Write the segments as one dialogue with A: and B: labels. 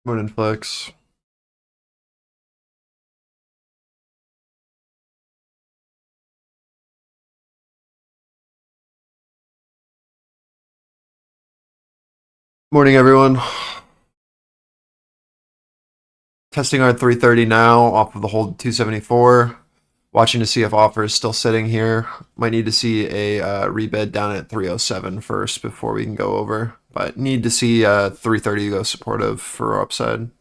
A: Morning flex. Morning everyone. Testing our 330 now off of the hold 274. Watching to see if offer is still sitting here. Might need to see a rebid down at 307 first before we can go over. But need to see 330 go supportive for upside.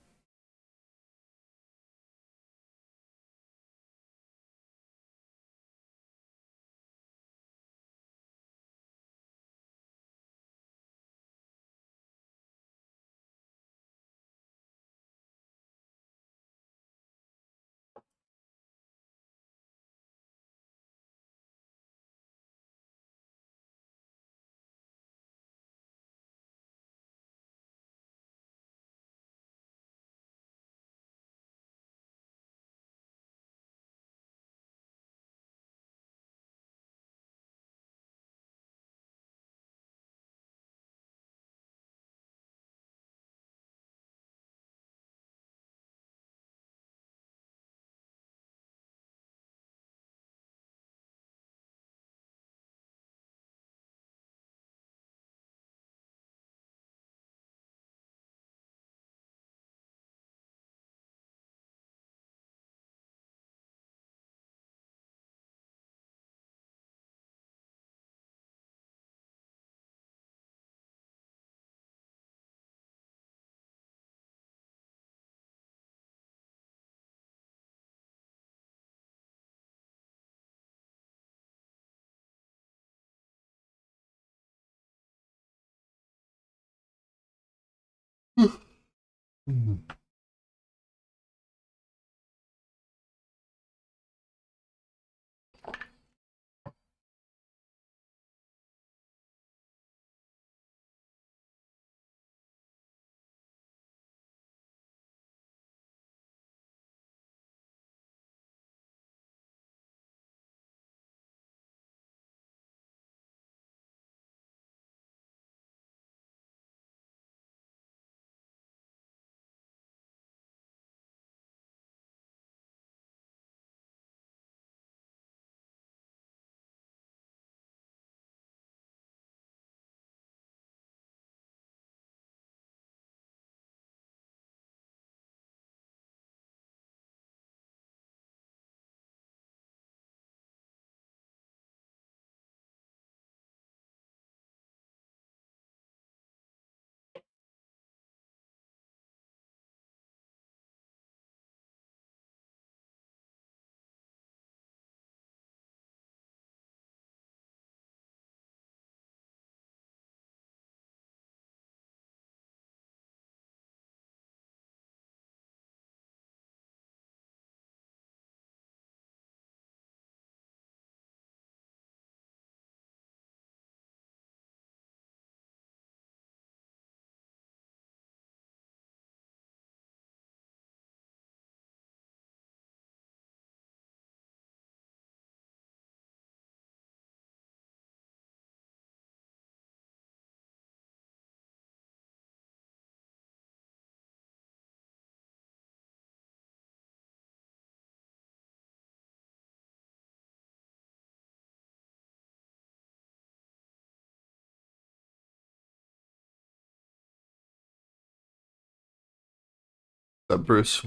A: Bruce.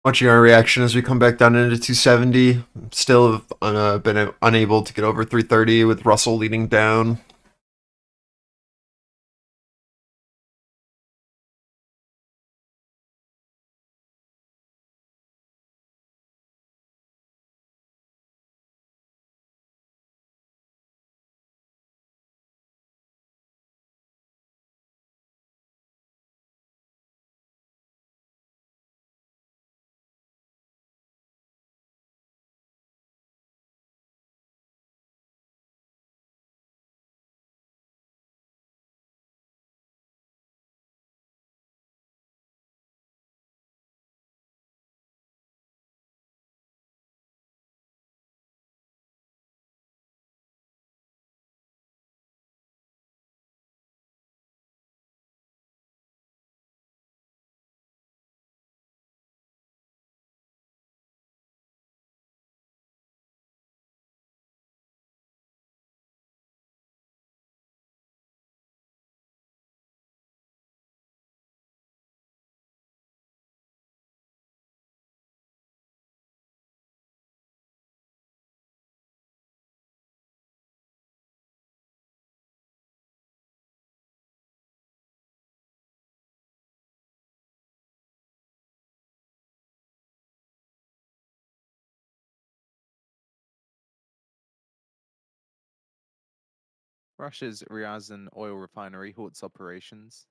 A: Watching our reaction as we come back down into 270. Still have been unable to get over 330 with Russell leading down.
B: Russia's Ryazan oil refinery halts operations.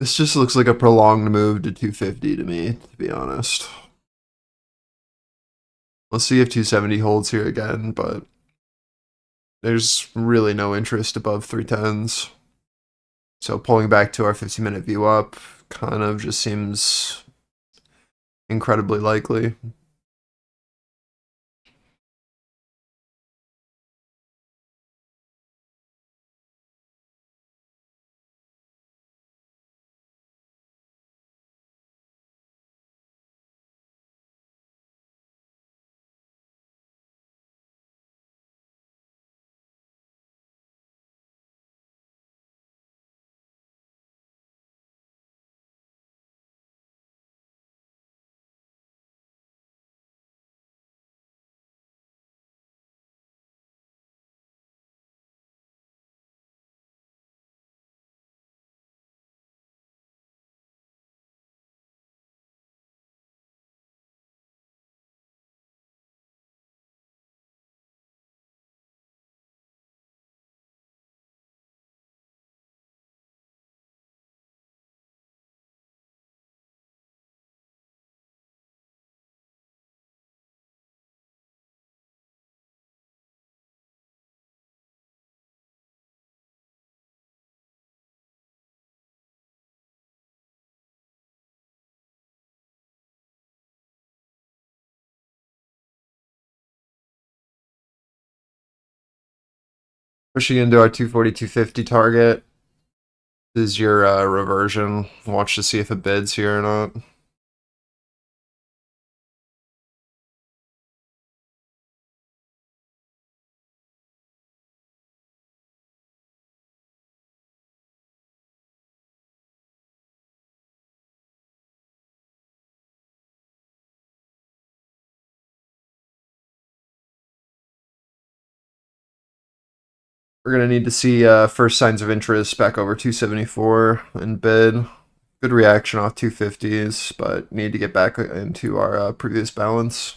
A: This just looks like a prolonged move to 250 to me, to be honest. Let's see if 270 holds here again, but there's really no interest above 310s. So pulling back to our 15-minute view up kind of just seems incredibly likely. Pushing into our 240, 250 target. This is your reversion. Watch to see if it bids here or not. We're gonna need to see first signs of interest back over 274 in bid. Good reaction off 250s, but need to get back into our previous balance.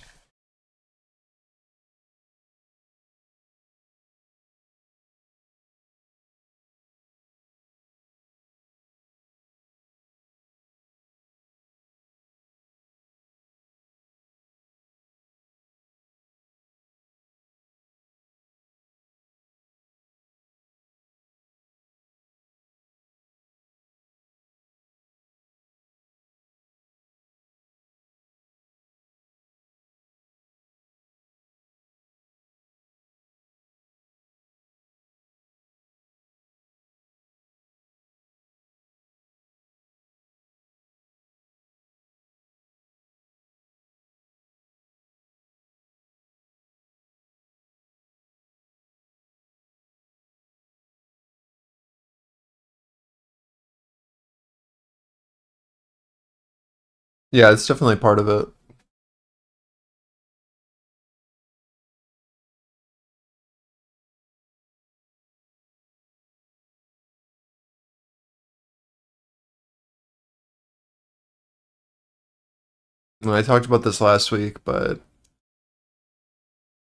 A: Yeah, it's definitely part of it. I talked about this last week, but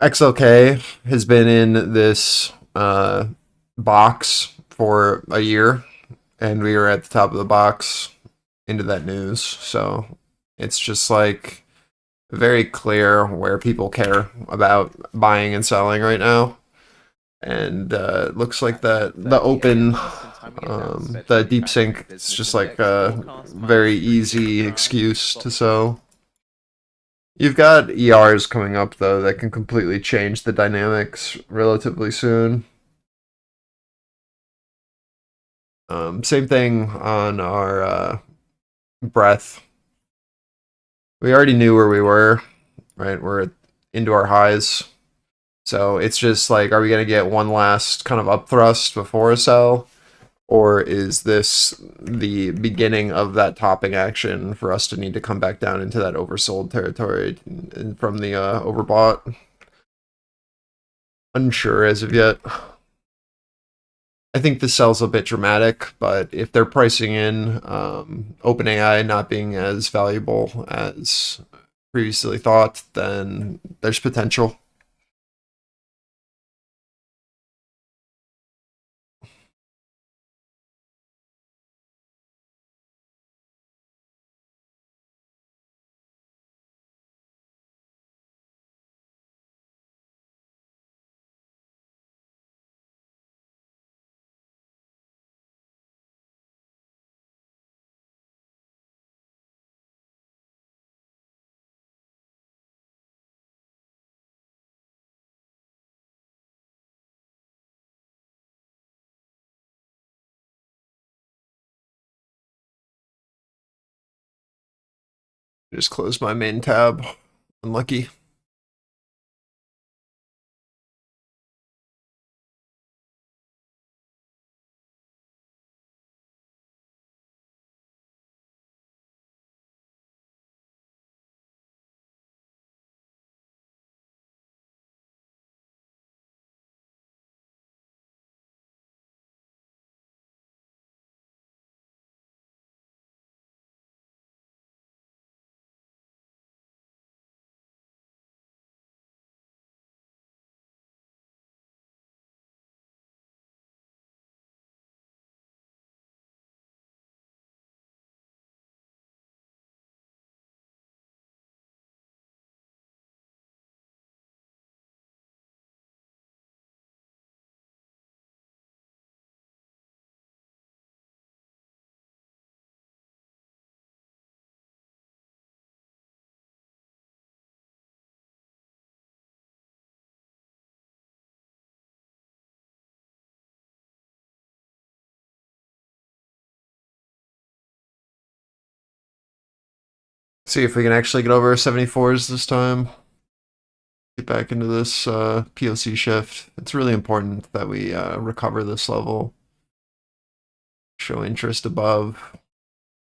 A: XLK has been in this box for a year, and we were at the top of the box into that news. So it's just like very clear where people care about buying and selling right now. And it looks like that the open, the deep sink, it's just like a very easy excuse to sell. You've got ERs coming up though that can completely change the dynamics relatively soon. Same thing on our breath. We already knew where we were, right? We're into our highs. So it's just like, are we going to get one last kind of upthrust before a sell? Or is this the beginning of that topping action for us to need to come back down into that oversold territory from the overbought? Unsure as of yet. I think the sell's a bit dramatic, but if they're pricing in OpenAI not being as valuable as previously thought, then there's potential. Just close my main tab. Unlucky. See if we can actually get over 74s this time. Get back into this POC shift. It's really important that we recover this level. Show interest above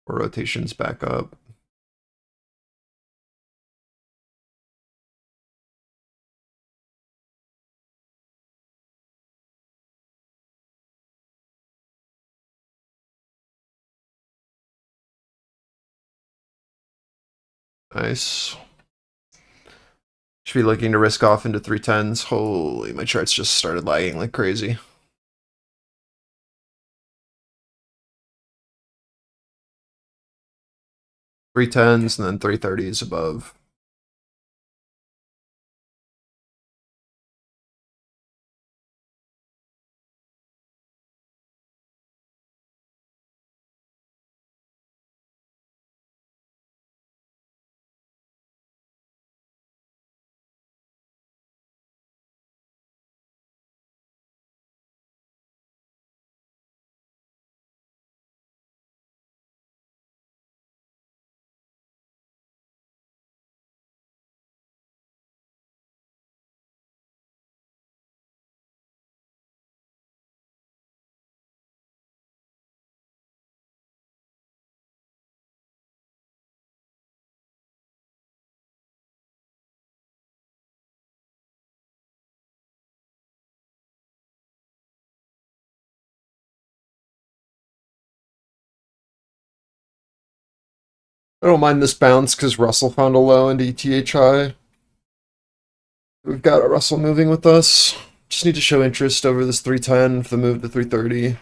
A: or rotations back up. Nice. Should be looking to risk off into 310s. Holy, my charts just started lagging like crazy. Three tens and then 330s above. I don't mind this bounce because Russell found a low into ETHI. We've got a Russell moving with us. Just need to show interest over this 310 for the move to 330.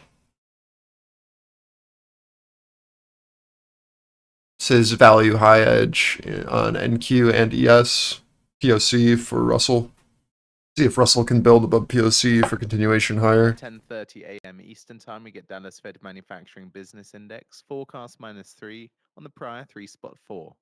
A: This is value high edge on NQ and ES. POC for Russell. See if Russell can build above POC for continuation higher.
B: 10:30 a.m. Eastern Time, we get Dallas Fed Manufacturing Business Index, forecast -3 on the prior 3.4.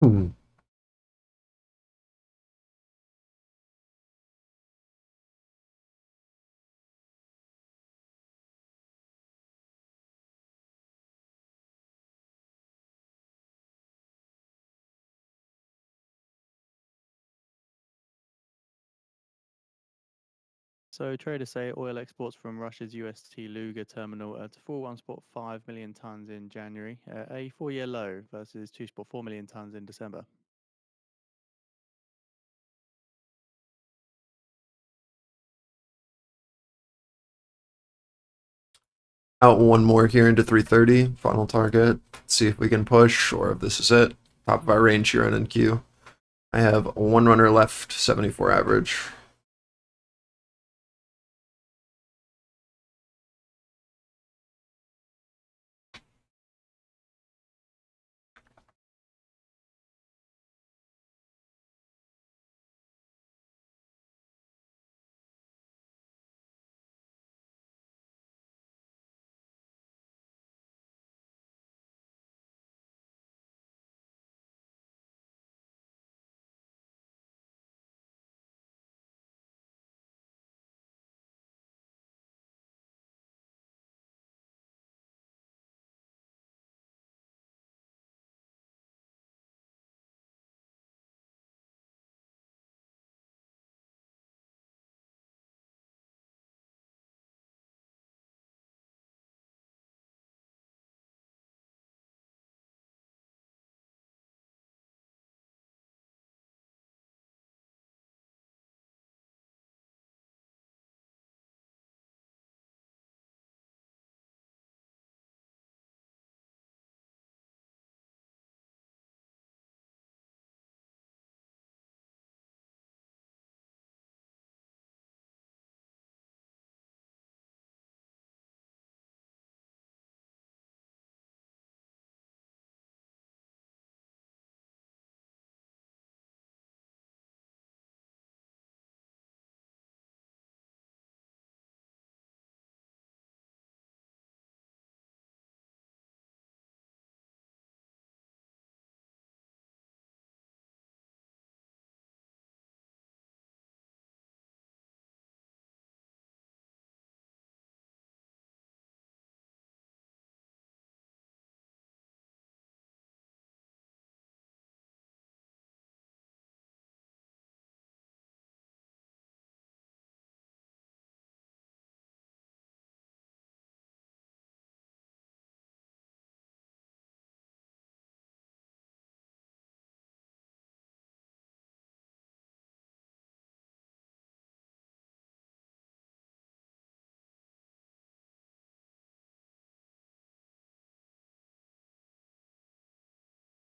A: Hmm.
C: So traders say oil exports from Russia's UST Luga terminal to 41.5 million tons in January, a 4-year low versus 2.4 million tons in December.
A: Out one more here into 330. Final target. See if we can push or if this is it. Top of our range here on NQ. I have one runner left, 74 average.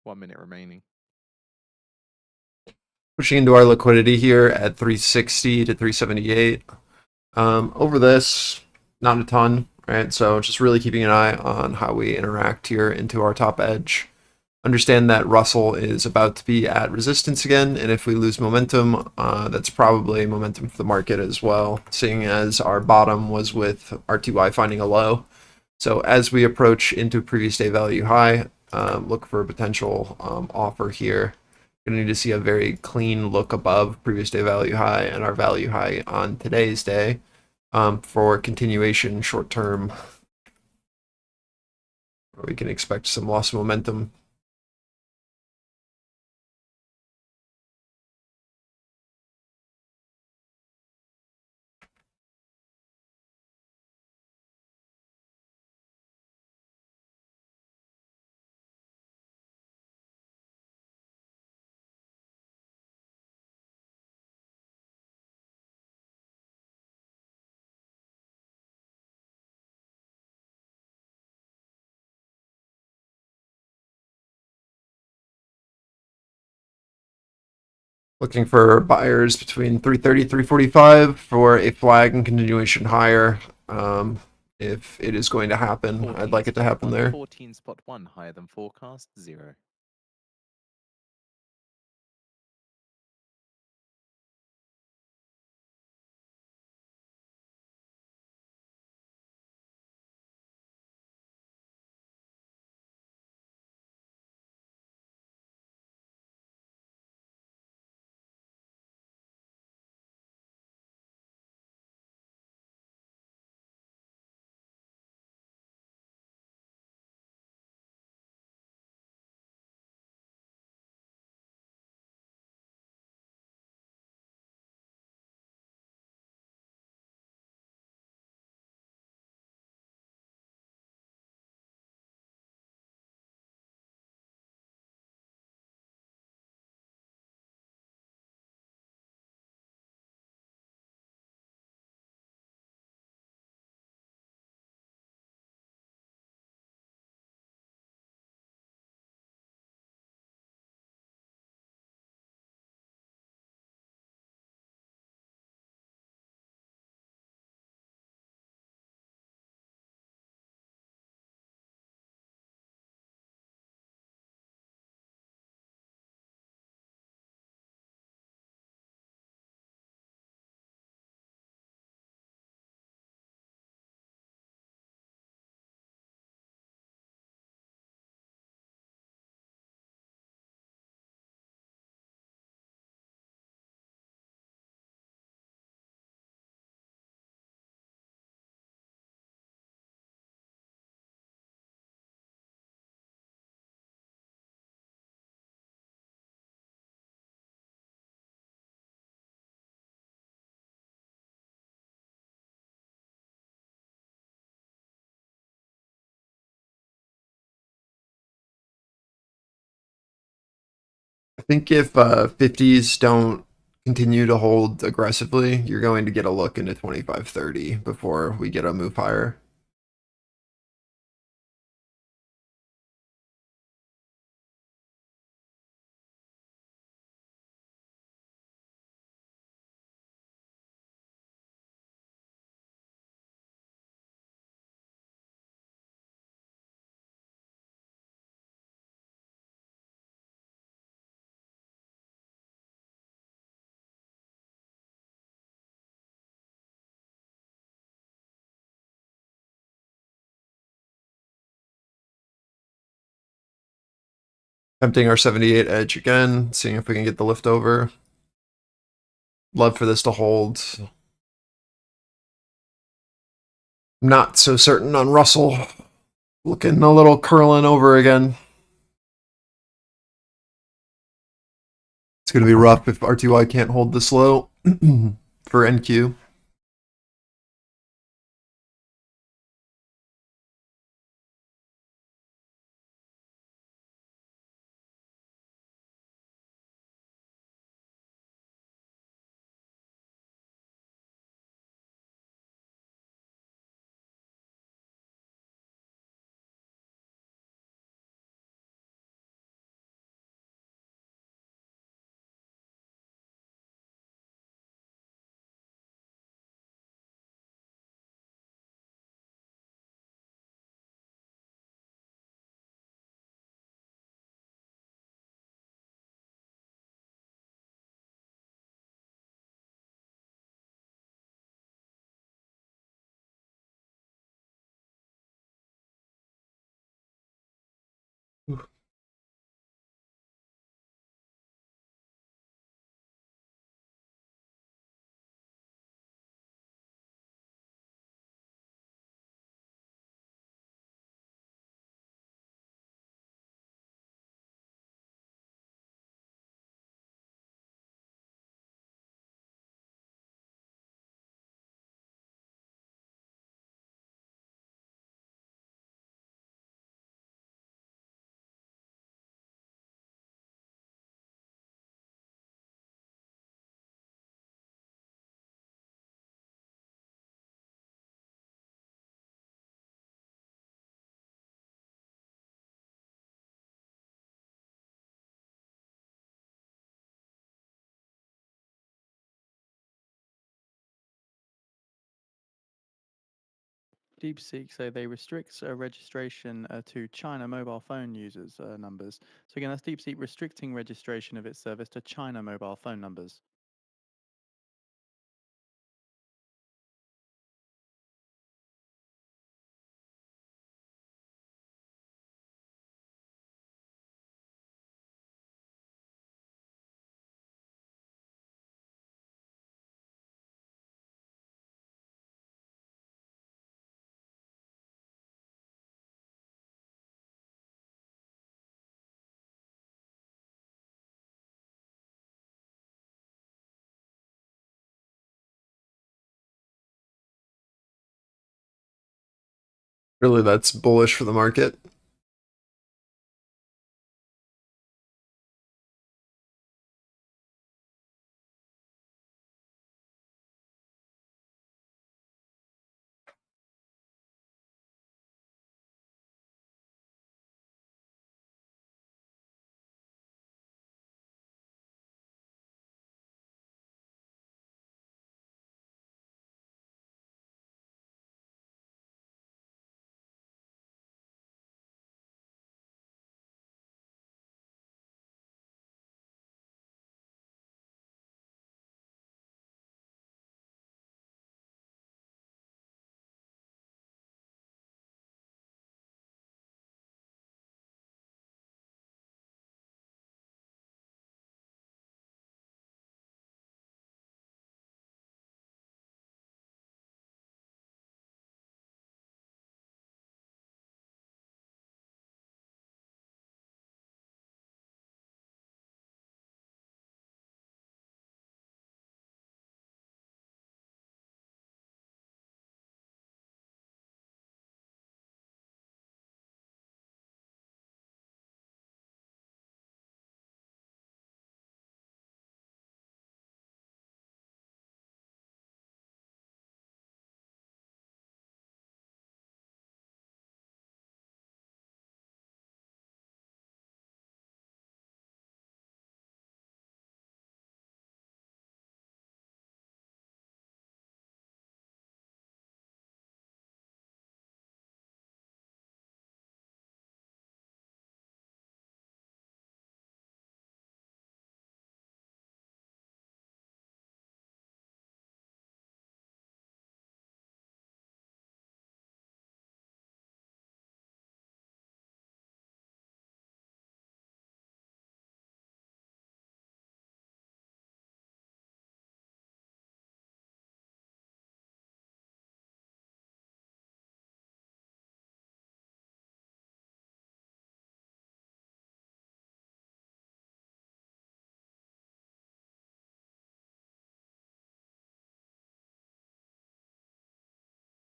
B: 1 minute remaining.
A: Pushing into our liquidity here at 360 to 378. Over this, not a ton, right? So just really keeping an eye on how we interact here into our top edge. Understand that Russell is about to be at resistance again, and if we lose momentum, that's probably momentum for the market as well, seeing as our bottom was with RTY finding a low. So as we approach into previous day value high, look for a potential offer here. Going to need to see a very clean look above previous day value high and our value high on today's day for continuation short term, where we can expect some lost momentum. Looking for buyers between 330, 345 for a flag and continuation higher. If it is going to happen, I'd like it to happen there.
B: 14.1 higher than forecast, 0.
A: I think if 50s don't continue to hold aggressively, you're going to get a look into 25-30 before we get a move higher. Tempting our 78 edge again, seeing if we can get the lift over. Love for this to hold. Not so certain on Russell. Looking a little curling over again. It's going to be rough if RTY can't hold this low for NQ.
C: DeepSeek say they restrict registration to China mobile phone users' numbers. So again, that's DeepSeek restricting registration of its service to China mobile phone numbers.
A: Really, that's bullish for the market.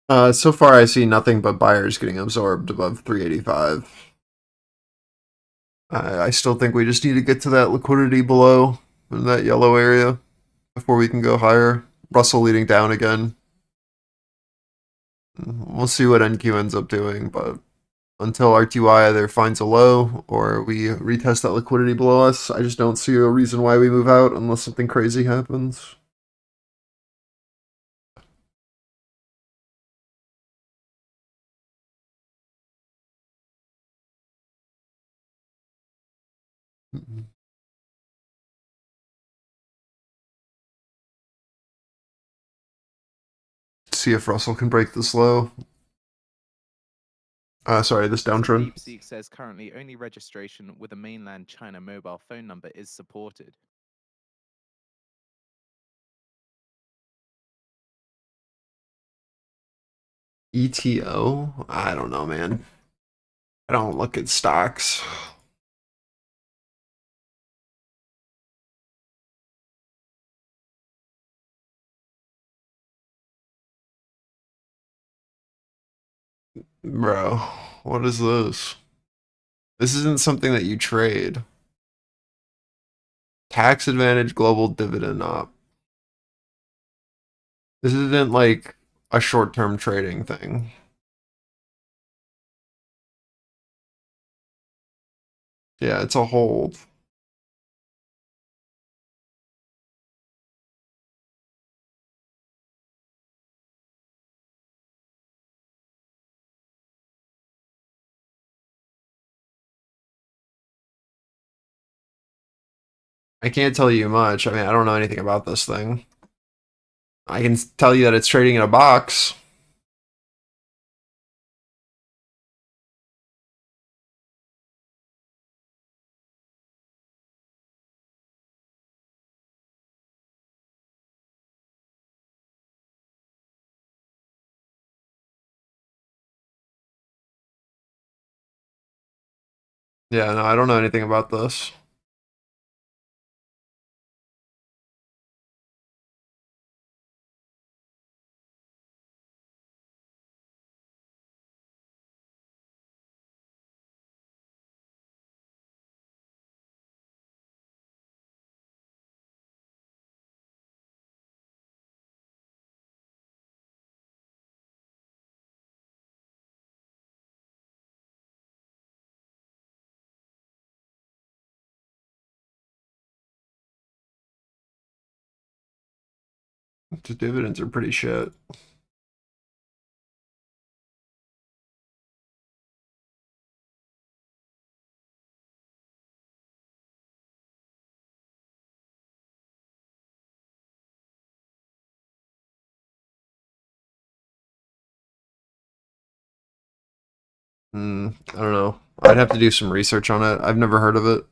A: So far I see nothing but buyers getting absorbed above 385. I still think we just need to get to that liquidity below in that yellow area before we can go higher. Russell leading down again. We'll see what NQ ends up doing, but until RTY either finds a low or we retest that liquidity below us, I just don't see a reason why we move out unless something crazy happens. See if Russell can break this low. Sorry, this
B: So
A: downtrend.
B: DeepSeek says currently only registration with a mainland China mobile phone number is supported.
A: ETO? I don't know, man. I don't look at stocks. Bro, what is this? This isn't something that you trade. Tax advantage global dividend op. This isn't like a short-term trading thing. Yeah, it's a hold. I can't tell you much. I mean, I don't know anything about this thing. I can tell you that it's trading in a box. Yeah, no, I don't know anything about this. The dividends are pretty shit. I don't know. I'd have to do some research on it. I've never heard of it.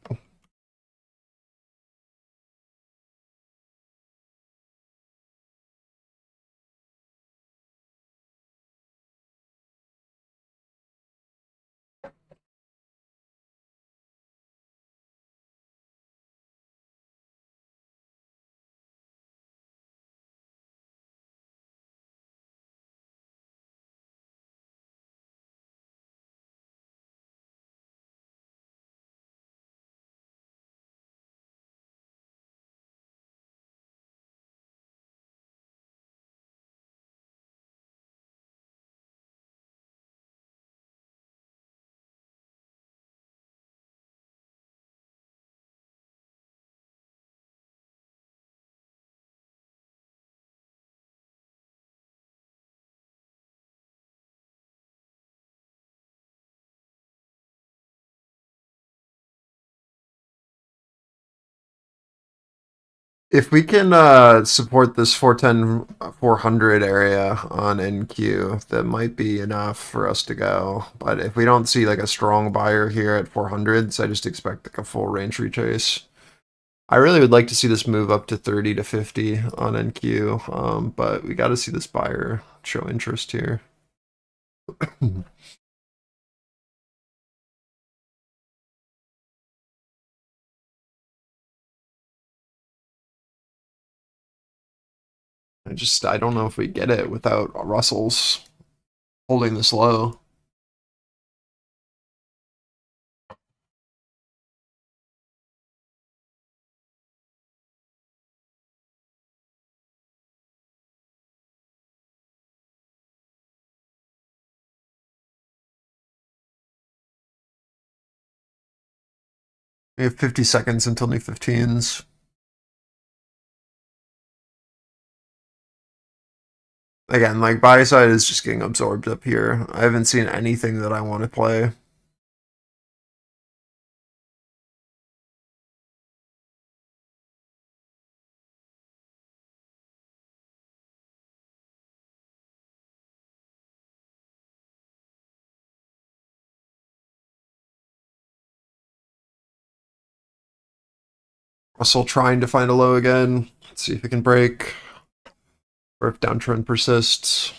A: If we can support this 410 400 area on NQ, that might be enough for us to go. But if we don't see like a strong buyer here at 400s, I just expect like a full range retrace. I really would like to see this move up to 30 to 50 on NQ, but we got to see this buyer show interest here. I don't know if we get it without Russell's holding this low. We have 50 seconds until new 15s. Again, like buy side is just getting absorbed up here. I haven't seen anything that I want to play. Russell trying to find a low again. Let's see if it can break. Or if downtrend persists.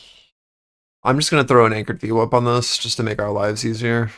A: I'm just going to throw an anchored VWAP on this just to make our lives easier.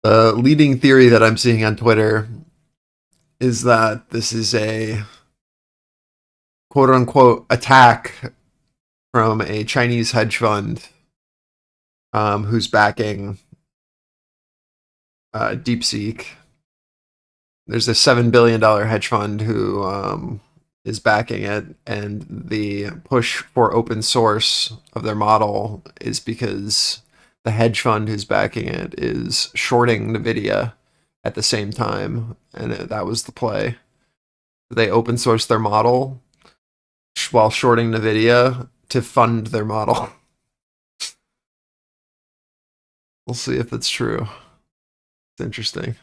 A: The leading theory that I'm seeing on Twitter is that this is a quote unquote attack from a Chinese hedge fund who's backing DeepSeek. There's a $7 billion hedge fund who is backing it, and the push for open source of their model is because the hedge fund who's backing it is shorting NVIDIA at the same time, and that was the play. They open source their model while shorting NVIDIA to fund their model. We'll see if it's true. It's interesting.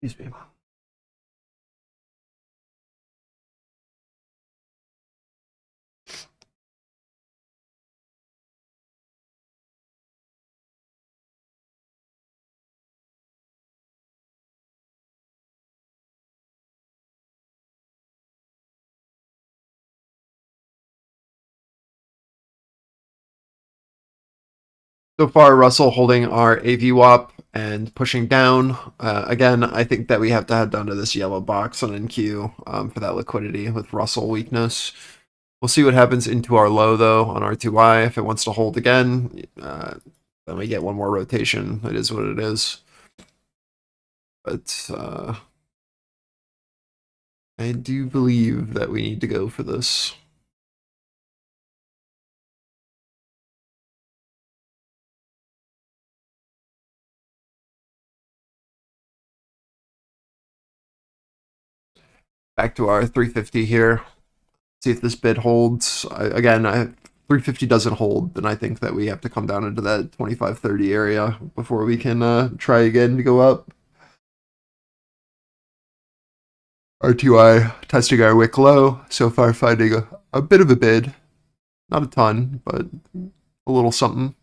A: Excuse me. So far, Russell holding our AVWAP and pushing down. Again, I think that we have to head down to this yellow box on NQ for that liquidity with Russell weakness. We'll see what happens into our low, though, on RTY. If it wants to hold again, then we get one more rotation. It is what it is. But I do believe that we need to go for this. Back to our 350 here. See if this bid holds. Again, 350 doesn't hold, then I think that we have to come down into that 25-30 area before we can try again to go up. RTY testing our wick low. So far finding a bit of a bid. Not a ton, but a little something.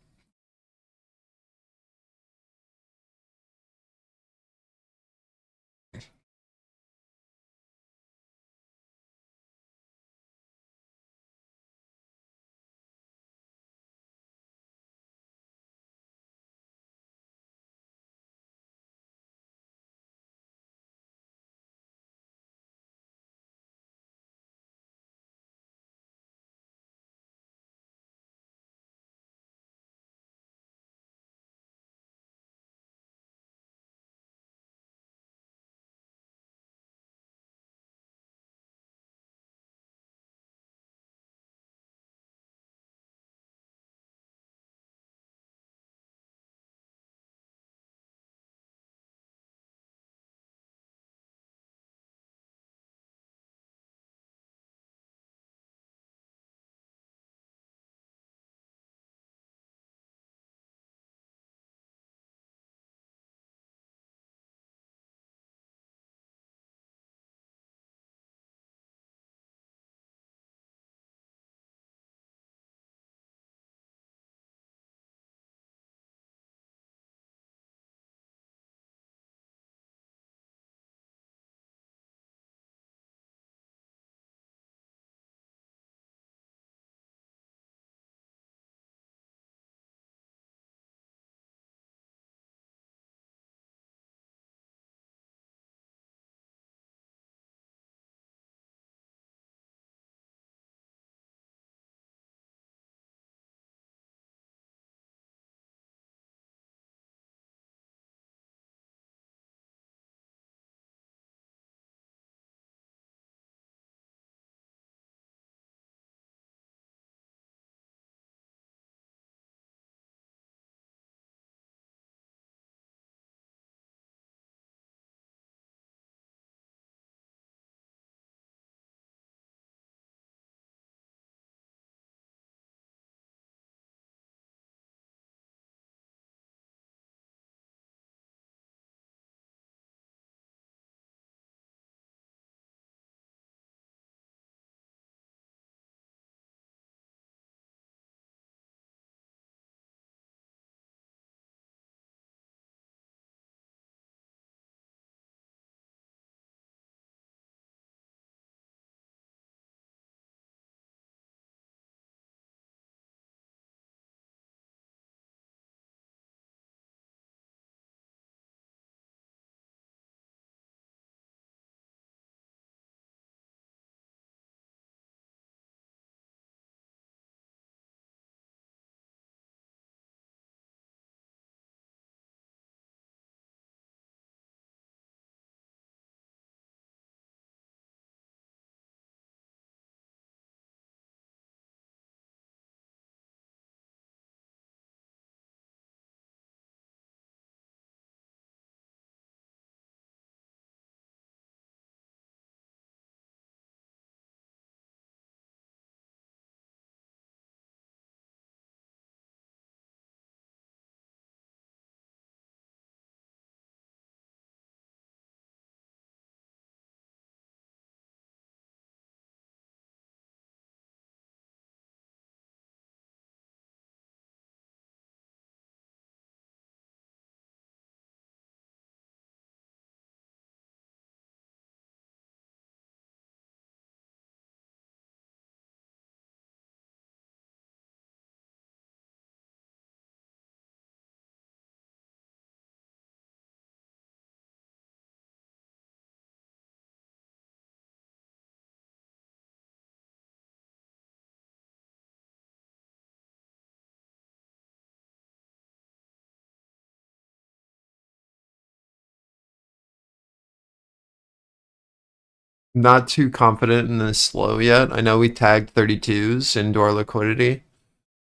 A: Not too confident in this slow yet. I know we tagged 32s into our liquidity,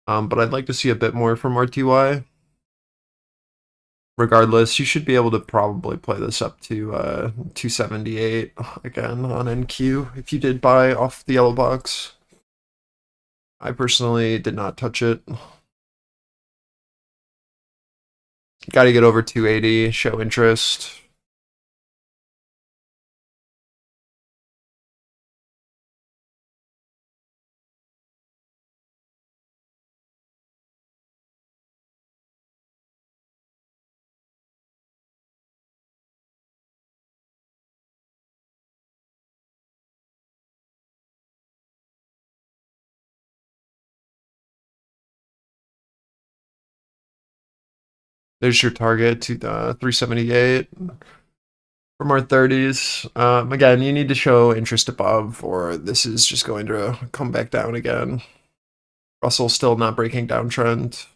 A: but I'd like to see a bit more from RTY. regardless, you should be able to probably play this up to 278 again on NQ if you did buy off the yellow box. I personally did not touch it. Got to get over 280, show interest. There's your target to 378 from our 30s. Again, you need to show interest above, or this is just going to come back down again. Russell still not breaking downtrend.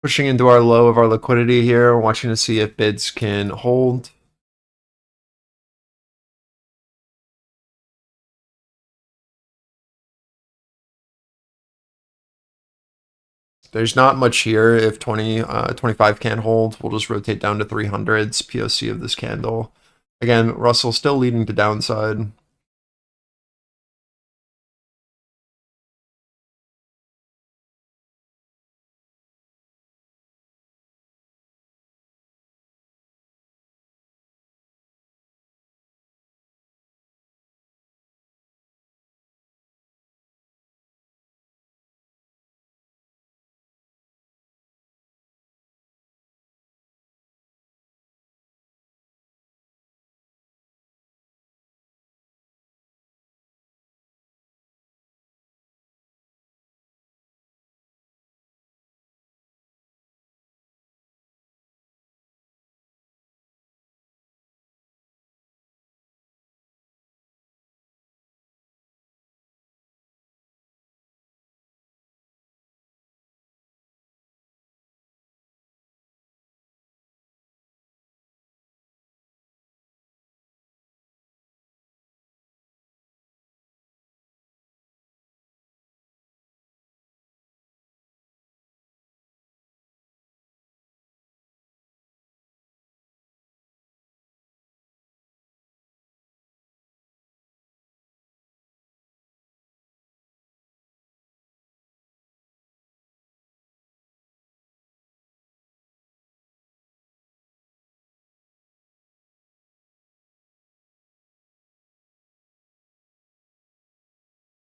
A: Pushing into our low of our liquidity here, watching to see if bids can hold. There's not much here. If 25 can't hold, we'll just rotate down to 300s, POC of this candle. Again, Russell still leading to downside.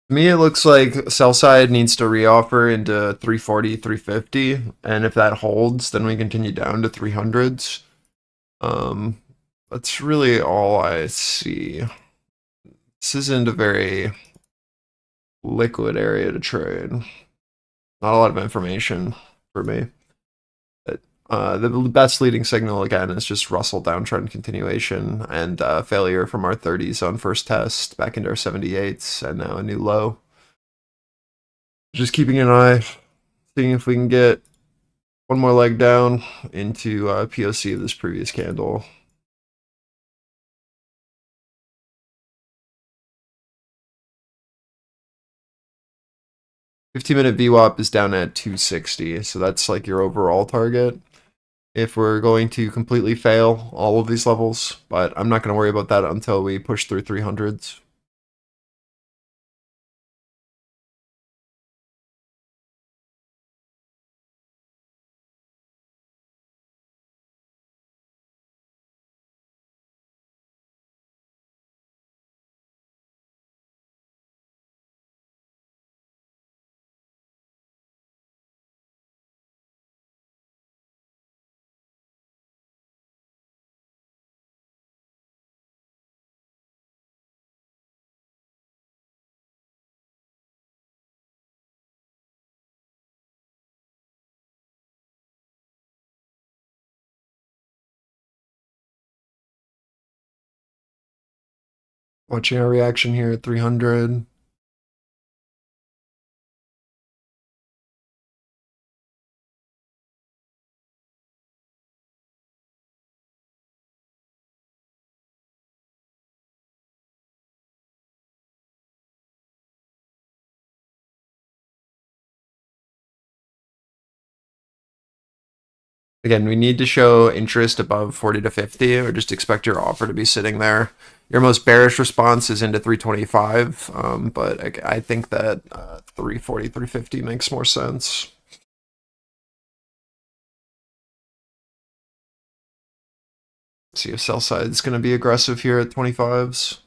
A: To me, it looks like sell side needs to reoffer into 340, 350, and if that holds, then we continue down to 300s. That's really all I see. This isn't a very liquid area to trade. Not a lot of information for me. But, the best leading signal again is just Russell downtrend continuation and failure from our 30s on first test back into our 78s and now a new low. Just keeping an eye, seeing if we can get One more leg down into POC of this previous candle. $15-minute VWAP is down at 260, so that's like your overall target if we're going to completely fail all of these levels, but I'm not going to worry about that until we push through 300s. Watching our reaction here at 300. Again, we need to show interest above 40 to 50, or just expect your offer to be sitting there. Your most bearish response is into 325, but I think that 340, 350 makes more sense. See if sell side's going to be aggressive here at 25s.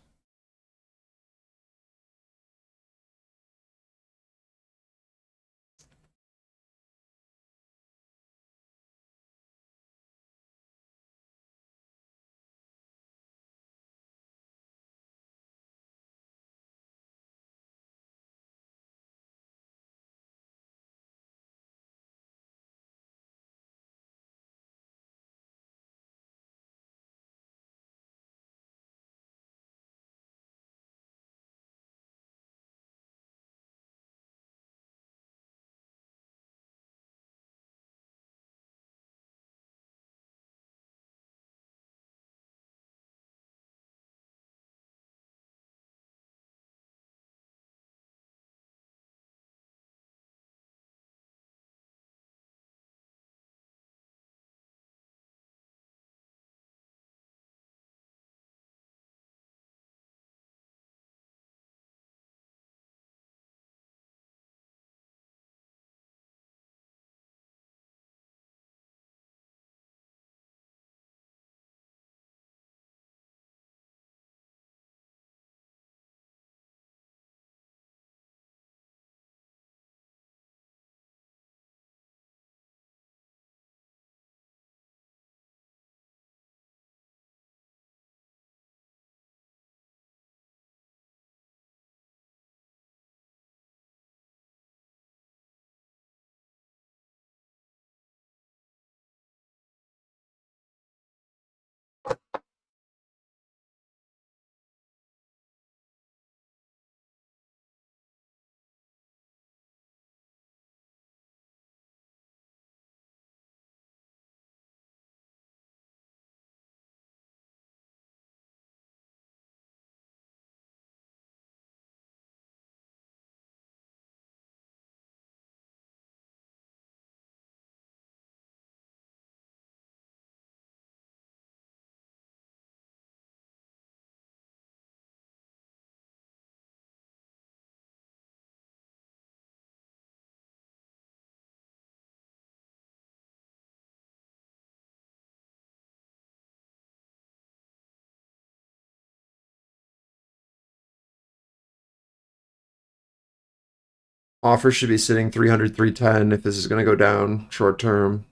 A: Offer should be sitting 300, 310 if this is going to go down short term.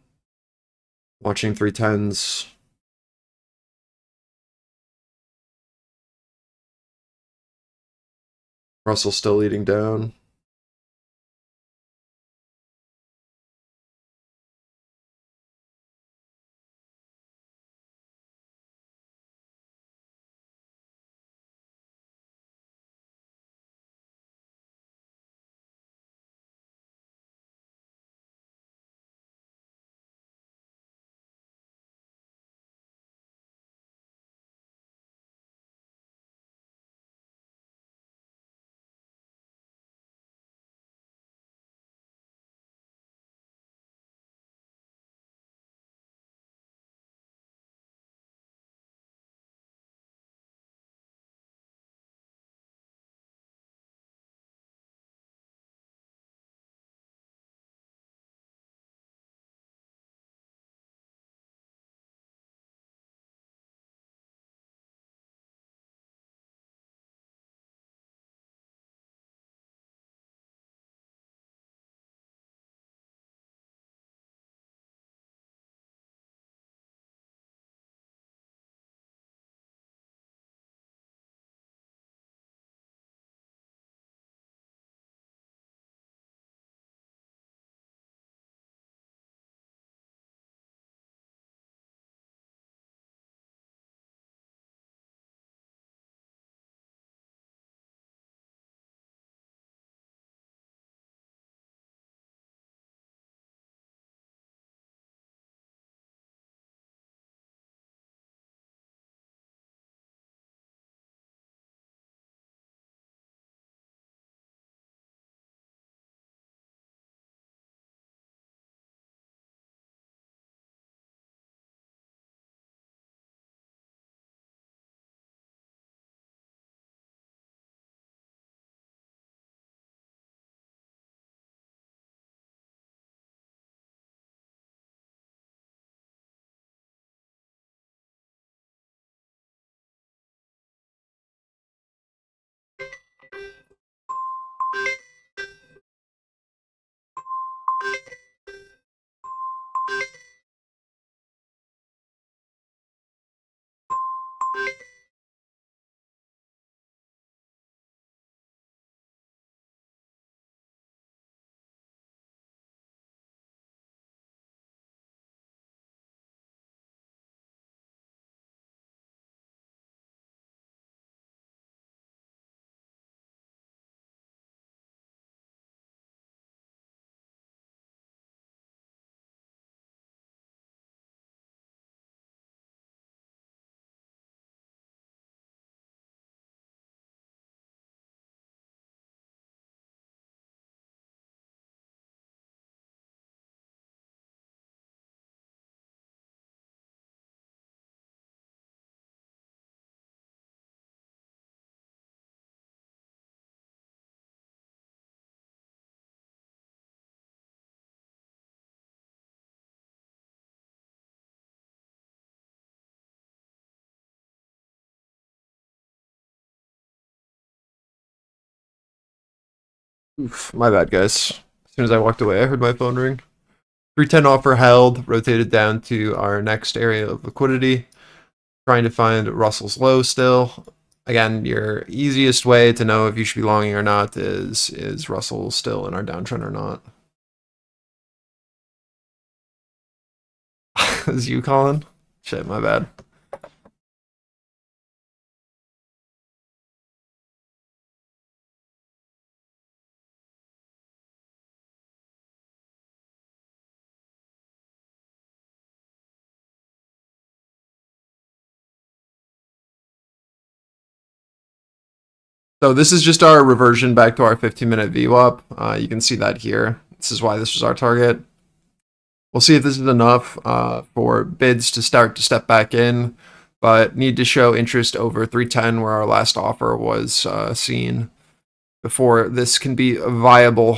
A: Watching 310s. Russell still leading down. Oof, my bad, guys. As soon as I walked away, I heard my phone ring. 310 offer held, rotated down to our next area of liquidity. Trying to find Russell's low still. Again, your easiest way to know if you should be longing or not is Russell still in our downtrend or not. Is you, Colin? Shit, my bad. So this is just our reversion back to our 15-minute VWAP. You can see that here. This is why this was our target. We'll see if this is enough for bids to start to step back in, but need to show interest over 310 where our last offer was seen before this can be viable.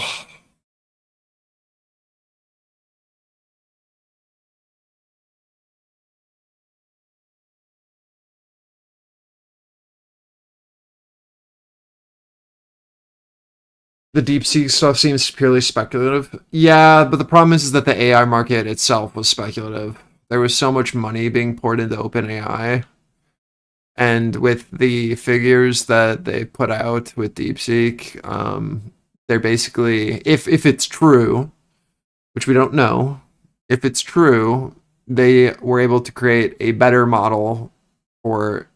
A: The DeepSeek stuff seems purely speculative. Yeah, but the problem is that the AI market itself was speculative. There was so much money being poured into OpenAI, and with the figures that they put out with DeepSeek, they're basically, if it's true, which we don't know, if it's true, they were able to create a better model for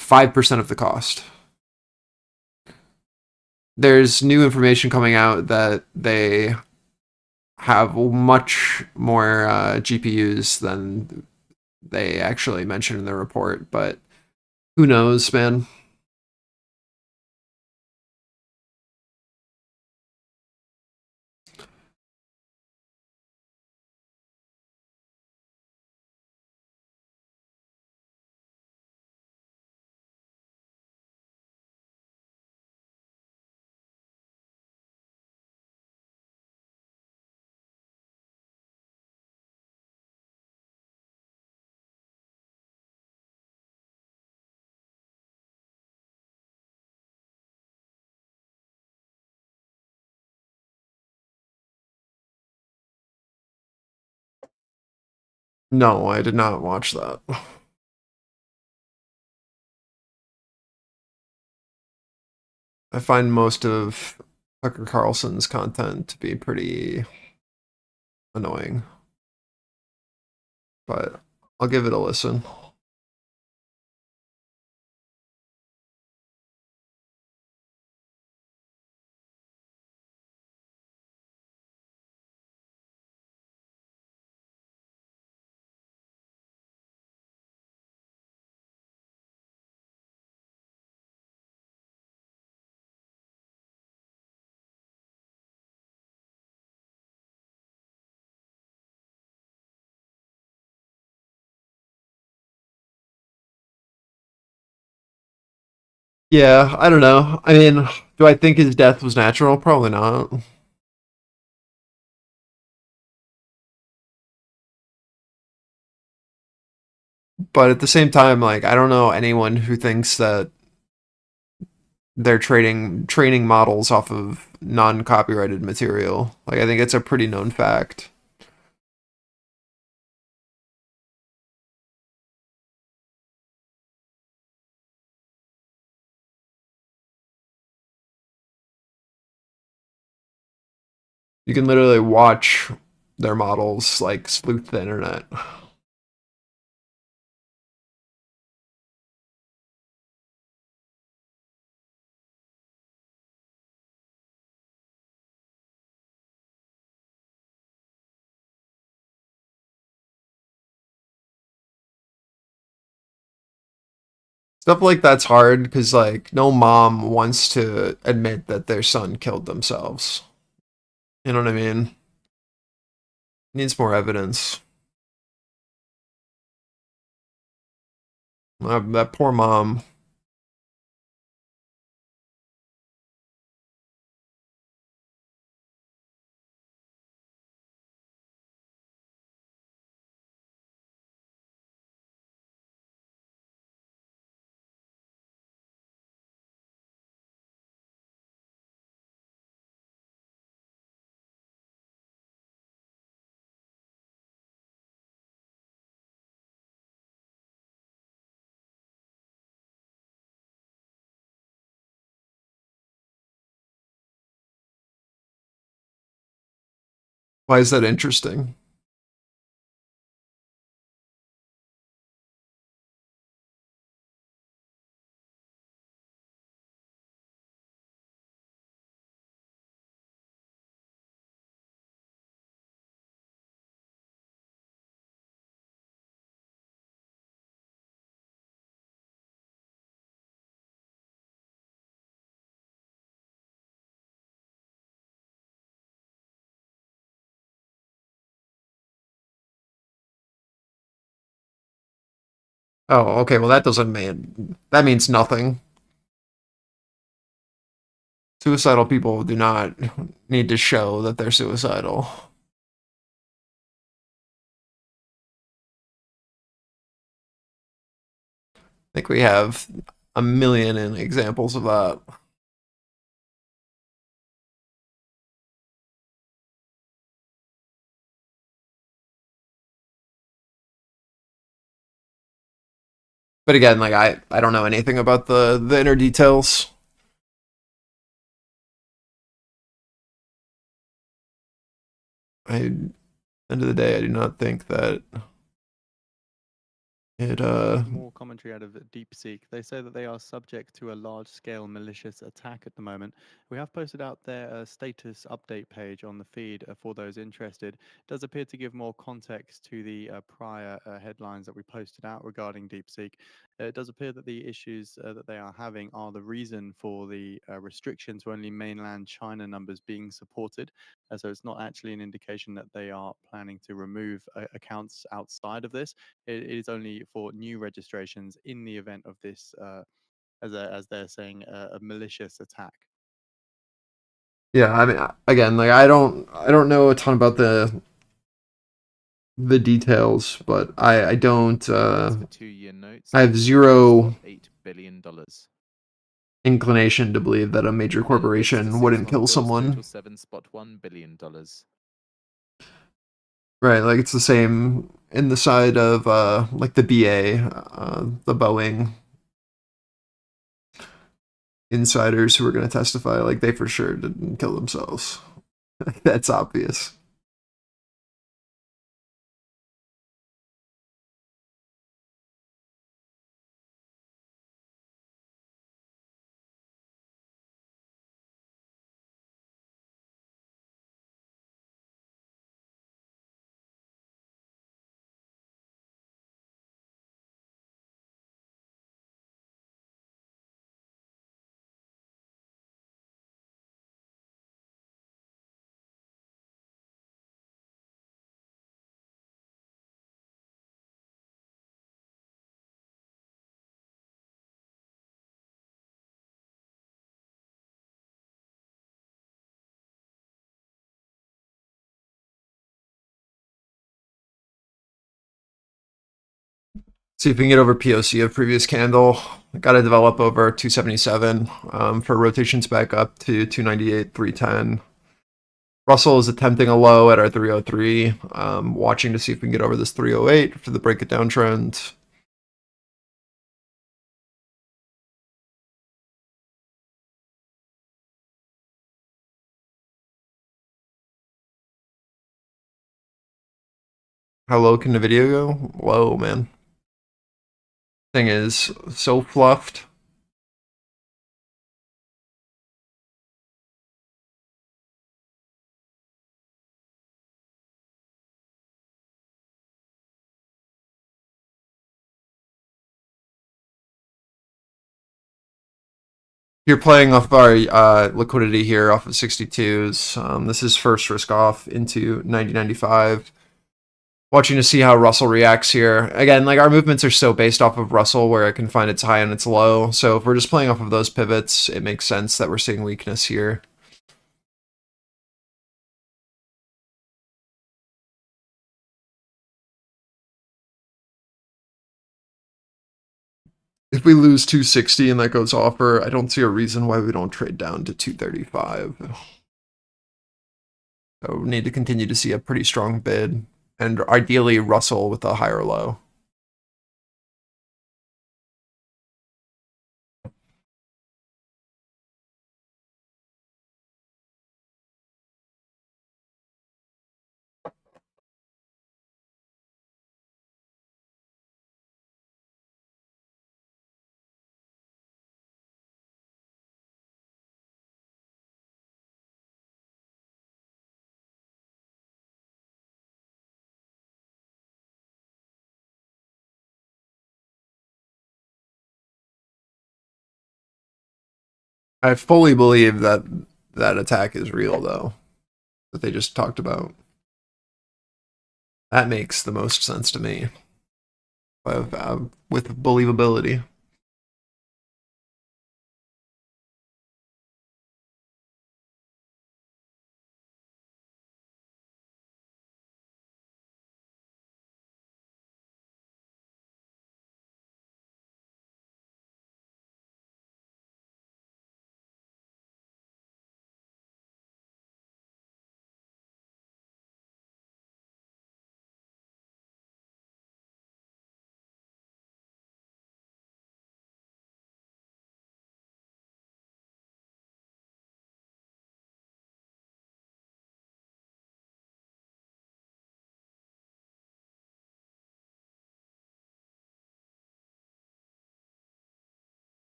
A: 5% of the cost. There's new information coming out that they have much more GPUs than they actually mentioned in the report, but who knows, man? No, I did not watch that. I find most of Tucker Carlson's content to be pretty annoying, but I'll give it a listen. Yeah, I don't know. I mean, do I think his death was natural? Probably not. But at the same time, like, I don't know anyone who thinks that they're training models off of non-copyrighted material. Like I think it's a pretty known fact. You can literally watch their models like sleuth the internet. Stuff like that's hard because like no mom wants to admit that their son killed themselves. You know what I mean? Needs more evidence. That poor mom. Why is that interesting? Oh, okay. Well, that doesn't mean that means nothing. Suicidal people do not need to show that they're suicidal. I think we have a million examples of that. But again, like I don't know anything about the inner details. End of the day, I do not think that it
C: More commentary out of DeepSeek. They say that they are subject to a large-scale malicious attack at the moment. We have posted out their status update page on the feed for those interested. It does appear to give more context to the prior headlines that we posted out regarding DeepSeek. It does appear that the issues that they are having are the reason for the restriction to only mainland China numbers being supported. So it's not actually an indication that they are planning to remove accounts outside of this. It is only for new registrations in the event of this, as they're saying, a malicious attack.
A: yeah, I mean again, like I don't know a ton about the details, but I don't
B: As for 2-year notes,
A: I
B: they
A: have
B: were
A: zero
B: $8 billion.
A: inclination to believe that a major
B: 10 bids to
A: corporation
B: 6
A: wouldn't
B: long
A: kill
B: bills
A: someone.
B: total $7.1 billion.
A: Right, like it's the same in the side of like the BA, the Boeing insiders who are going to testify, like they for sure didn't kill themselves. That's obvious. See if we can get over POC of previous candle. Got to develop over 277 for rotations back up to 298, 310. Russell is attempting a low at our 303. Watching to see if we can get over this 308 for the break it down trend. How low can the video go? Low, man. Thing is so fluffed. You're playing off our liquidity here off of 62s. This is first risk off into 90.95. Watching to see how Russell reacts here. Again, like our movements are so based off of Russell where it can find its high and its low. So if we're just playing off of those pivots, it makes sense that we're seeing weakness here. If we lose 260 and that goes offer, I don't see a reason why we don't trade down to 235. So we need to continue to see a pretty strong bid, and ideally Russell with a higher low. I fully believe that that attack is real, though, that they just talked about. That makes the most sense to me, with believability.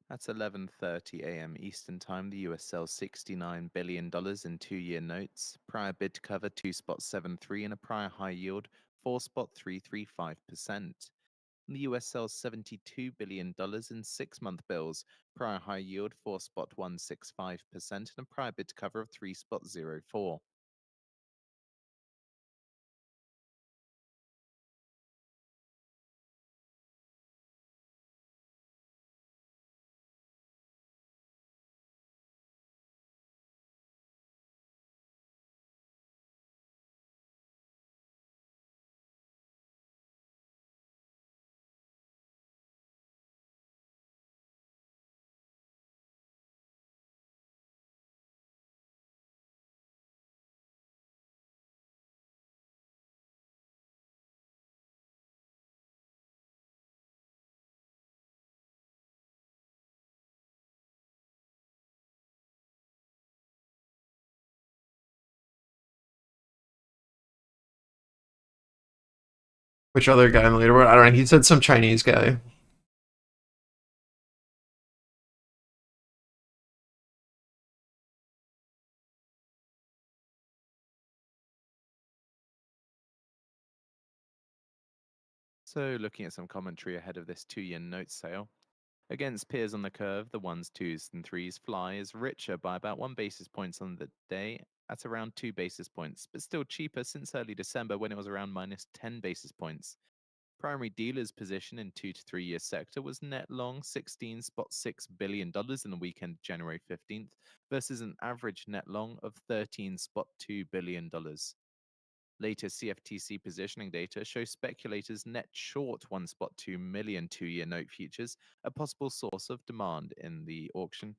B: That's 11:30 a.m. Eastern Time. The US sells $69 billion in 2-year notes. Prior bid to cover 2.73 and a prior high yield 4.335%. The US sells $72 billion in 6-month bills. Prior high yield 4.165% and a prior bid to cover of 3.04.
A: Which other guy in the leaderboard? I don't know. He said some Chinese guy.
B: So looking at some commentary ahead of this 2-year note sale. Against peers on the curve, the 1s, 2s, and 3s fly is richer by about 1 basis points on the day at around 2 basis points, but still cheaper since early December when it was around minus 10 basis points. Primary dealers' position in 2 to 3 year sector was net long $16.6 billion in the weekend of January 15th versus an average net long of $13.2 billion. Latest CFTC positioning data shows speculators net short 1.2 million 2-year note futures, a possible source of demand in the auction.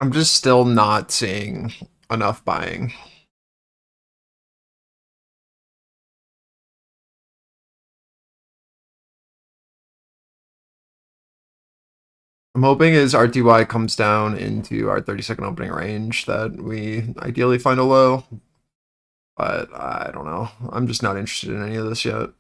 A: I'm just still not seeing enough buying. I'm hoping as RTY comes down into our 30-second opening range that we ideally find a low, but I don't know. I'm just not interested in any of this yet.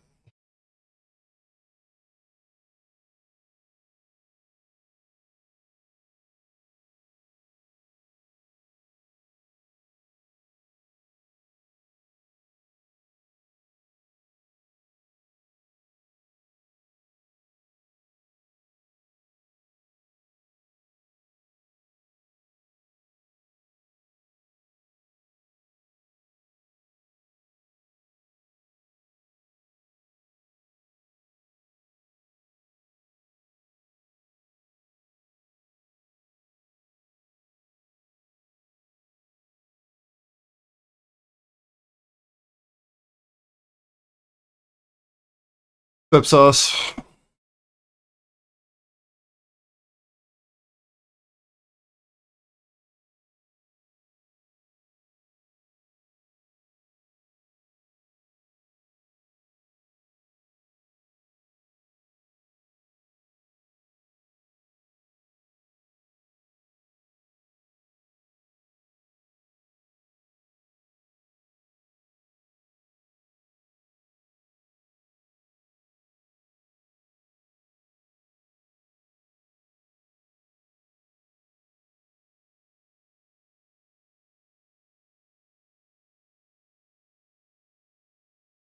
A: Whip sauce.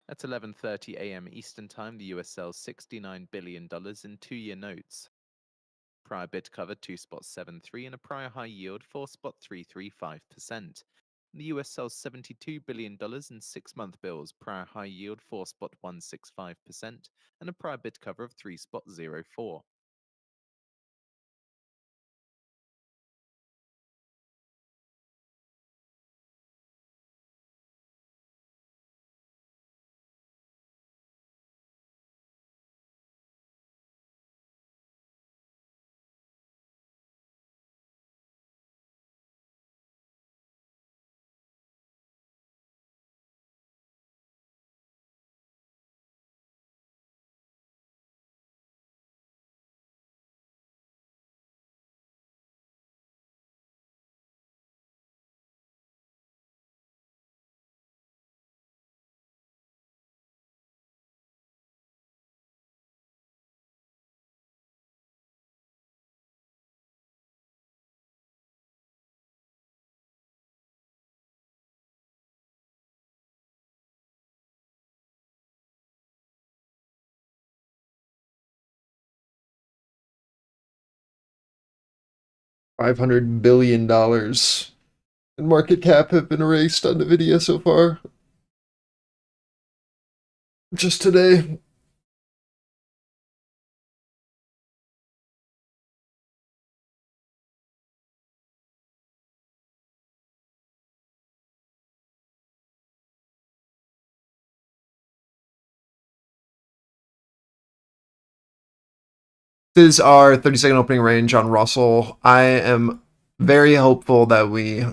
B: At 11:30 a.m. Eastern Time, the US sells $69 billion in 2-year notes. Prior bid cover 2.73 and a prior high yield 4.335%. The US sells $72 billion in 6-month bills, prior high yield 4.165%, and a prior bid cover of 3.04.
A: $500 billion. and market cap have been erased on Nvidia so far. Just today. This is our 30-second opening range on Russell. I am very hopeful that we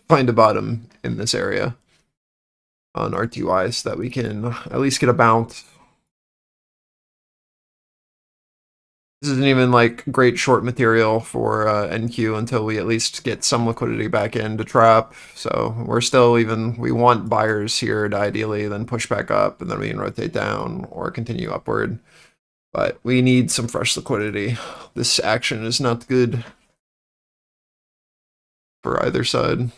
A: find a bottom in this area on RTY so that we can at least get a bounce. This isn't even like great short material for NQ until we at least get some liquidity back in to trap. So we're still even, we want buyers here to ideally then push back up and then we can rotate down or continue upward. But we need some fresh liquidity. This action is not good for either side.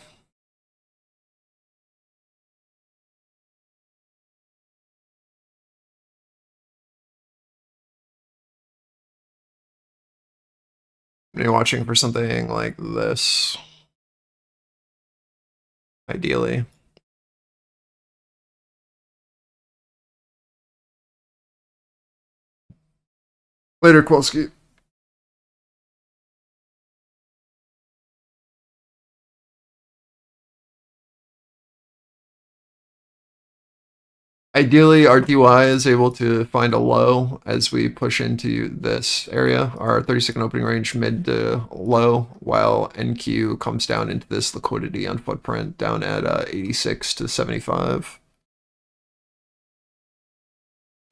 A: You're watching for something like this, ideally. Later, Kowalski. Ideally, RTY is able to find a low as we push into this area, our 30-second opening range mid to low, while NQ comes down into this liquidity on footprint down at 86 to 75.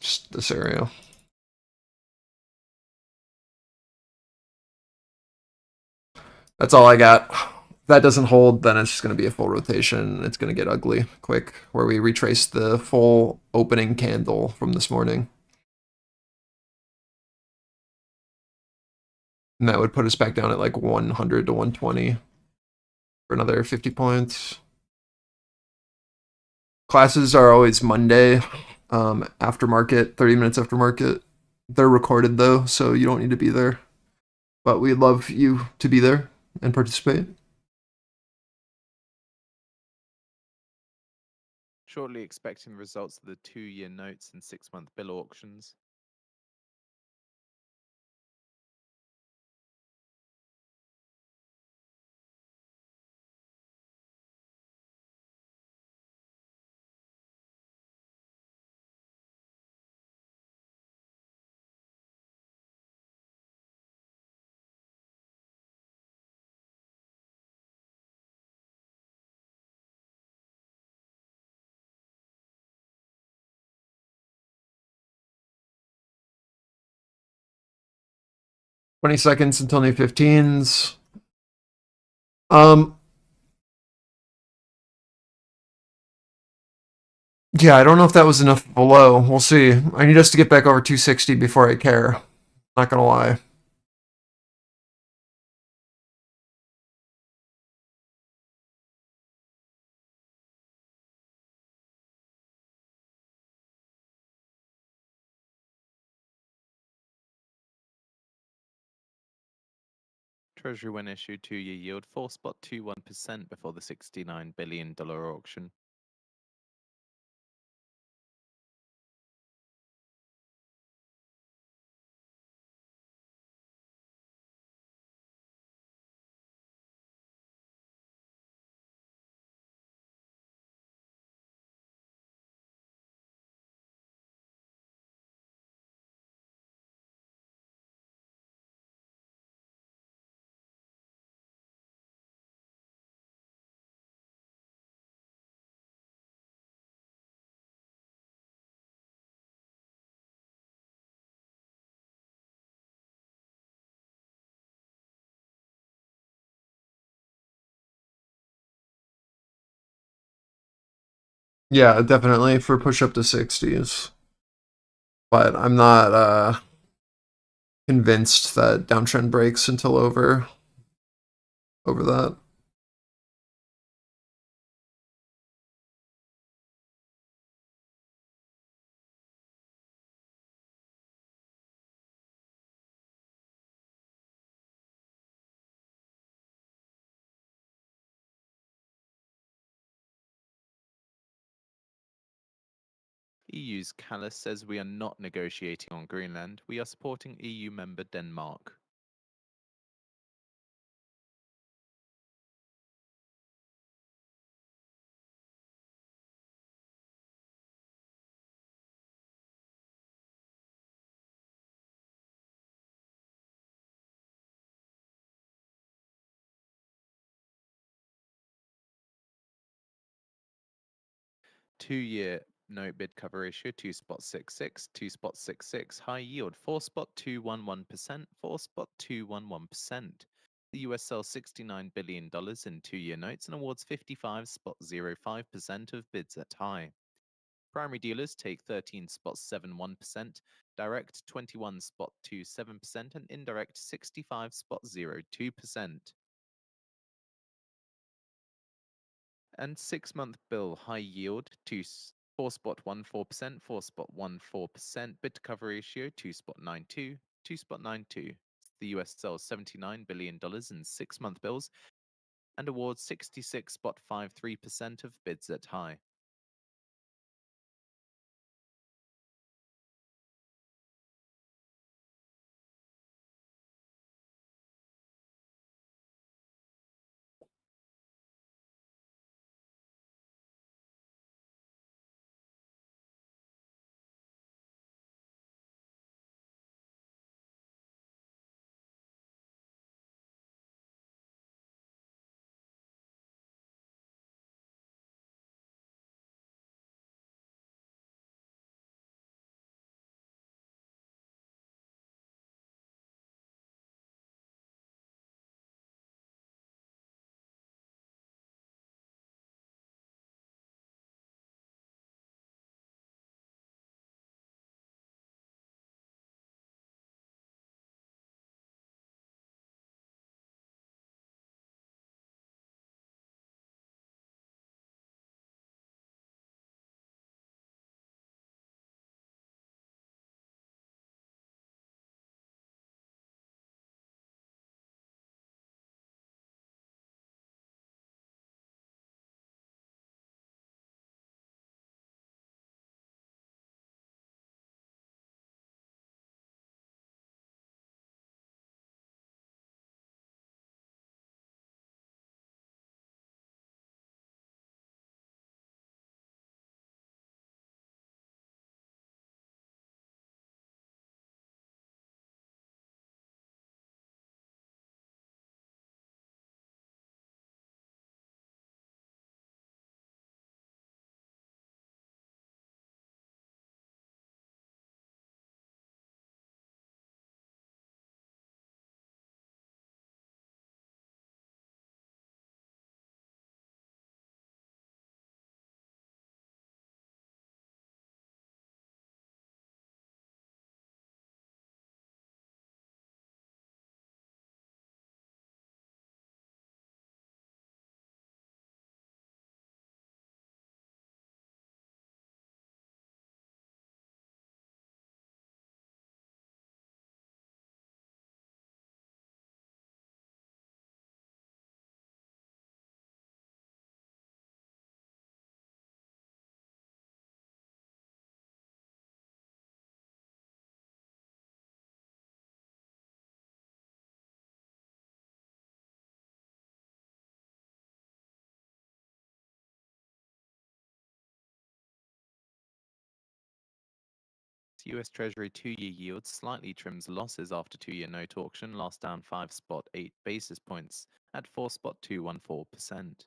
A: Just this area. That's all I got. If that doesn't hold, then it's just going to be a full rotation. It's going to get ugly quick, where we retrace the full opening candle from this morning. And that would put us back down at like 100 to 120 for another 50 points. Classes are always Monday, after market, 30 minutes after market. They're recorded though, so you don't need to be there. But we'd love you to be there and participate.
B: Shortly expecting the results of the 2-year notes and 6-month bill auctions.
A: Twenty seconds until new 15s. Yeah, I don't know if that was enough below. We'll see. I need us to get back over 260 before I care. Not gonna lie.
B: Treasury when issued 2-year yield 4.21% before the $69 billion auction.
A: Yeah, definitely for push up to 60s. But I'm not convinced that downtrend breaks until over that.
B: EU's Callas says we are not negotiating on Greenland. We are supporting EU member Denmark. Two-year note bid cover ratio 2.66, 2.66, high yield 4.211%, 4.211%. The US sells $69 billion in two-year notes and awards 55.05% of bids at high. Primary dealers take 13.71%, direct 21.27%, and indirect 65.02%. And 6-month bill high yield 4.14%, 4.14%, bid to cover ratio 2.92, 2.92. The US sells $79 billion in 6-month bills and awards 66.53% of bids at high. US Treasury 2-year yield slightly trims losses after 2-year note auction, last down 5.8 basis points at 4.214%.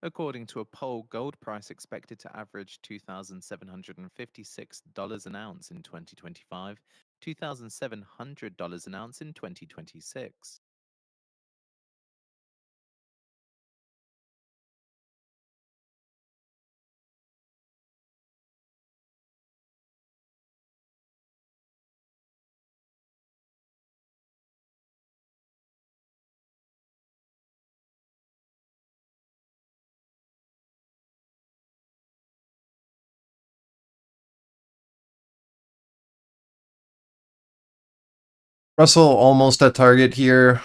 B: According to a poll, gold price expected to average $2,756 an ounce in 2025, $2,700 an ounce in 2026.
A: Russell almost at target here.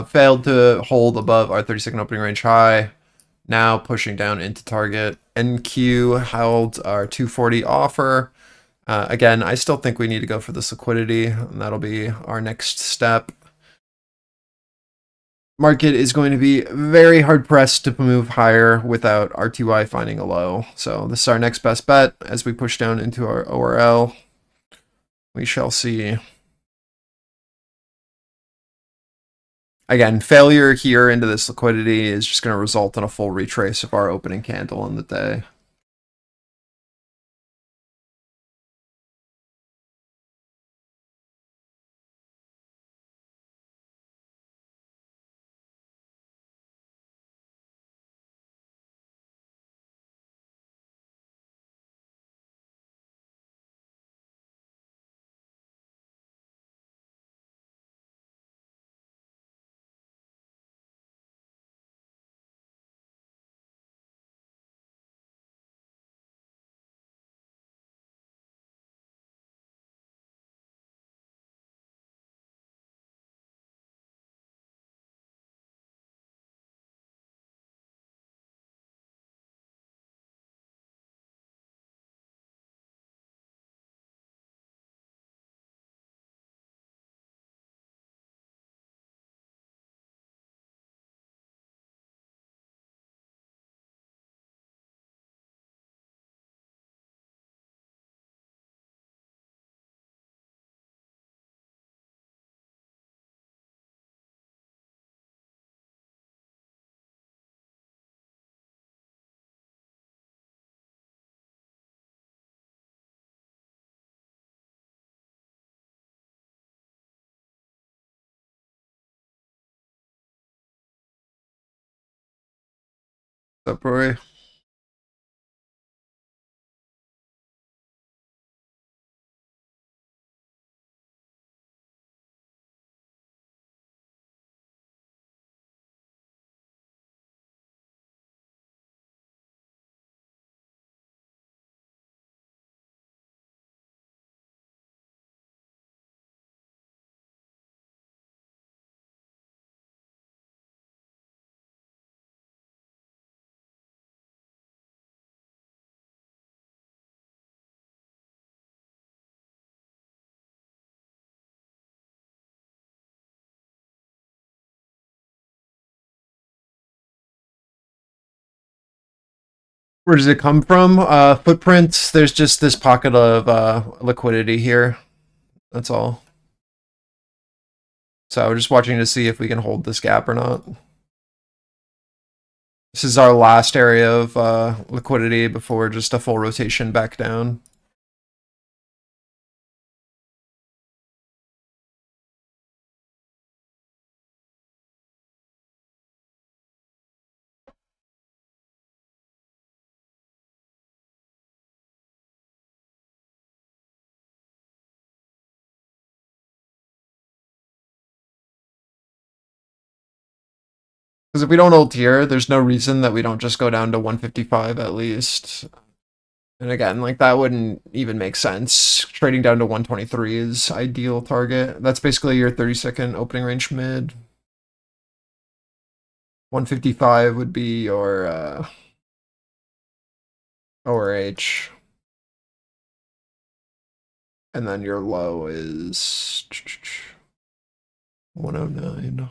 A: Failed to hold above our 30-second opening range high. Now pushing down into target. NQ held our 240 offer. Again, I still think we need to go for this liquidity, and that'll be our next step. Market is going to be very hard pressed to move higher without RTY finding a low. So this is our next best bet as we push down into our ORL. We shall see. Again, failure here into this liquidity is just going to result in a full retrace of our opening candle in the day. What's up, Rory? Where does it come from? Footprints. There's just this pocket of liquidity here. That's all. So we're just watching to see if we can hold this gap or not. This is our last area of liquidity before just a full rotation back down. Because if we don't hold here, there's no reason that we don't just go down to 155 at least. And again, like that wouldn't even make sense. Trading down to 123 is ideal target. That's basically your 30-second opening range mid. 155 would be your ORH. And then your low is 109.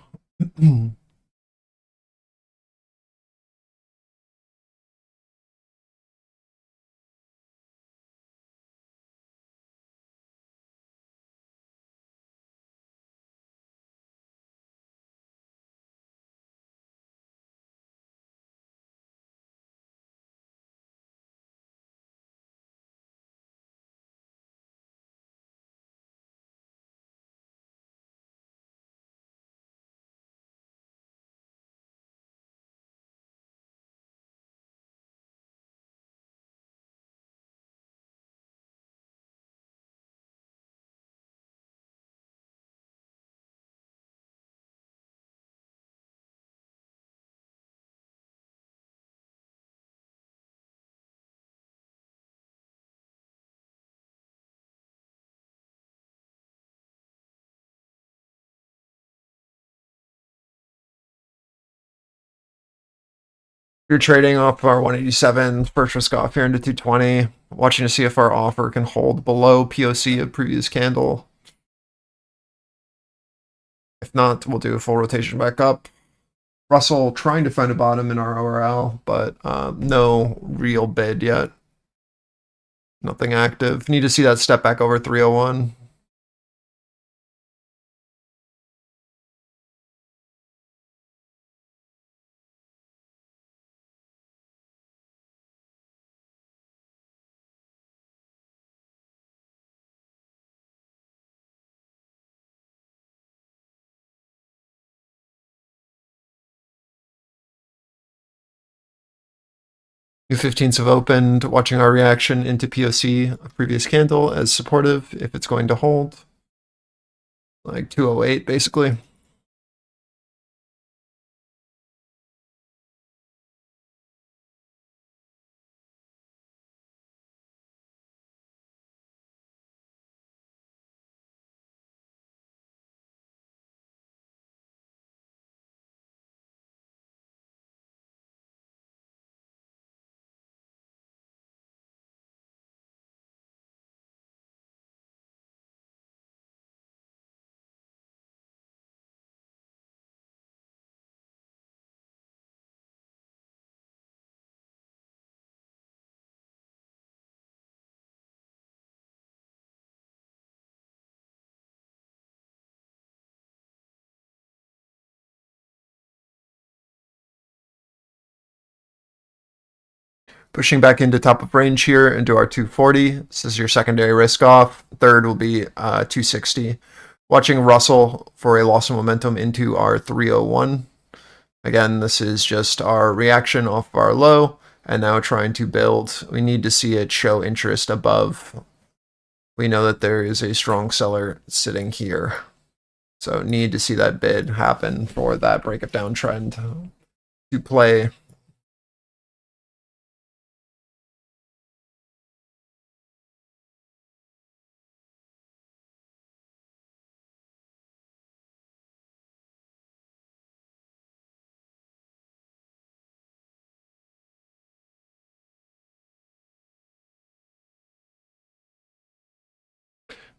A: You're trading off our 187, first risk off here into 220, watching to see if our offer can hold below POC of previous candle. If not, we'll do a full rotation back up. Russell trying to find a bottom in our ORL, but no real bid yet. Nothing active. Need to see that step back over 301. U15s have opened, watching our reaction into POC, a previous candle, as supportive if it's going to hold. Like 208, basically. Pushing back into top of range here into our 240. This is your secondary risk off. Third will be 260. Watching Russell for a loss of momentum into our 301. Again, this is just our reaction off of our low, and now trying to build. We need to see it show interest above. We know that there is a strong seller sitting here. So need to see that bid happen for that breakup downtrend to play.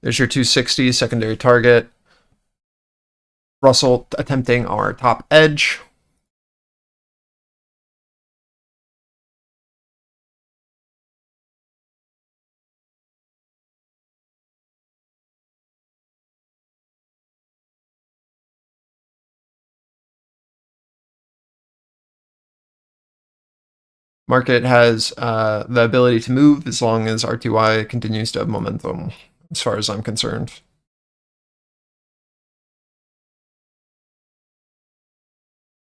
A: There's your 260 secondary target. Russell attempting our top edge. Market has the ability to move as long as RTY continues to have momentum, as far as I'm concerned.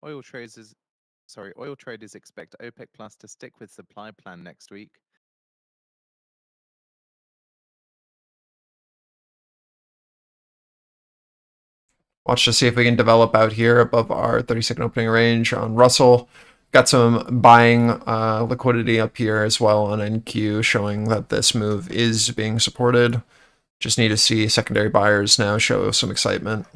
B: Oil traders expect OPEC Plus to stick with supply plan next week.
A: Watch to see if we can develop out here above our 30-second opening range on Russell. Got some buying liquidity up here as well on NQ, showing that this move is being supported. Just need to see secondary buyers now show some excitement.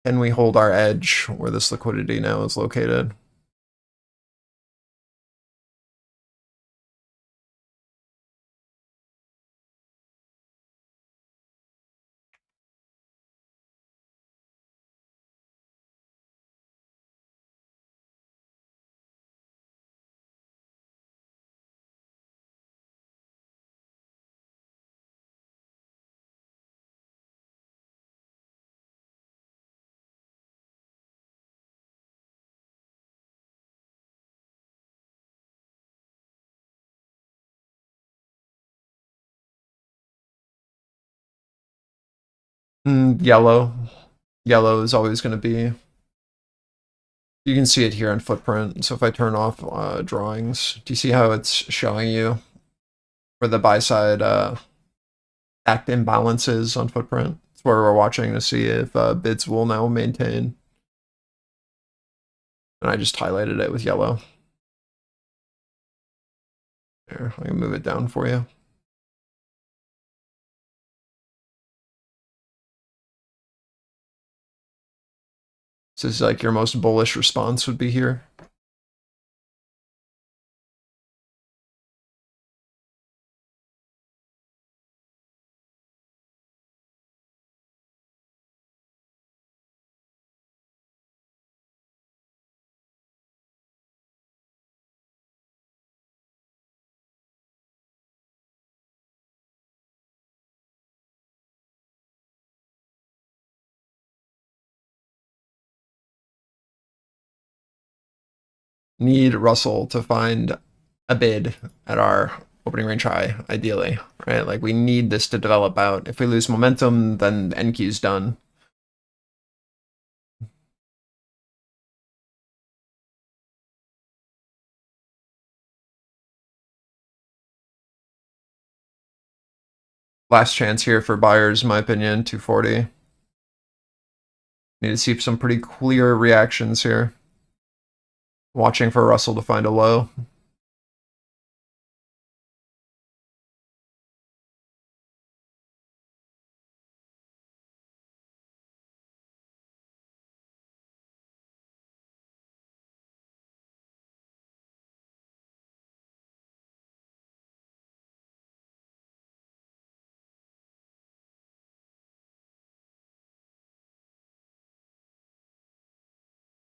A: Can we hold our edge where this liquidity now is located? Yellow. Yellow is always going to be. You can see it here on footprint. So if I turn off drawings, do you see how it's showing you for the buy side act imbalances on footprint? It's where we're watching to see if bids will now maintain. And I just highlighted it with yellow. There, I can move it down for you. This is like your most bullish response would be here. Need Russell to find a bid at our opening range high, ideally, right? Like we need this to develop out. If we lose momentum, then NQ's done. Last chance here for buyers, in my opinion, 240. Need to see some pretty clear reactions here. Watching for Russell to find a low.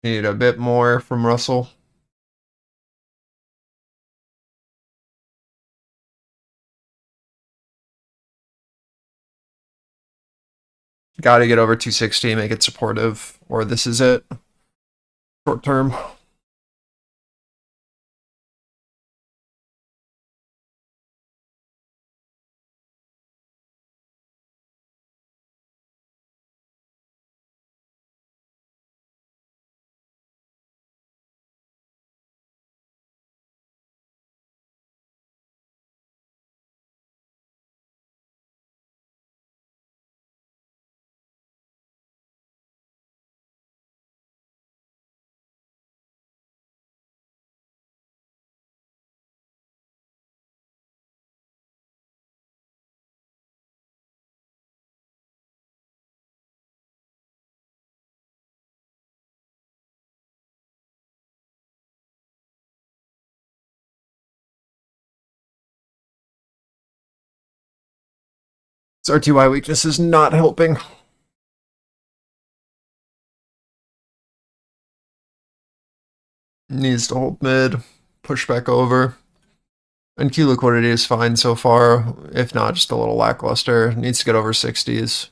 A: Need a bit more from Russell. Got to get over 260, make it supportive, or this is it. Short term. This RTY weakness is not helping. Needs to hold mid, push back over. And Q liquidity is fine so far, if not just a little lackluster. Needs to get over 60s.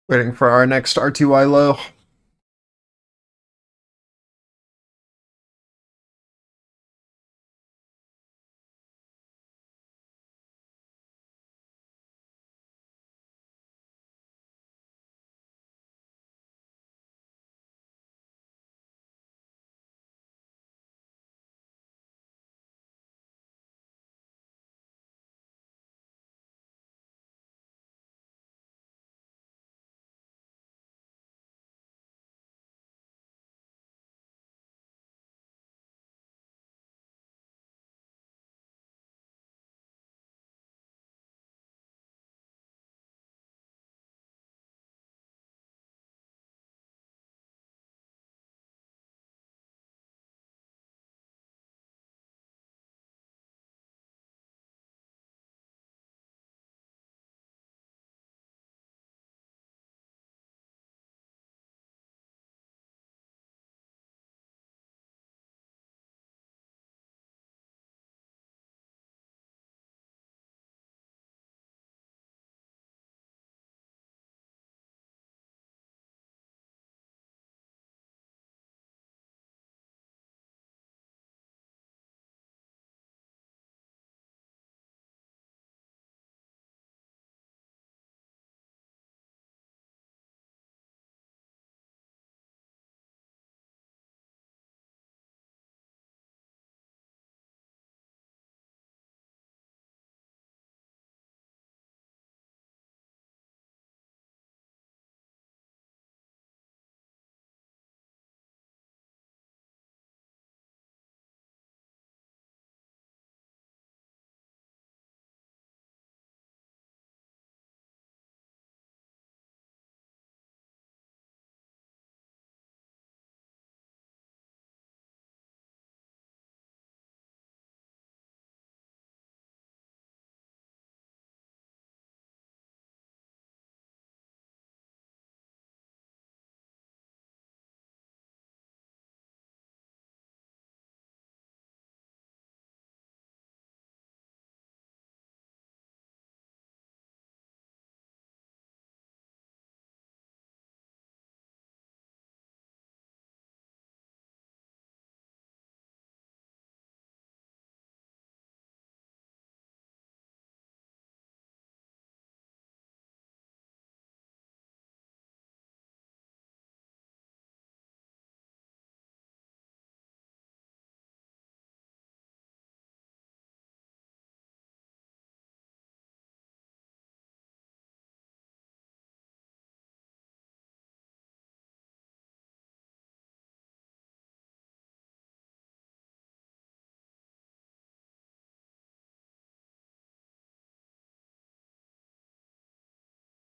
A: Waiting for our next RTY low.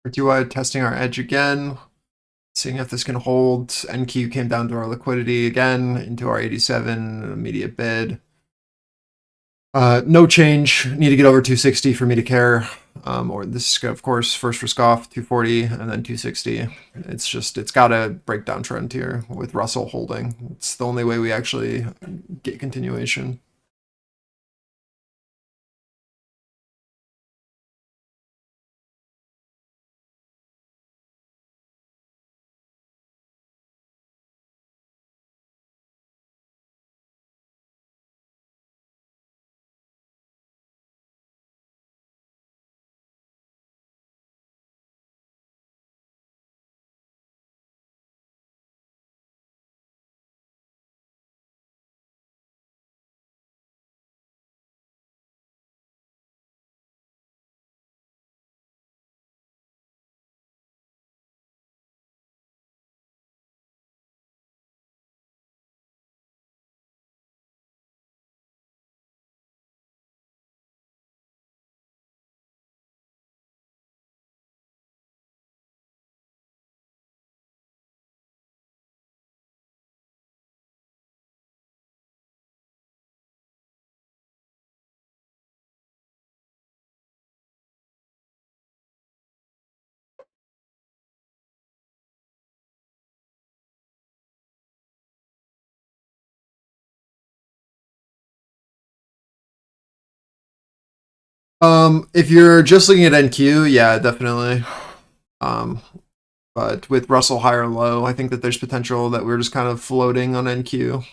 A: RTY testing our edge again, seeing if this can hold. NQ came down to our liquidity again, into our 87, immediate bid. No change. Need to get over 260 for me to care. Or this is, of course, first risk off 240 and then 260. It's got a breakdown trend here with Russell holding. It's the only way we actually get continuation. If you're just looking at NQ, yeah, definitely. But with Russell high or low, I think that there's potential that we're just kind of floating on NQ.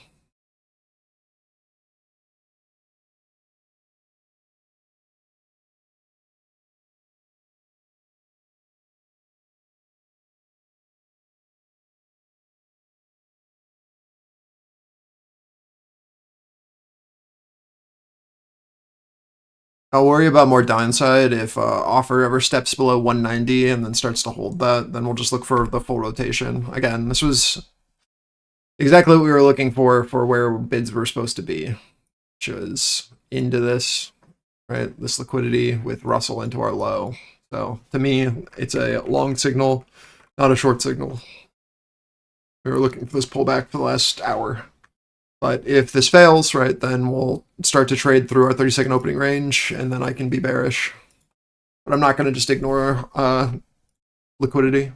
A: I'll worry about more downside if offer ever steps below 190 and then starts to hold that. Then we'll just look for the full rotation. Again, this was exactly what we were looking for where bids were supposed to be, which was into this, right? This liquidity with Russell into our low. So to me, it's a long signal, not a short signal. We were looking for this pullback for the last hour. But if this fails, right, then we'll start to trade through our 30-second opening range, and then I can be bearish. But I'm not going to just ignore liquidity.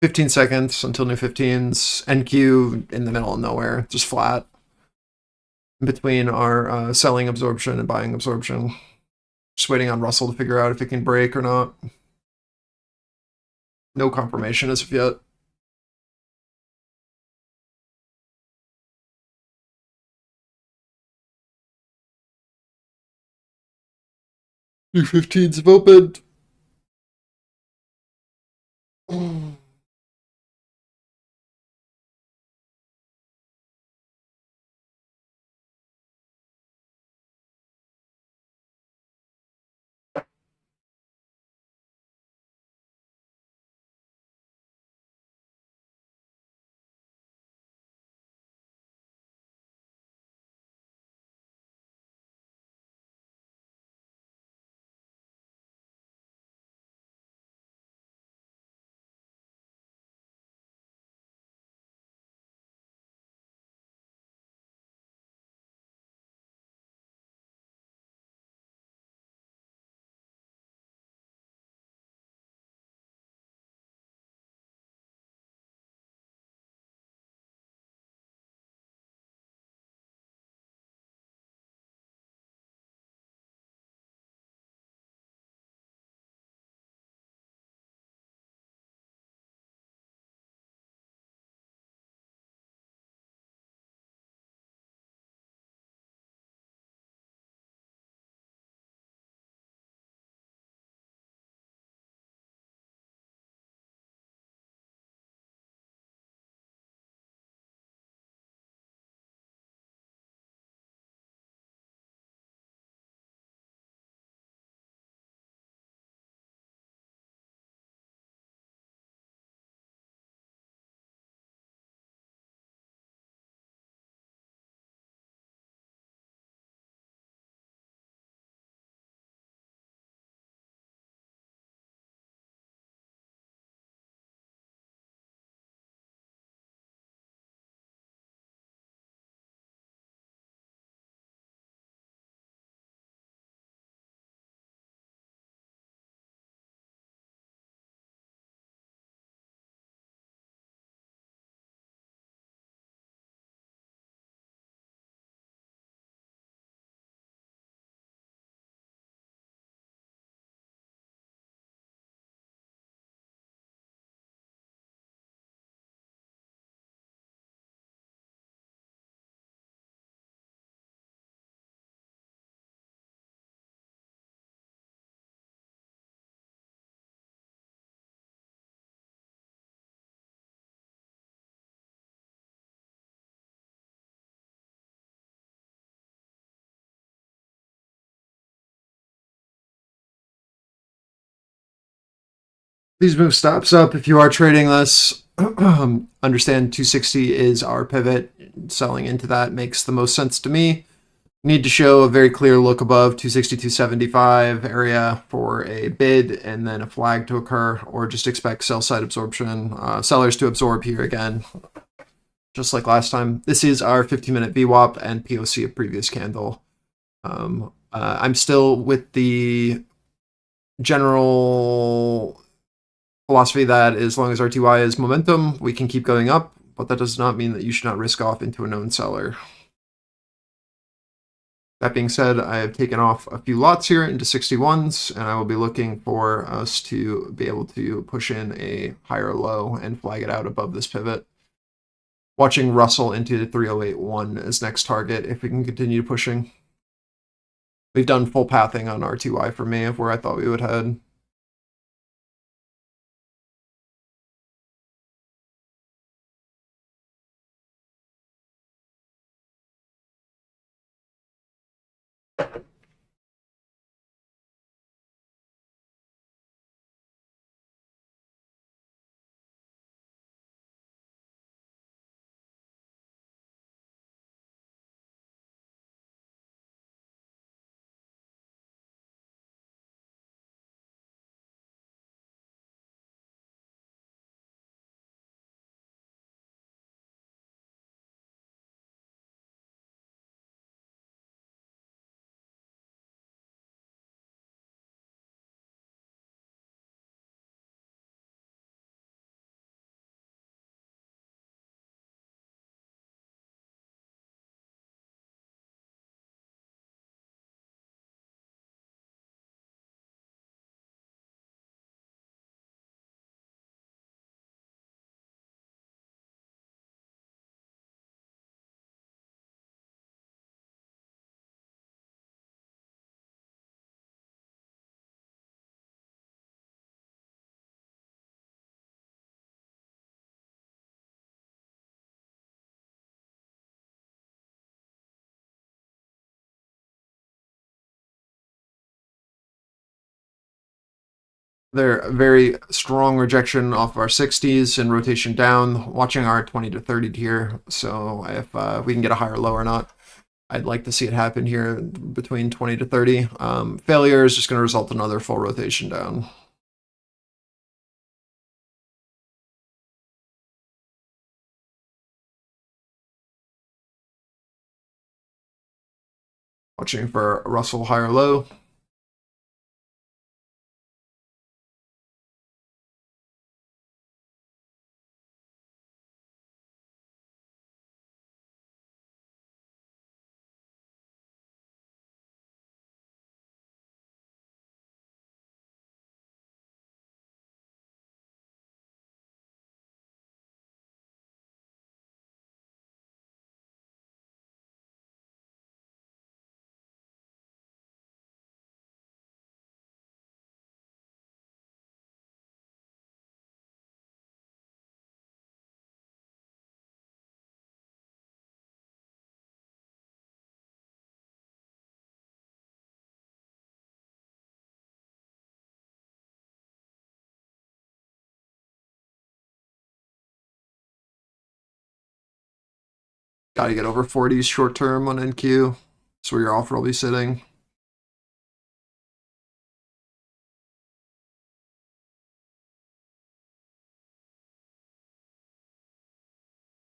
A: $15 seconds until new 15s. NQ in the middle of nowhere, just flat. In between our selling absorption and buying absorption. Just waiting on Russell to figure out if it can break or not. No confirmation as of yet. New 15s have opened. Please move stops up if you are trading this. Understand 260 is our pivot. Selling into that makes the most sense to me. Need to show a very clear look above 260, 275 area for a bid and then a flag to occur, or just expect sell side absorption. Sellers to absorb here again, just like last time. This is our 15-minute VWAP and POC of previous candle. I'm still with the general philosophy that as long as RTY is momentum, we can keep going up, but that does not mean that you should not risk off into a known seller. That being said, I have taken off a few lots here into 61s, and I will be looking for us to be able to push in a higher low and flag it out above this pivot. Watching Russell into the 3081 as next target if we can continue pushing. We've done full pathing on RTY for me of where I thought we would head. They're very strong rejection off of our 60s and rotation down, watching our 20 to 30 here. So if we can get a higher low or not, I'd like to see it happen here between 20 to 30. Failure is just going to result in another full rotation down. Watching for Russell higher low. Got to get over 40s short term on NQ. That's where your offer will be sitting.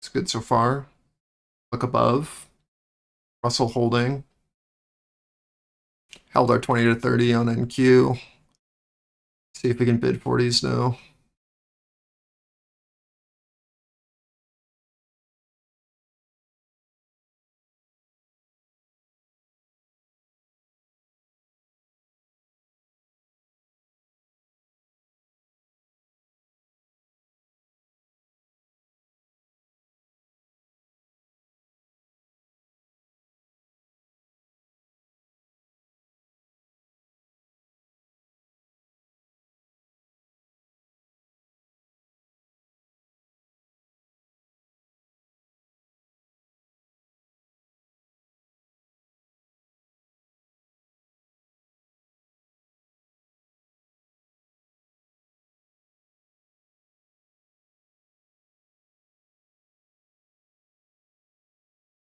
A: It's good so far. Look above. Russell holding. Held our 20 to 30 on NQ. See if we can bid 40s now.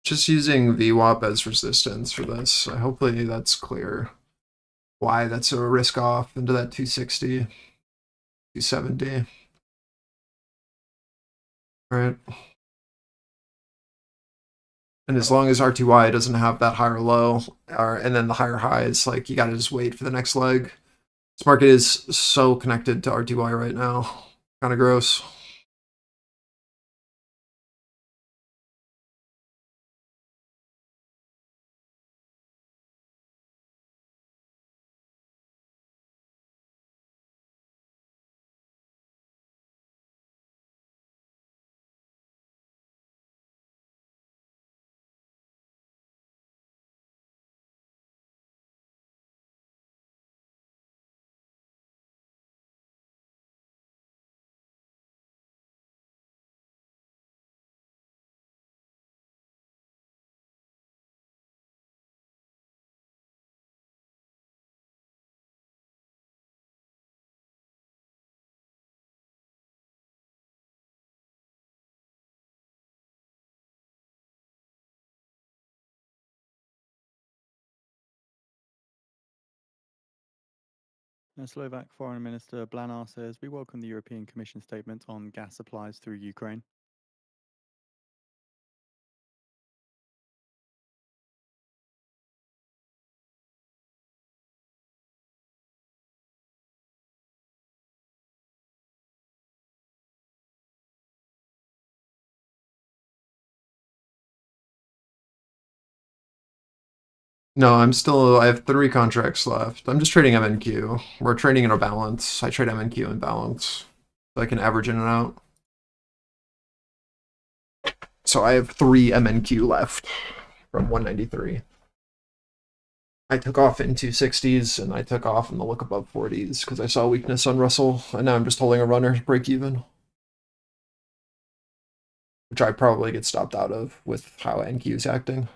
A: Just using VWAP as resistance for this. Hopefully that's clear. Why that's a risk off into that 260, 270. All right. And as long as RTY doesn't have that higher low, and then the higher highs, like you gotta just wait for the next leg. This market is so connected to RTY right now. Kind of gross.
C: Slovak Foreign Minister Blanar says, "We welcome the European Commission statement on gas supplies through Ukraine."
A: No, I have 3 contracts left. I'm just trading MNQ. We're trading in a balance. I trade MNQ in balance. So I can average in and out. So I have 3 MNQ left from 193. I took off in 260s and I took off in the look above 40s because I saw weakness on Russell, and now I'm just holding a runner break even, which I probably get stopped out of with how NQ is acting.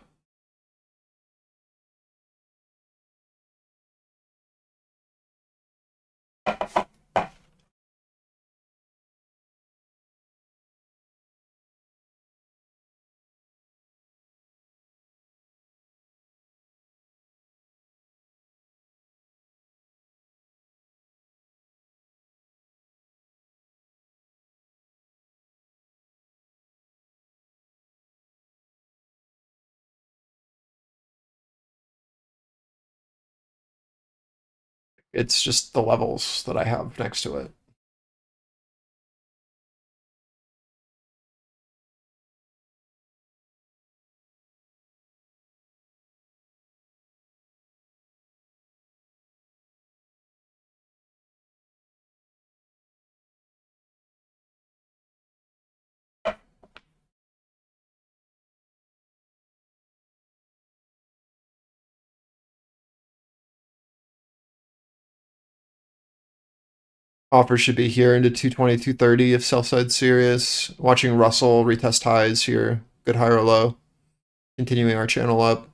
A: It's just the levels that I have next to it. Offer should be here into 220, 230 if sell side serious. Watching Russell retest highs here. Good high or low. Continuing our channel up.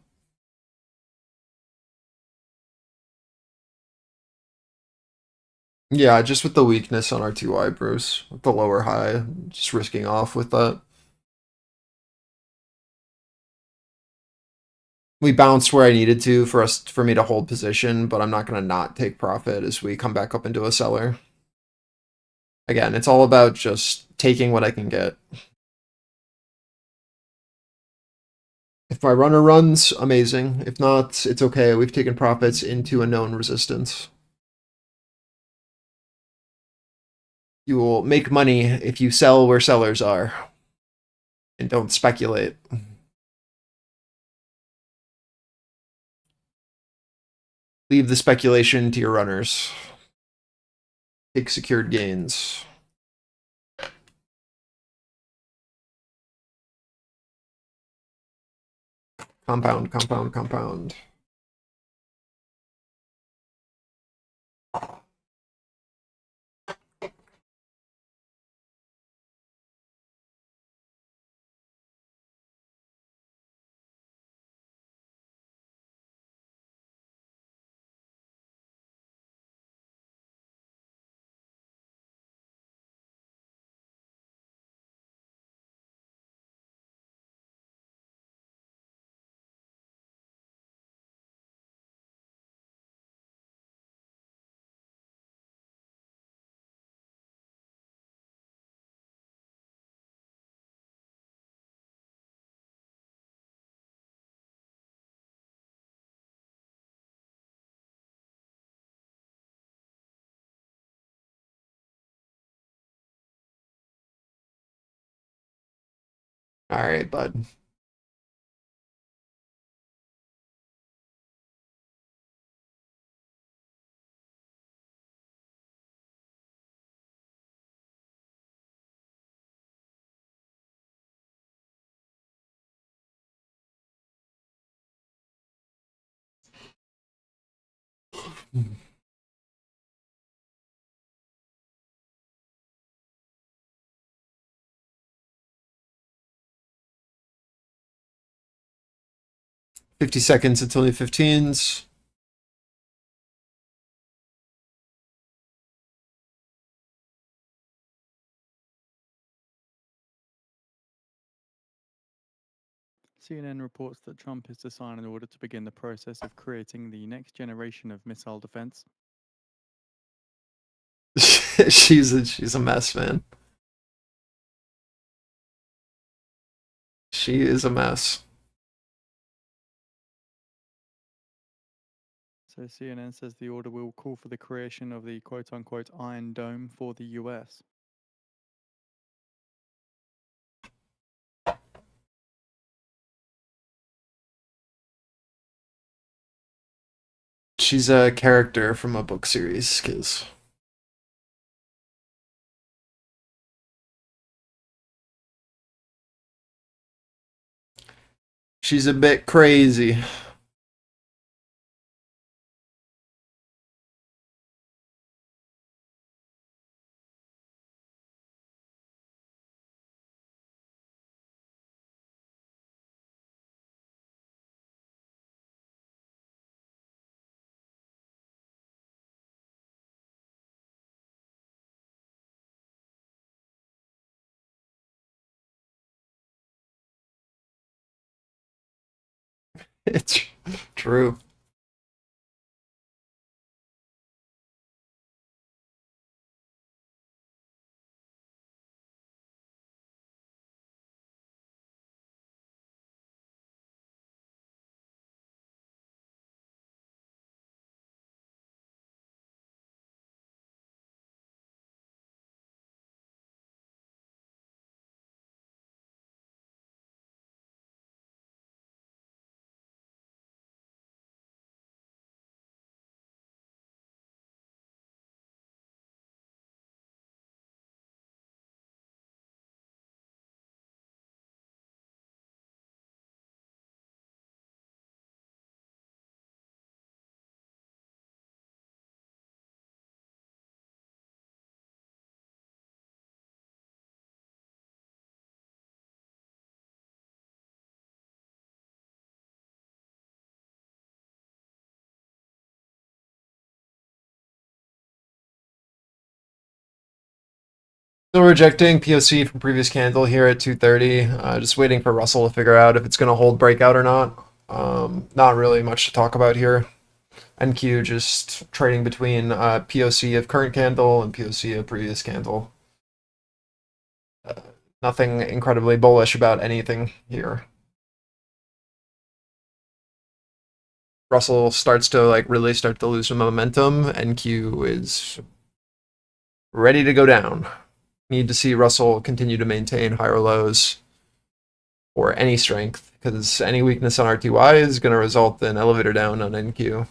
A: Yeah, just with the weakness on RTY, Bruce. With the lower high, just risking off with that. We bounced where I needed to for me to hold position, but I'm not gonna not take profit as we come back up into a seller. Again, it's all about just taking what I can get. If my runner runs, amazing. If not, it's okay. We've taken profits into a known resistance. You will make money if you sell where sellers are. And don't speculate. Leave the speculation to your runners. Take secured gains. Compound, compound, compound. All right, bud. Hmm. 50 seconds until the 15s.
C: CNN reports that Trump is to sign an order to begin the process of creating the next generation of missile defense.
A: She's a mess, man. She is a mess.
C: So CNN says the order will call for the creation of the quote-unquote Iron Dome for the US.
A: She's a character from a book series, cause she's a bit crazy. It's true. Still rejecting POC from previous candle here at 230. Just waiting for Russell to figure out if it's going to hold breakout or not. Not really much to talk about here. NQ just trading between POC of current candle and POC of previous candle. Nothing incredibly bullish about anything here. Russell starts to really start to lose some momentum. NQ is ready to go down. Need to see Russell continue to maintain higher lows or any strength, because any weakness on RTY is going to result in elevator down on NQ.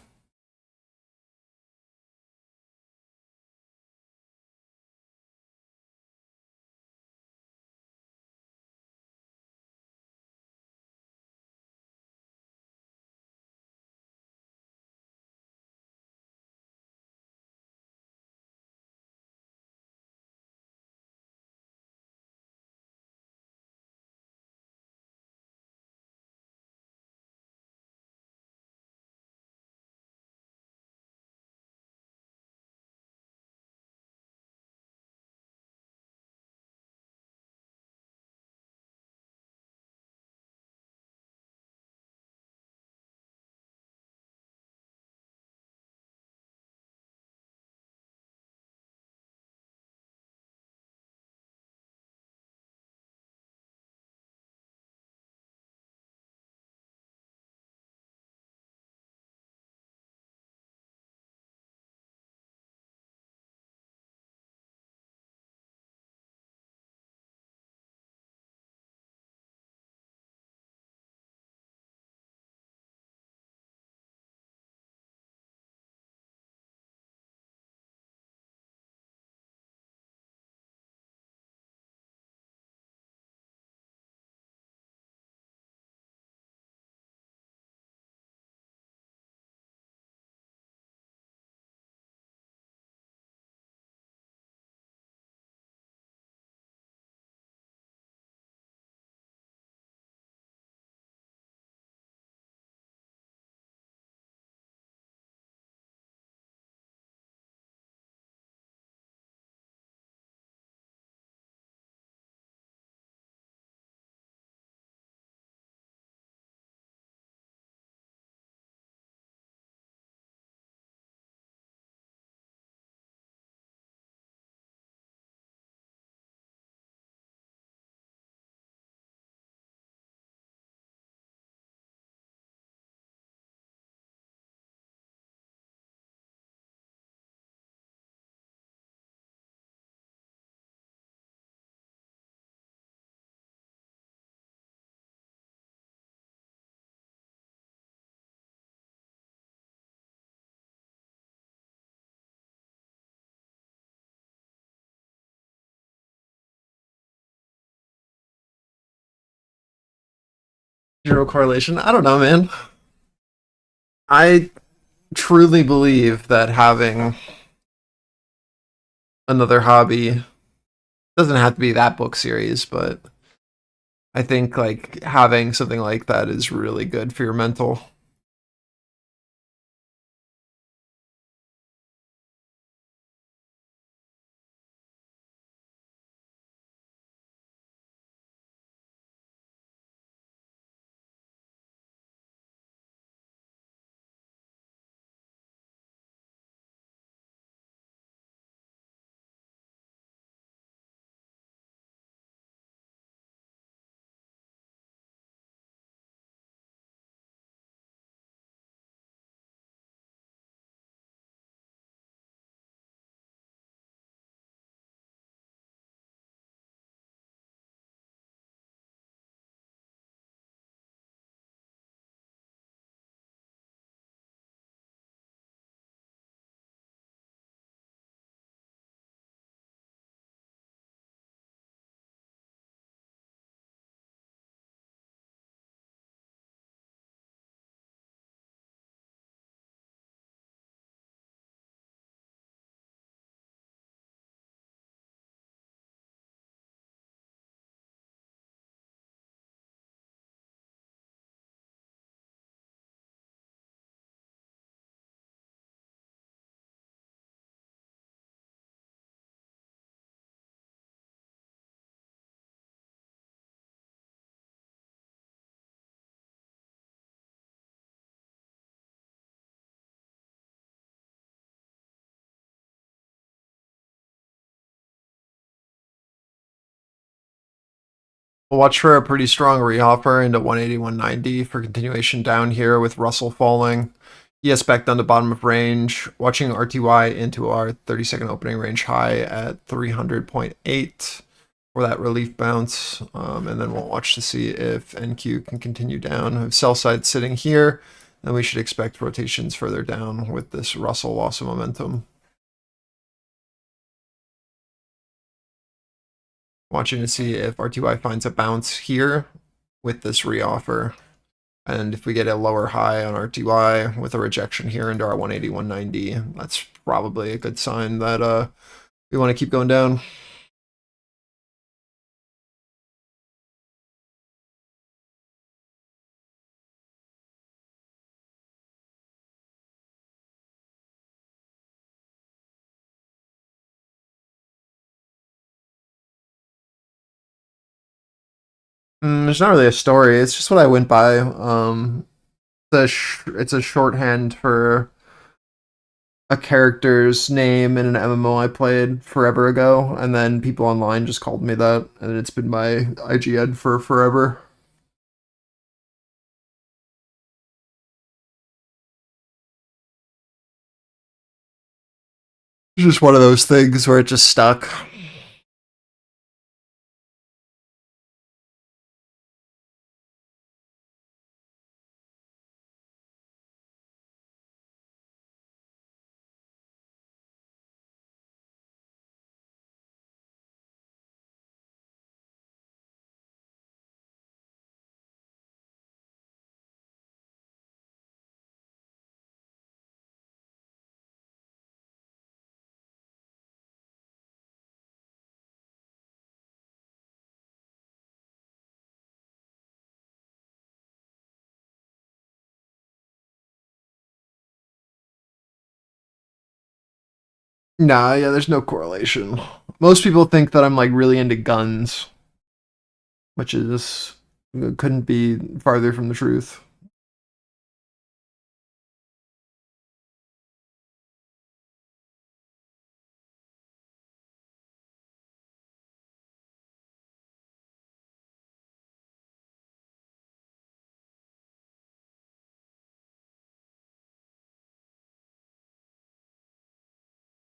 A: Zero correlation. I don't know, man. I truly believe that having another hobby doesn't have to be that book series, but I think like having something like that is really good for your mental. We'll watch for a pretty strong reoffer into 180, 190 for continuation down here with Russell falling. ES back down to bottom of range. Watching RTY into our 30-second opening range high at 300.8 for that relief bounce. And then we'll watch to see if NQ can continue down. Sell side sitting here, and we should expect rotations further down with this Russell loss of momentum. Watching to see if RTY finds a bounce here with this reoffer. And if we get a lower high on RTY with a rejection here into our 180, 190, that's probably a good sign that we want to keep going down. There's not really a story. It's just what I went by. It's a shorthand for a character's name in an MMO I played forever ago, and then people online just called me that, and it's been my IGN for forever. It's just one of those things where it just stuck. Nah, yeah, there's no correlation. Most people think that I'm like really into guns, which is couldn't be farther from the truth.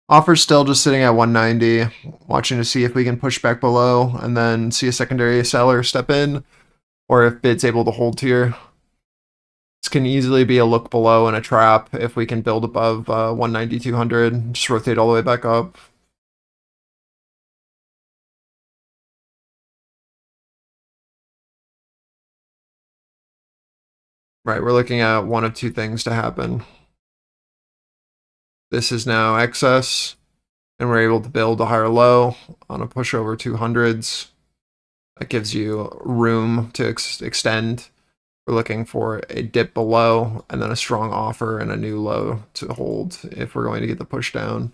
A: Offer's still just sitting at 190, watching to see if we can push back below and then see a secondary seller step in, or if bid's able to hold here. This can easily be a look below and a trap if we can build above 190, 200, just rotate all the way back up. Right, we're looking at one of two things to happen. This is now excess, and we're able to build a higher low on a push over 200s. That gives you room to extend. We're looking for a dip below and then a strong offer and a new low to hold if we're going to get the push down.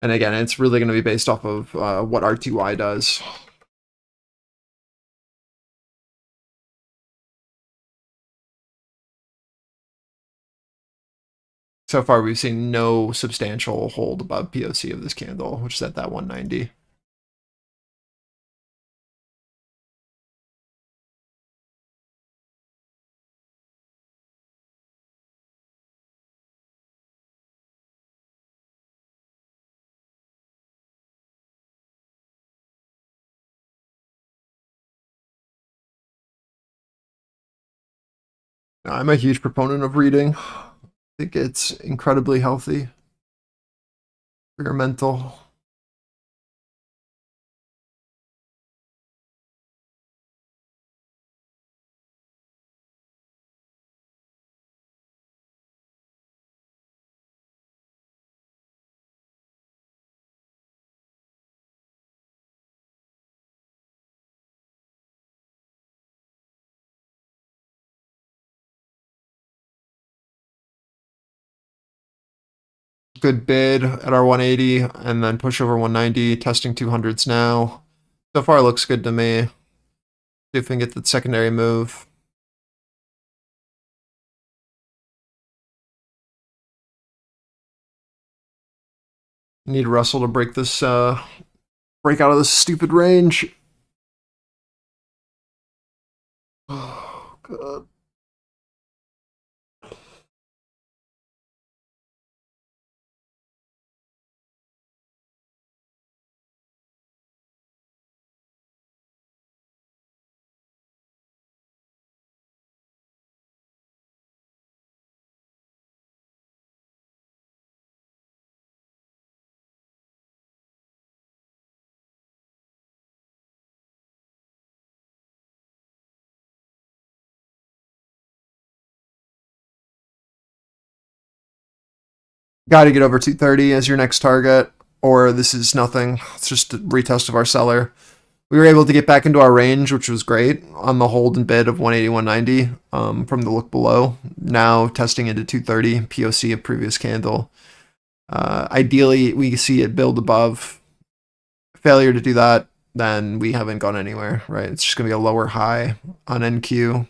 A: And again, it's really going to be based off of what RTY does. So far, we've seen no substantial hold above POC of this candle, which is at that 190. I'm a huge proponent of reading. I think it's incredibly healthy for your mental. Good bid at our 180 and then push over 190, testing 200s now. So far, it looks good to me. See if we can get the secondary move. Need Russell to break this, break out of this stupid range. Oh, God. Got to get over 230 as your next target, or this is nothing. It's just a retest of our seller. We were able to get back into our range, which was great on the hold and bid of 180, 190 from the look below. Now testing into 230, POC of previous candle. Ideally, we see it build above. Failure to do that, then we haven't gone anywhere, right? It's just going to be a lower high on NQ.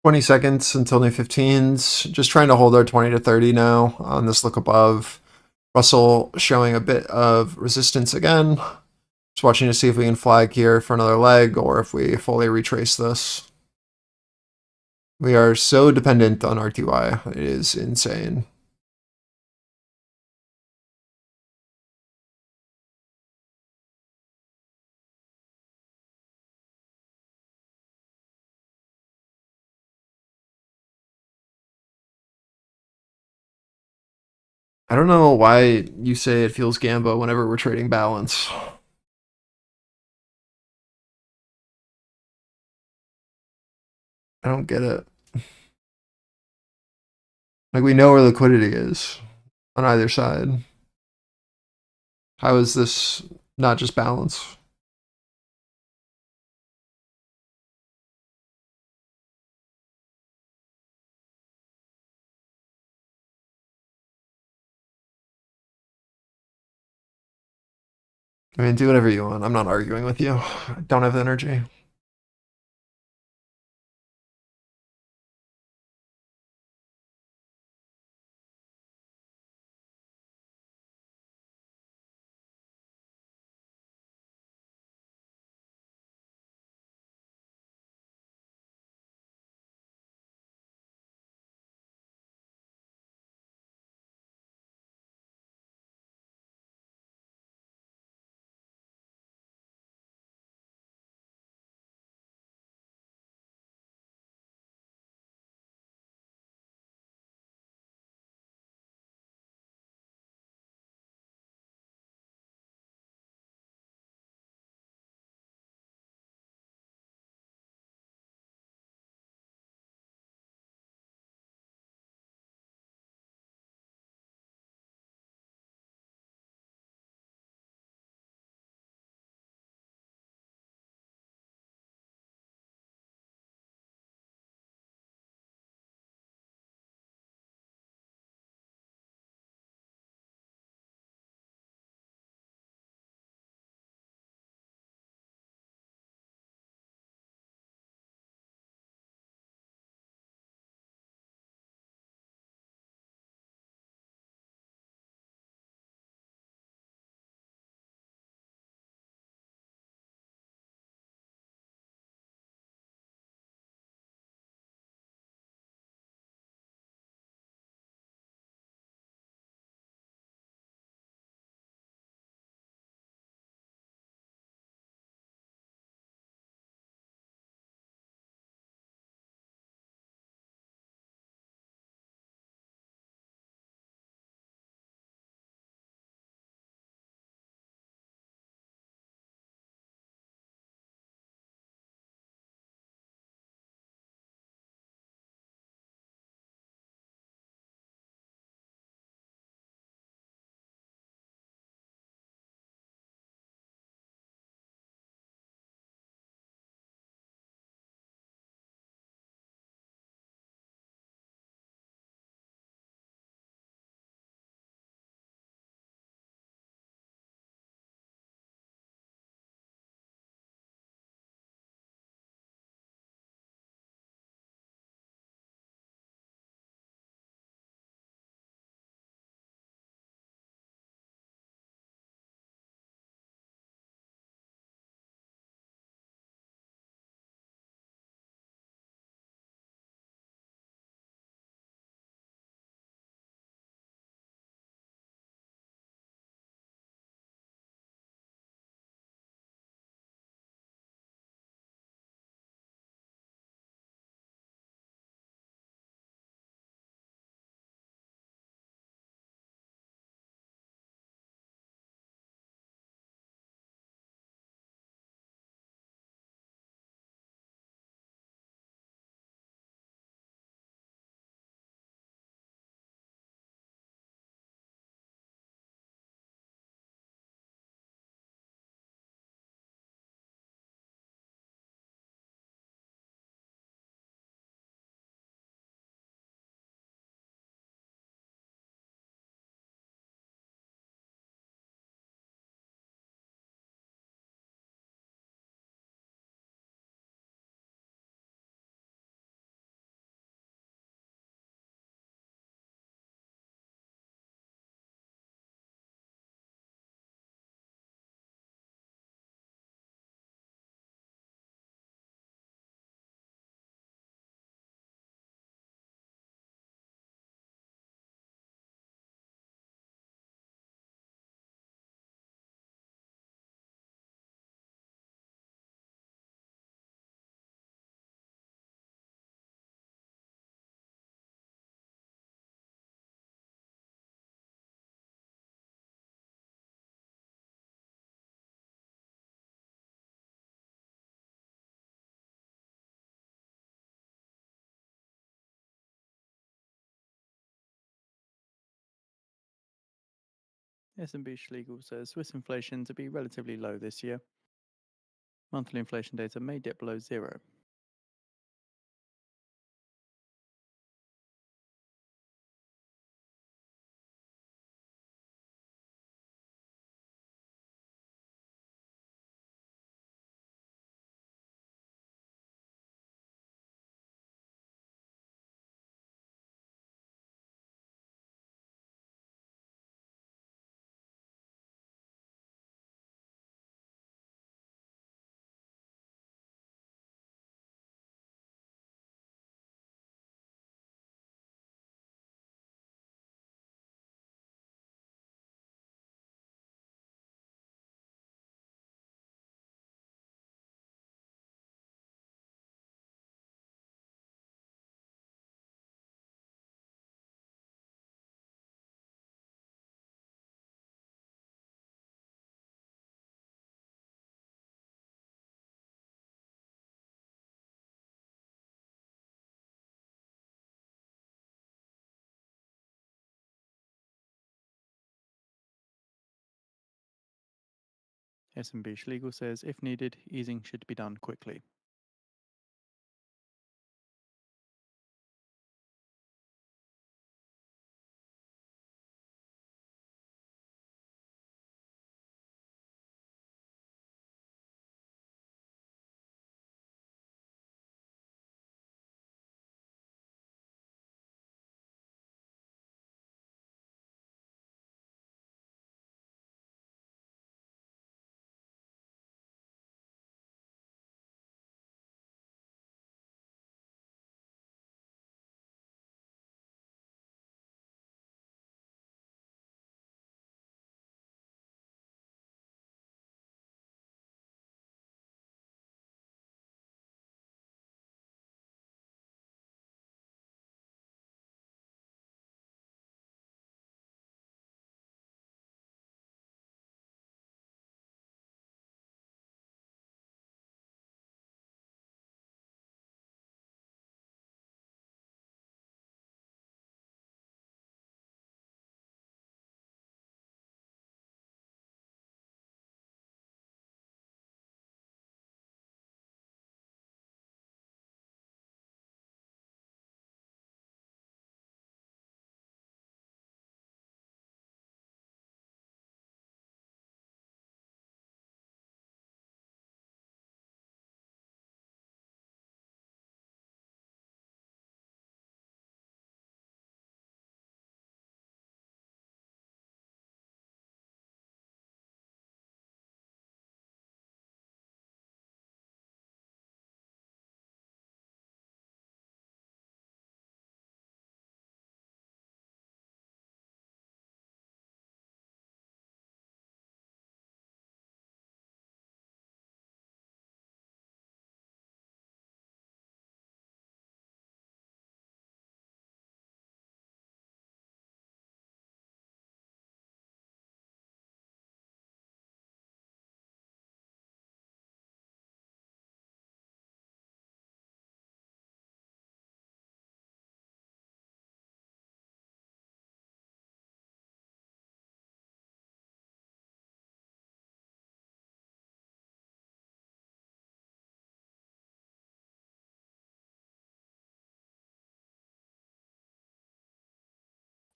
A: Twenty seconds until new 15s. Just trying to hold our 20 to 30 now on this look above. Russell showing a bit of resistance again. Just watching to see if we can flag here for another leg or if we fully retrace this. We are so dependent on RTY. It is insane. I don't know why you say it feels Gambo whenever we're trading balance. I don't get it. Like, we know where liquidity is on either side. How is this not just balance? I mean, do whatever you want. I'm not arguing with you. I don't have the energy.
C: S&B Schlegel says Swiss inflation to be relatively low this year. Monthly inflation data may dip below 0. S&B Schlegel says if needed, easing should be done quickly.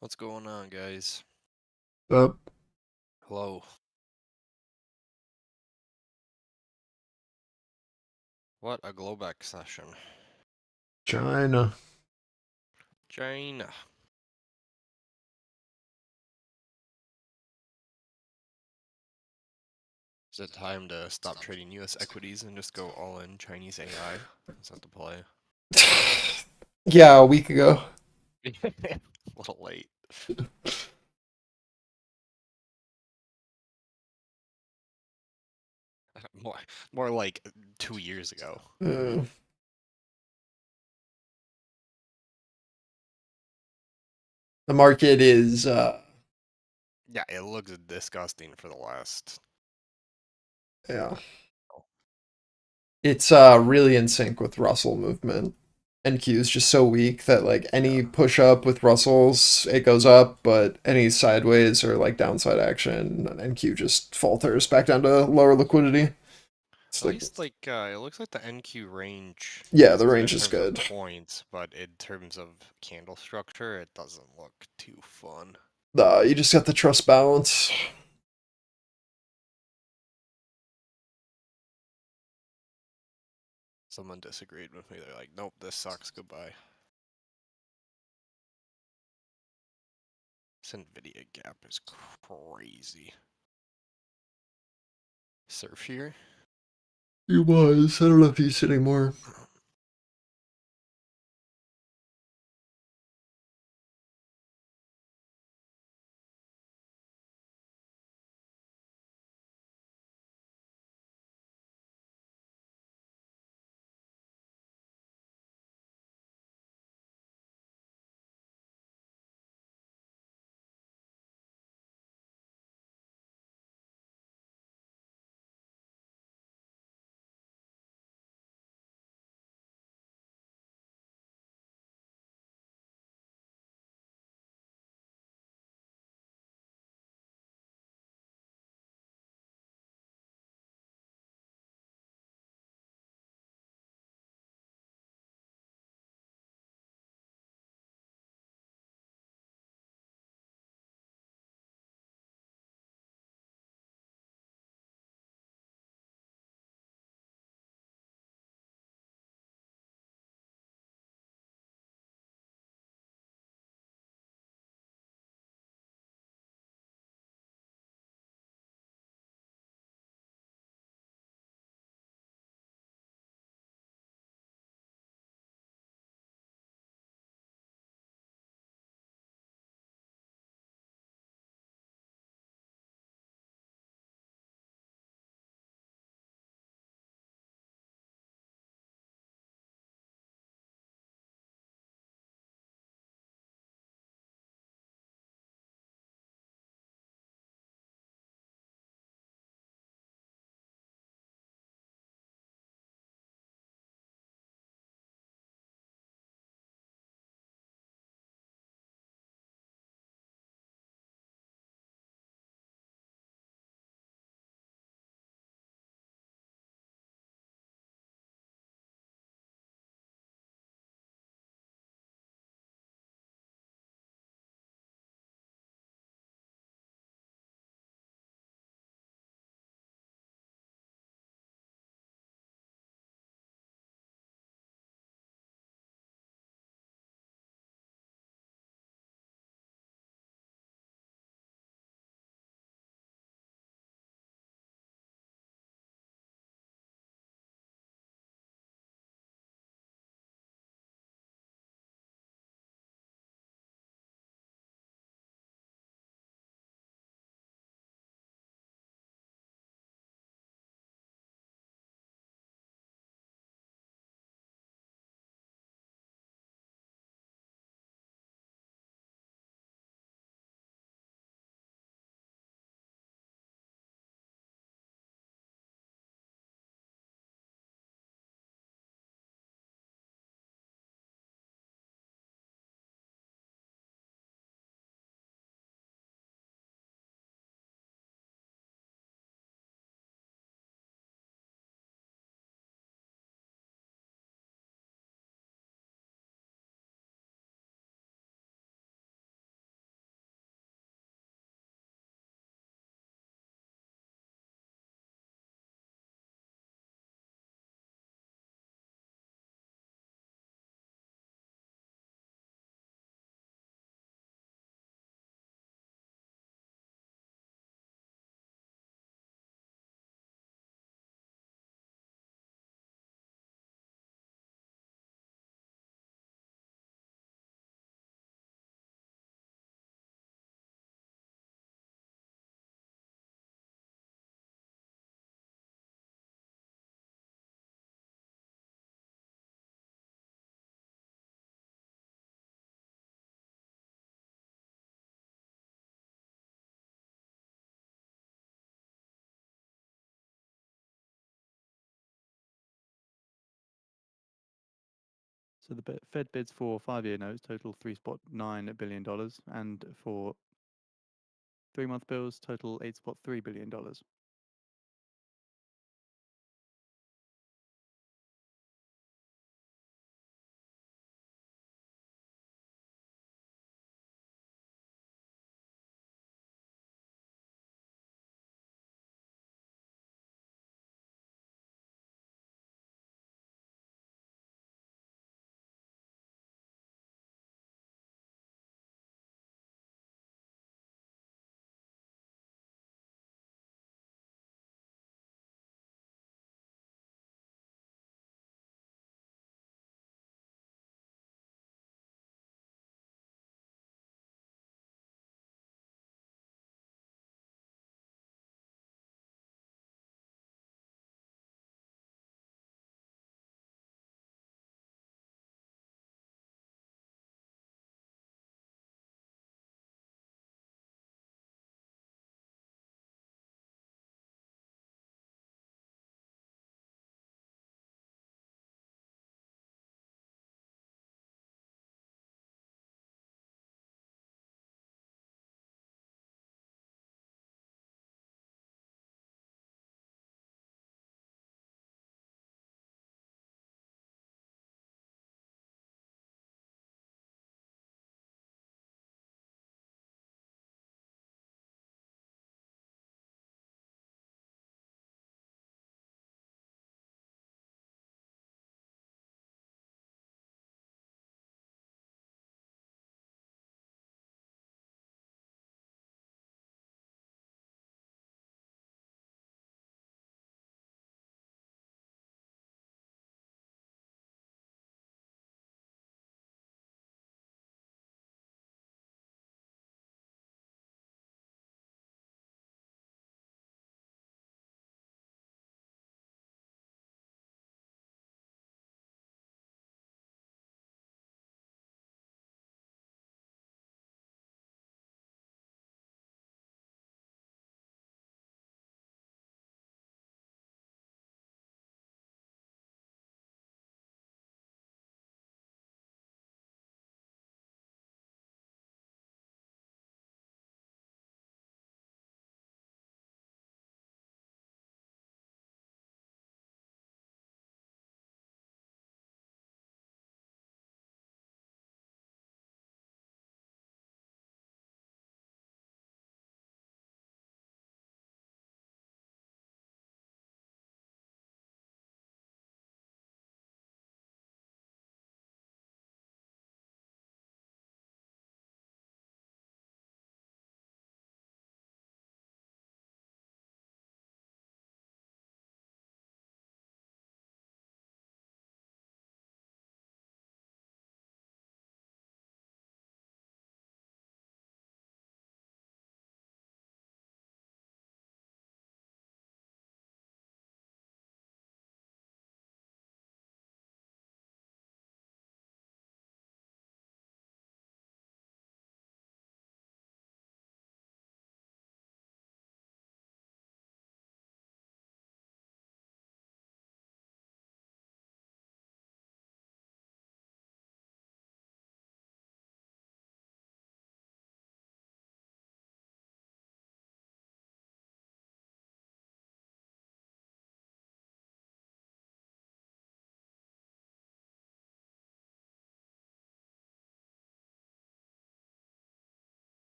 D: What's going on, guys?
A: Up.
D: Hello. What a Globex session.
A: China.
D: China. Is it time to stop trading US equities and just go all in Chinese AI? Is that the play?
A: Yeah, a week ago.
D: A little late. More like 2 years ago.
A: The market is
D: Yeah, it looks disgusting for the last.
A: yeah. It's really in sync with Russell movement. NQ is just so weak that like any push up with Russells, it goes up, but any sideways or like downside action, NQ just falters back down to lower liquidity. It's
D: At
A: like,
D: least like it looks like the NQ range
A: yeah,
D: is
A: the
D: good
A: range
D: in
A: is
D: terms of
A: good.
D: points, but in terms of candle structure, it doesn't look too fun.
A: You just got the trust balance.
D: Someone disagreed with me. They're like, "Nope, this sucks. Goodbye." This Nvidia gap is crazy. Surf here.
A: He was. I don't know if he's anymore.
C: So the Fed bids for 5-year notes total $3.9 billion, and for 3-month bills total $8.3 billion.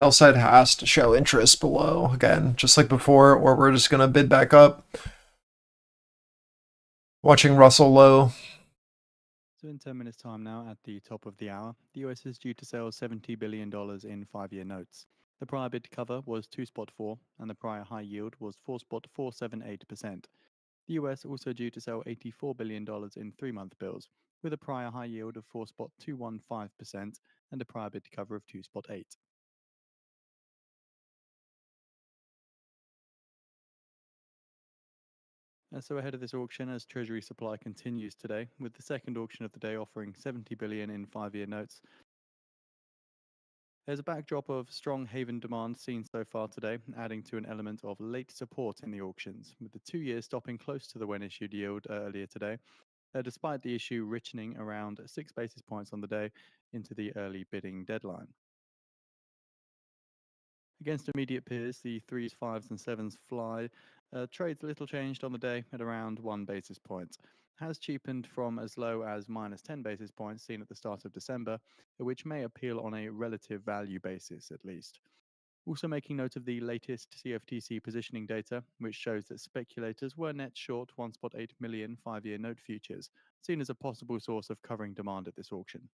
A: Sell side has to show interest below again, just like before, or we're just gonna bid back up. Watching Russell low.
C: So in 10 minutes time now, at the top of the hour, the US is due to sell $70 billion in 5-year notes. The prior bid cover was 2.4 and the prior high yield was 4.478%. The US also due to sell $84 billion in 3-month bills, with a prior high yield of 4.215% and a prior bid cover of 2.8. So ahead of this auction, as Treasury supply continues today, with the second auction of the day offering 70 billion in 5-year notes. There's a backdrop of strong haven demand seen so far today, adding to an element of late support in the auctions, with the 2-year stopping close to the when issued yield earlier today, despite the issue richening around 6 basis points on the day into the early bidding deadline. Against immediate peers, the 3s, 5s, and 7s fly trades little changed on the day at around 1 basis point. Has cheapened from as low as minus 10 basis points seen at the start of December, which may appeal on a relative value basis at least. Also making note of the latest CFTC positioning data, which shows that speculators were net short 1.8 million 5-year note futures, seen as a possible source of covering demand at this auction.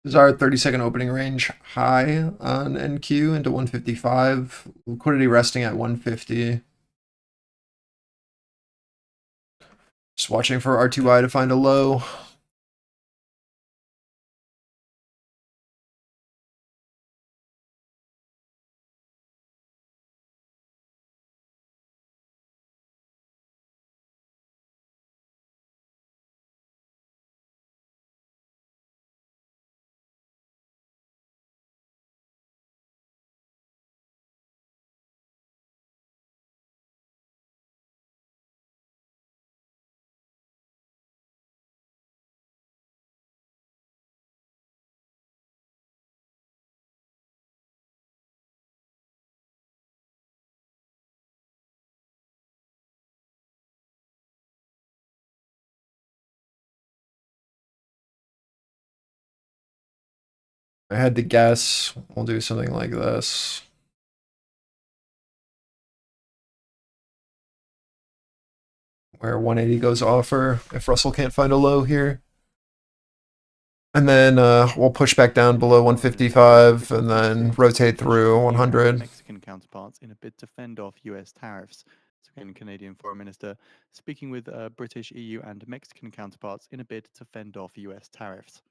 A: This is our 30-second opening range high on NQ into 155. Liquidity resting at 150. Just watching for RTY to find a low. I had to guess. We'll do something like this. Where 180 goes offer if Russell can't find a low here. And then we'll push back down below 155 and then rotate through 100.
C: Mexican counterparts in a bid to fend off US tariffs. So again, Canadian Foreign Minister speaking with British, EU, and Mexican counterparts in a bid to fend off US tariffs.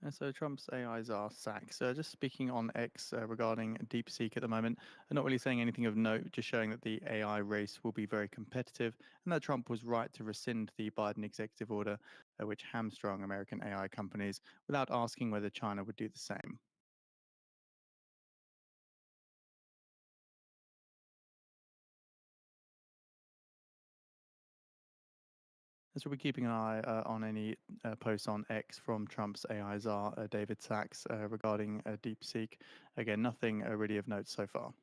C: And so Trump's AIs are sacks. Just speaking on X regarding DeepSeek at the moment, not really saying anything of note, just showing that the AI race will be very competitive and that Trump was right to rescind the Biden executive order, which hamstrung American AI companies, without asking whether China would do the same. So we're keeping an eye on any posts on X from Trump's AI czar, David Sachs, regarding DeepSeek. Again, nothing really of note so far.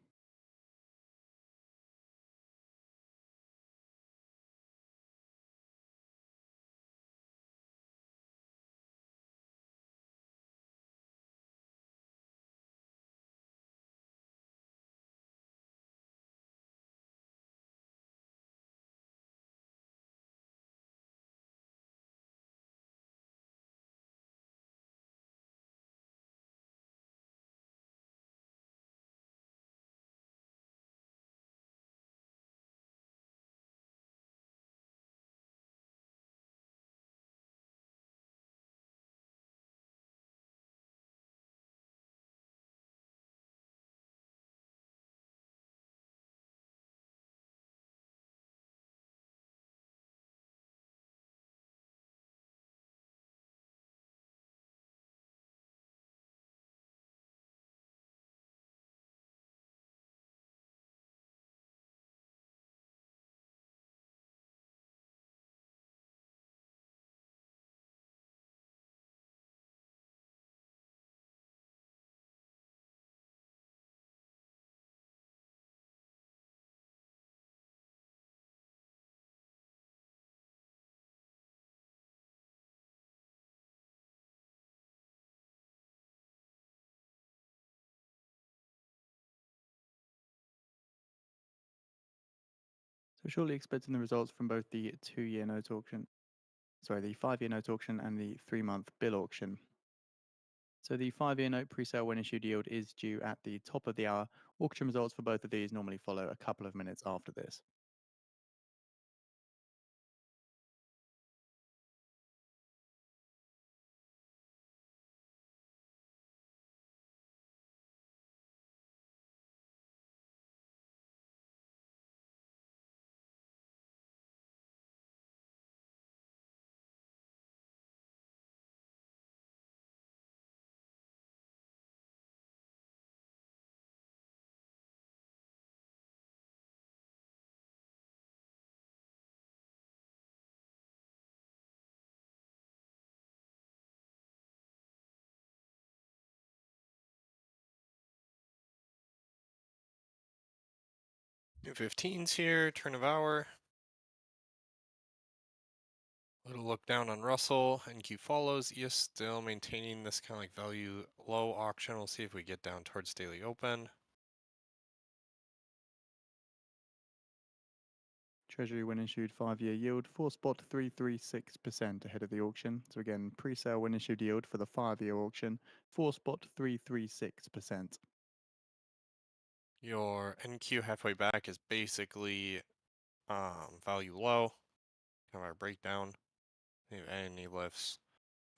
C: So shortly expecting the results from both the 2-year note auction, the 5-year note auction and the 3-month bill auction. So the 5-year note pre-sale when issued yield is due at the top of the hour. Auction results for both of these normally follow a couple of minutes after this.
D: New 15s here, turn of hour. Little look down on Russell. NQ follows. ES still maintaining this kind of like value low auction. We'll see if we get down towards daily open.
C: Treasury when issued 5-year yield 4.336% ahead of the auction. So again, pre-sale when issued yield for the 5-year auction 4.336%.
D: Your NQ halfway back is basically value low. Kind of our breakdown. Any lifts.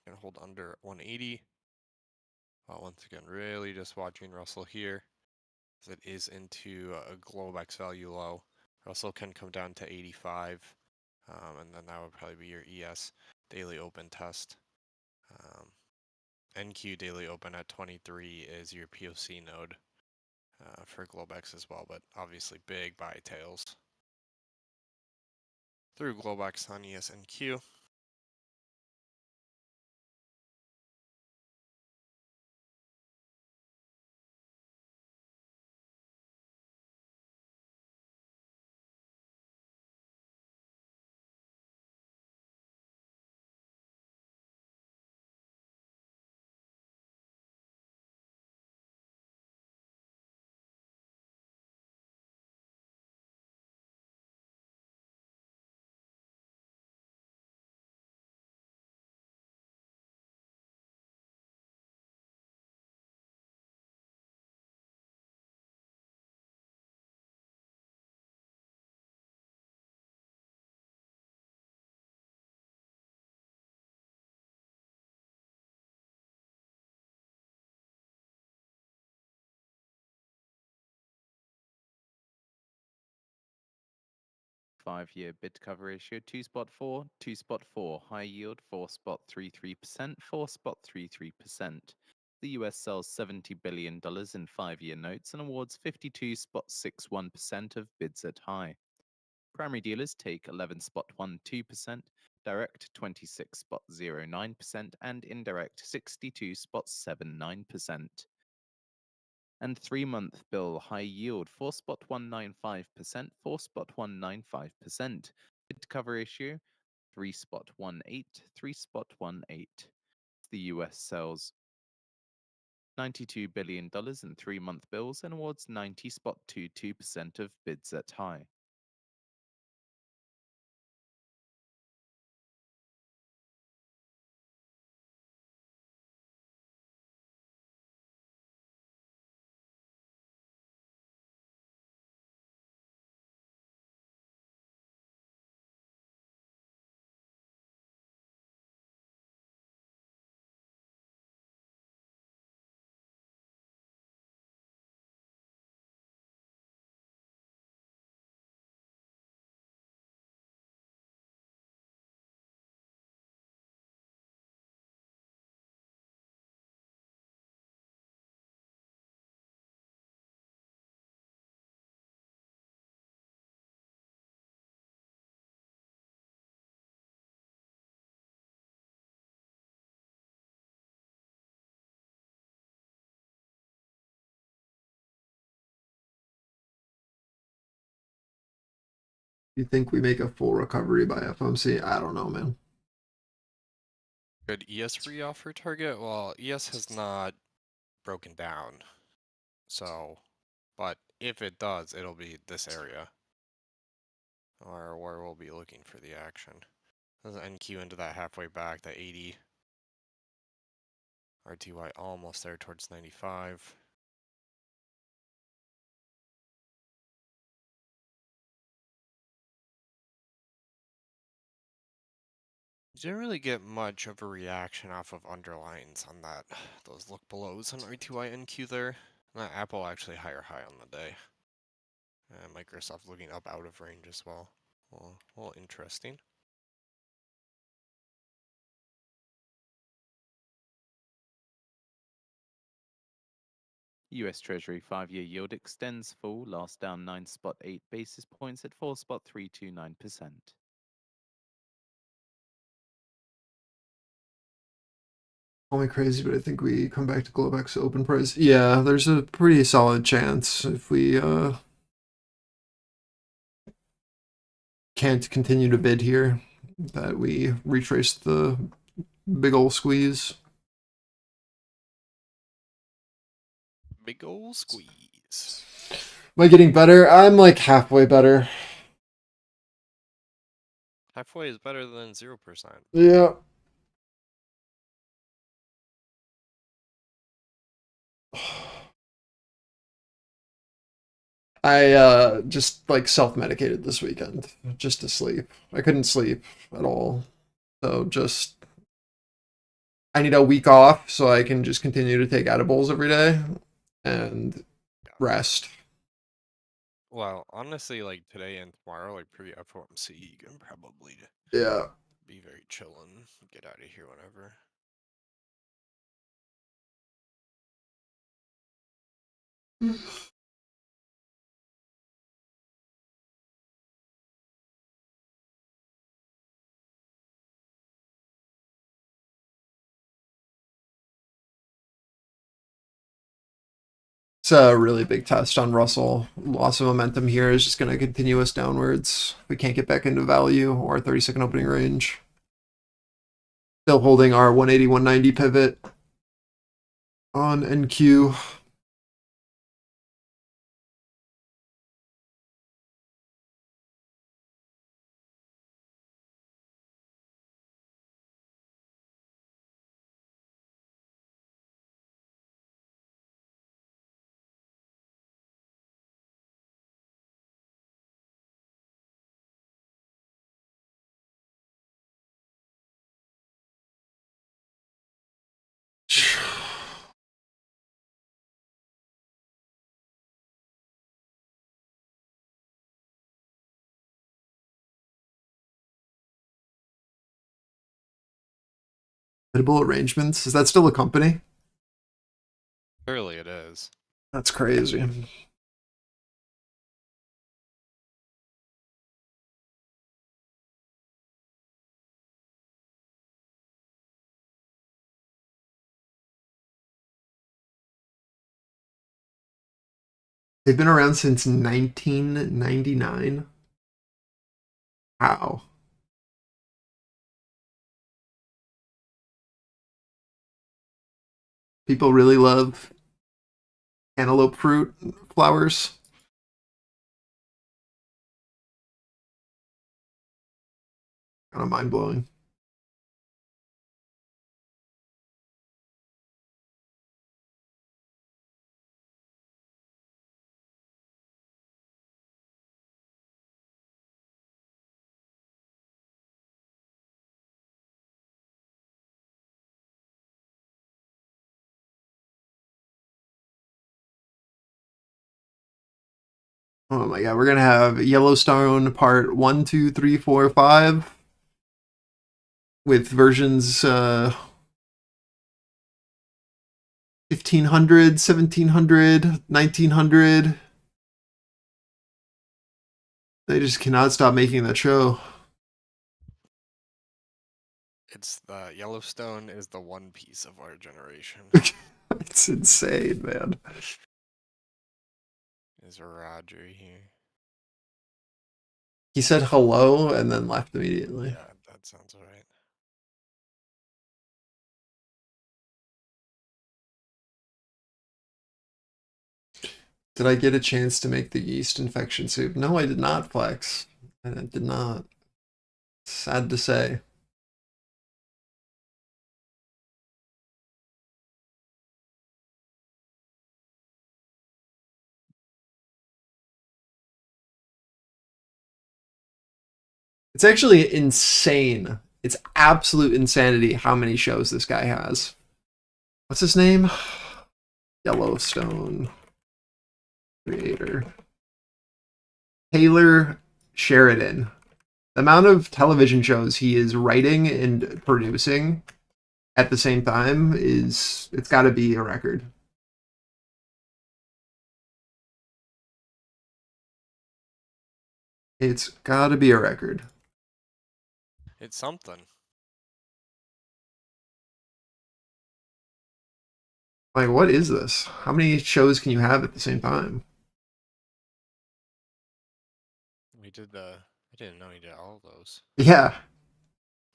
D: Gonna hold under 180. Once again, really just watching Russell here. As it is into a Globex value low. Russell can come down to 85. And then that would probably be your ES daily open test. NQ daily open at 23 is your POC node for Globex as well, but obviously big buy tails through Globex on ES NQ.
B: 5-year bid cover ratio 2.4, 2.4, high yield 4.33%, 4.33%. The US sells $70 billion in 5-year notes and awards 52.61% of bids at high. Primary dealers take 11.12%, direct 26.09%, and indirect 62.79%. And 3-month bill high yield 4.195%, 4.195%. Bid cover ratio 3.18, 3.18. The US sells $92 billion in 3-month bills and awards 90.22% of bids at high.
A: You think we make a full recovery by FOMC? I don't know, man.
D: Could ES re-offer target? Well, ES has not broken down. So, but if it does, it'll be this area. Or where we'll be looking for the action. There's an NQ into that halfway back, that 80. RTY almost there towards 95. Didn't really get much of a reaction off of underlines on that. Those look belows on RTY NQ there. That Apple actually higher high on the day. And Microsoft looking up out of range as well. Well, interesting.
B: US Treasury 5-year yield extends full, last down 9.8 basis points at 4.329%.
A: Call me crazy, but I think we come back to Globex open price. Yeah, there's a pretty solid chance if we can't continue to bid here that we retrace the big ol' squeeze.
D: Big ol' squeeze.
A: Am I getting better? I'm like halfway better.
D: Halfway is better than 0%.
A: Yeah. I just like self-medicated this weekend just to sleep. I couldn't sleep at all. So just I need a week off so I can just continue to take edibles every day and rest.
D: Well, honestly, like today and tomorrow, like pre-FOMC, you can probably
A: Yeah.
D: be very chillin', get out of here whenever.
A: It's a really big test on Russell. Loss of momentum here is just going to continue us downwards. We can't get back into value or 30-second opening range. Still holding our 180, 190 pivot on NQ. Edible Arrangements. Is that still a company?
D: Clearly it is.
A: That's crazy. They've been around since 1999. Wow. People really love antelope fruit flowers. Kind of mind blowing. Oh my god, we're gonna have Yellowstone part 1, 2, 3, 4, 5 with versions 1500, 1700, 1900. They just cannot stop making that show.
D: It's the Yellowstone is the One Piece of our generation.
A: It's insane, man.
D: Is Roger here?
A: He said hello and then left immediately.
D: Yeah, that sounds right.
A: Did I get a chance to make the yeast infection soup? No, I did not, Flex. I did not. Sad to say. It's actually insane. It's absolute insanity how many shows this guy has. What's his name? Yellowstone creator. Taylor Sheridan. The amount of television shows he is writing and producing at the same time it's got to be a record. It's got to be a record.
D: It's something.
A: Like, what is this? How many shows can you have at the same time?
D: We did the. I didn't know he did all those.
A: Yeah.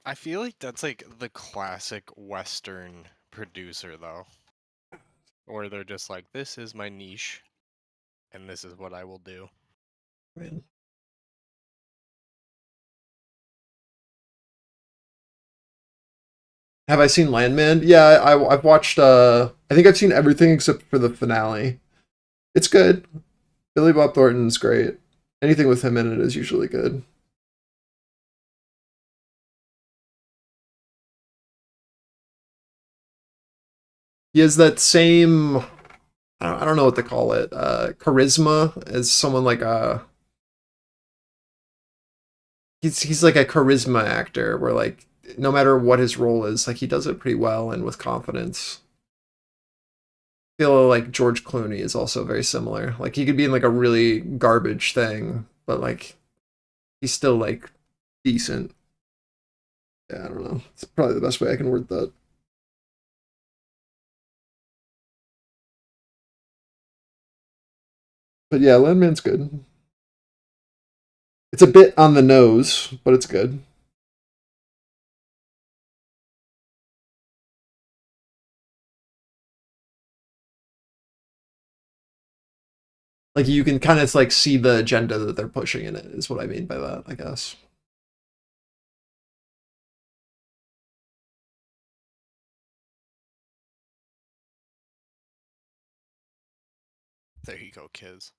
D: I feel like that's like the classic Western producer, though. Where they're just like, this is my niche, and this is what I will do.
A: Man. Have I seen Landman? Yeah, I've watched I think I've seen everything except for the finale. It's good. Billy Bob Thornton's great. Anything with him in it is usually good. He has that same I don't know what to call it, charisma as someone like he's like a charisma actor where like no matter what his role is, like he does it pretty well and with confidence. I feel like George Clooney is also very similar. Like he could be in like a really garbage thing, but like he's still like decent. Yeah, I don't know. It's probably the best way I can word that. But yeah, Landman's good. It's a bit on the nose, but it's good. Like you can kind of like see the agenda that they're pushing in it is what I mean by that, I guess.
D: There you go, kids.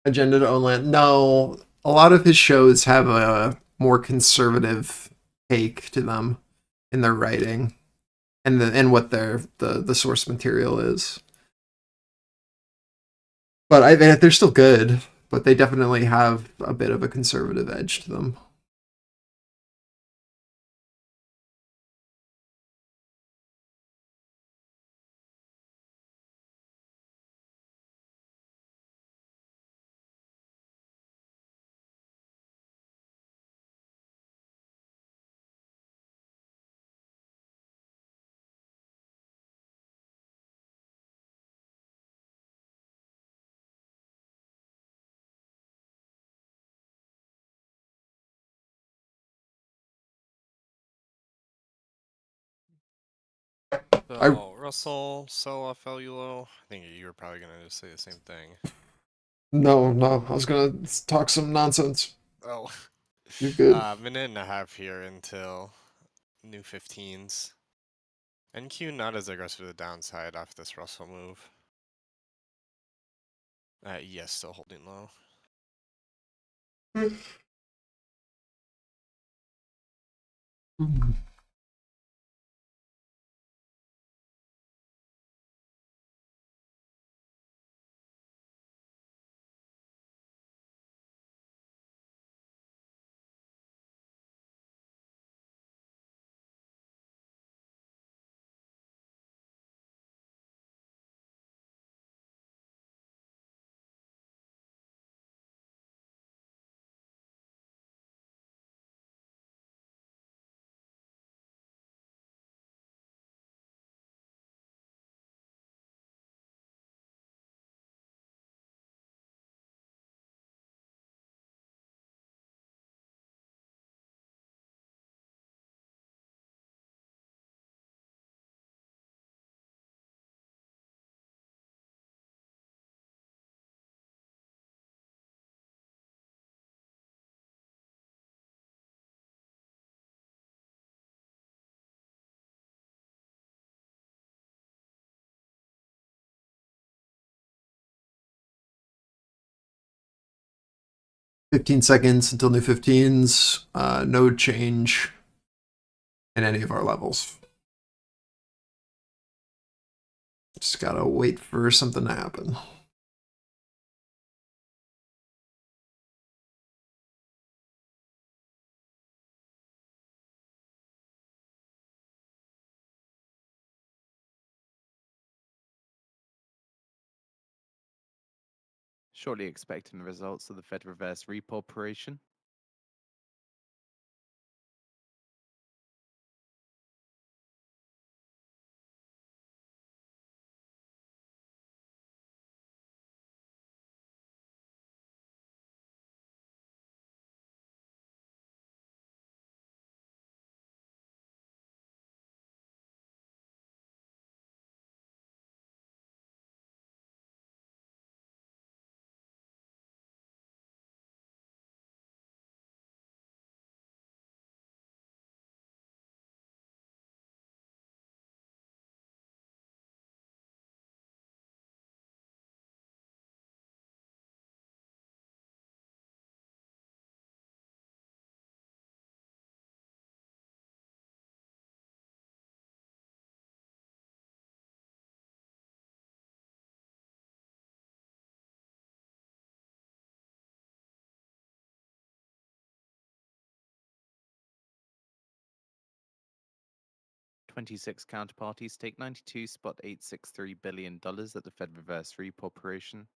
A: Agenda to own land. No, a lot of his shows have a more conservative take to them in their writing and what the source material is. But they're still good, but they definitely have a bit of a conservative edge to them.
D: So, Russell, sell off value low. I think you were probably going to just say the same thing.
A: No, I was gonna talk some nonsense.
D: Oh,
A: You're good.
D: minute and a half here until new 15s. NQ not as aggressive to the downside off this Russell move. Yes, still holding low.
A: $15 until new 15s. No change in any of our levels. Just gotta wait for something to happen.
B: Shortly expecting the results of the Fed reverse repo operation. $26 counterparties take $92.863 billion at the Fed reverse repo operation.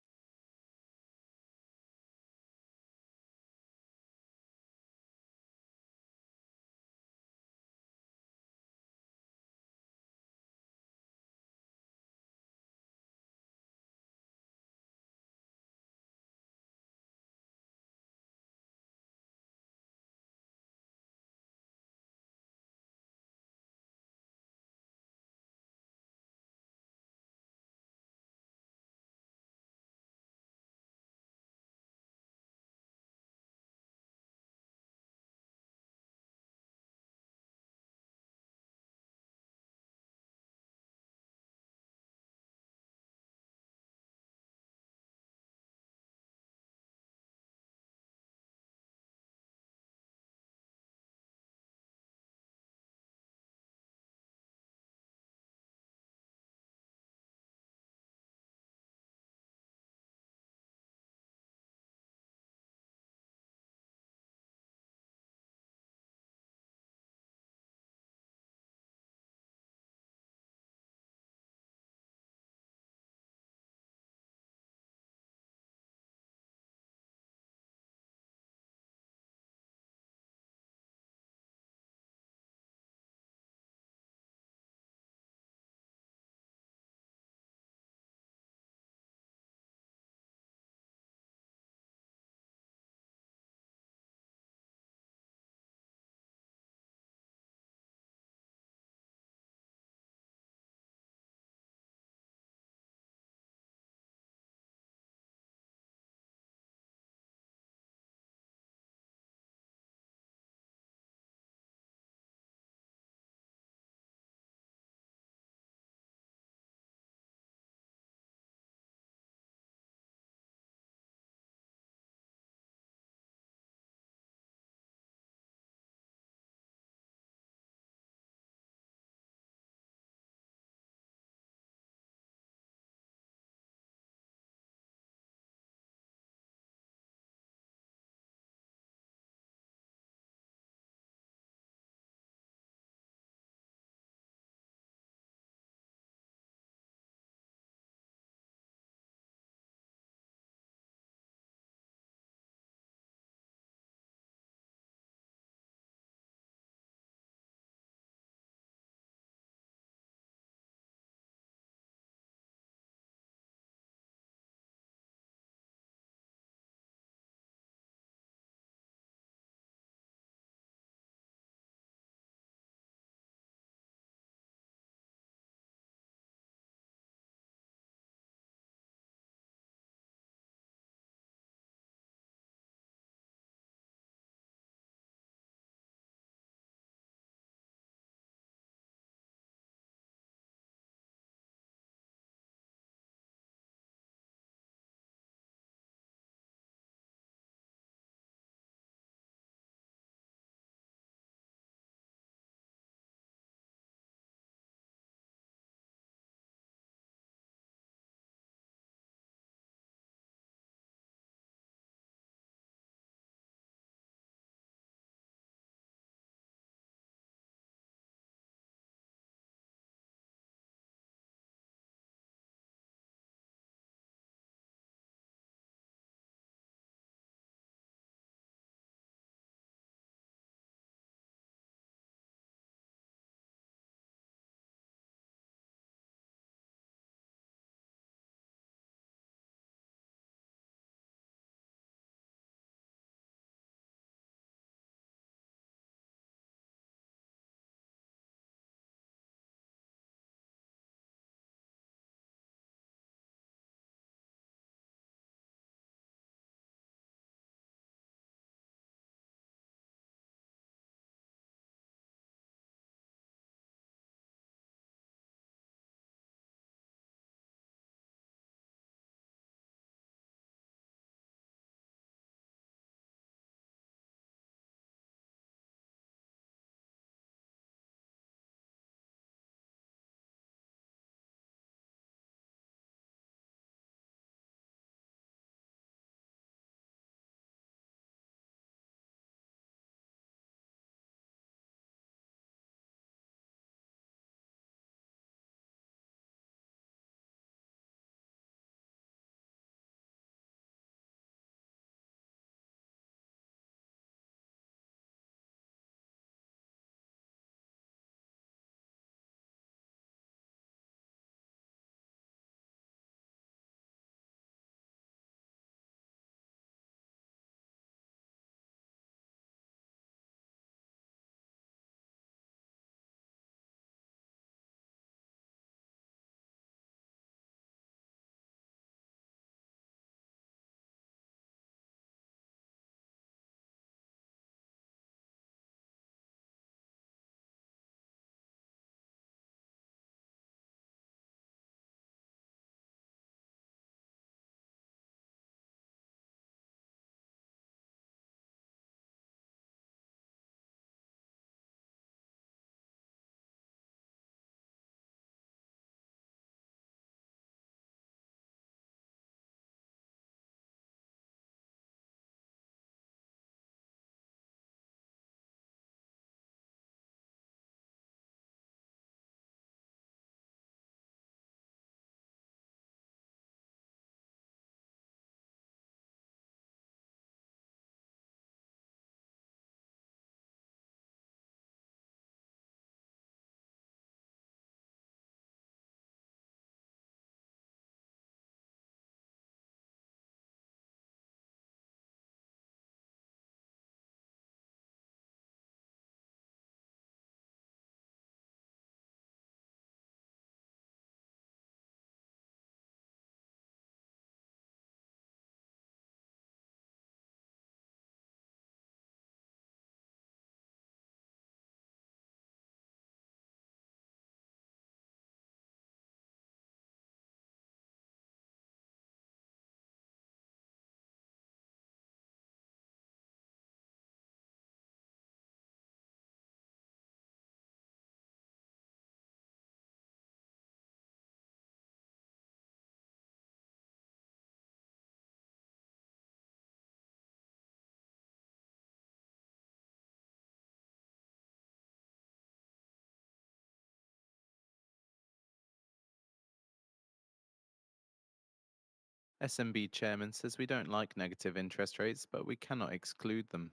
B: SMB chairman says we don't like negative interest rates, but we cannot exclude them.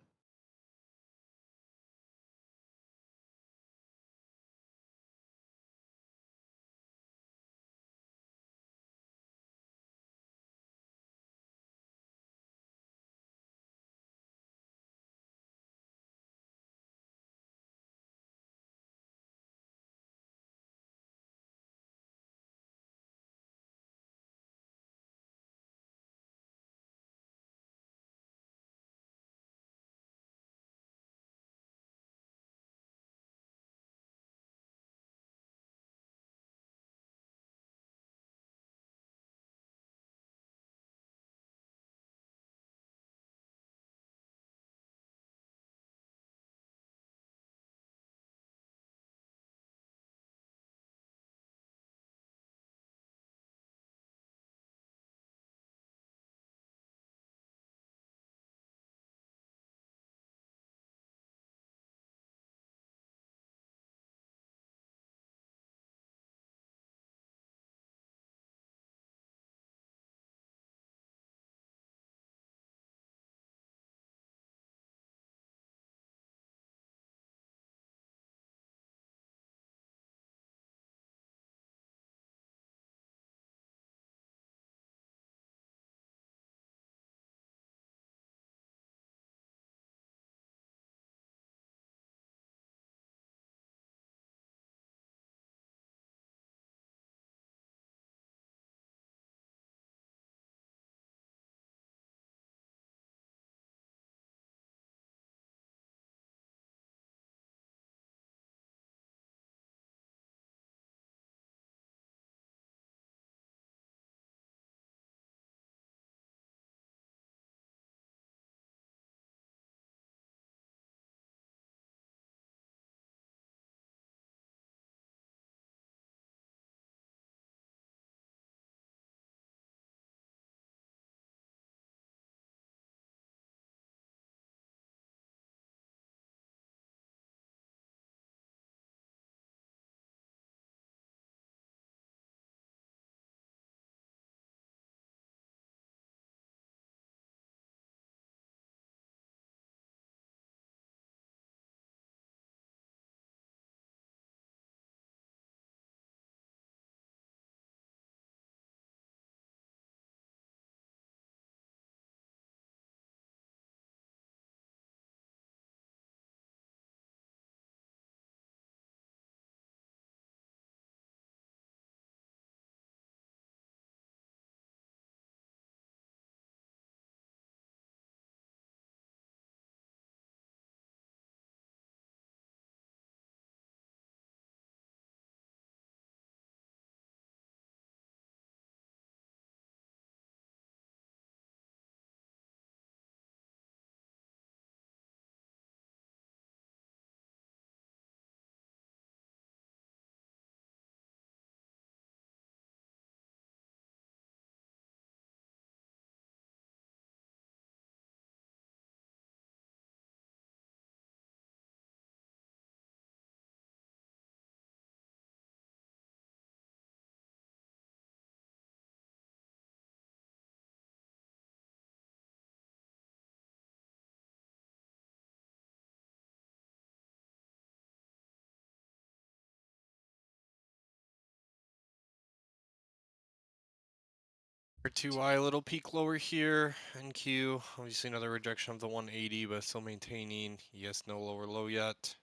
D: RTY little peak lower here. NQ, obviously another rejection of the 180, but still maintaining. Yes, no lower low yet.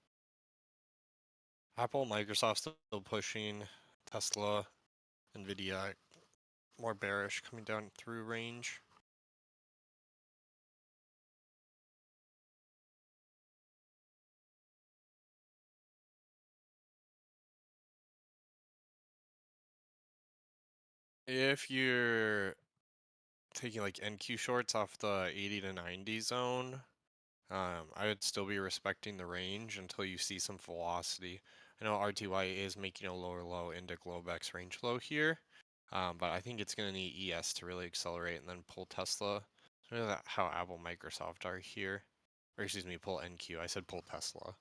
D: Apple, Microsoft still pushing. Tesla, Nvidia, more bearish coming down through range. If you're taking like NQ shorts off the 80 to 90 zone, I would still be respecting the range until you see some velocity. I know RTY is making a lower low into Globex range low here, but I think it's going to need ES to really accelerate and then pull Tesla. Really how Apple, Microsoft are here. Or excuse me, pull NQ. I said pull Tesla.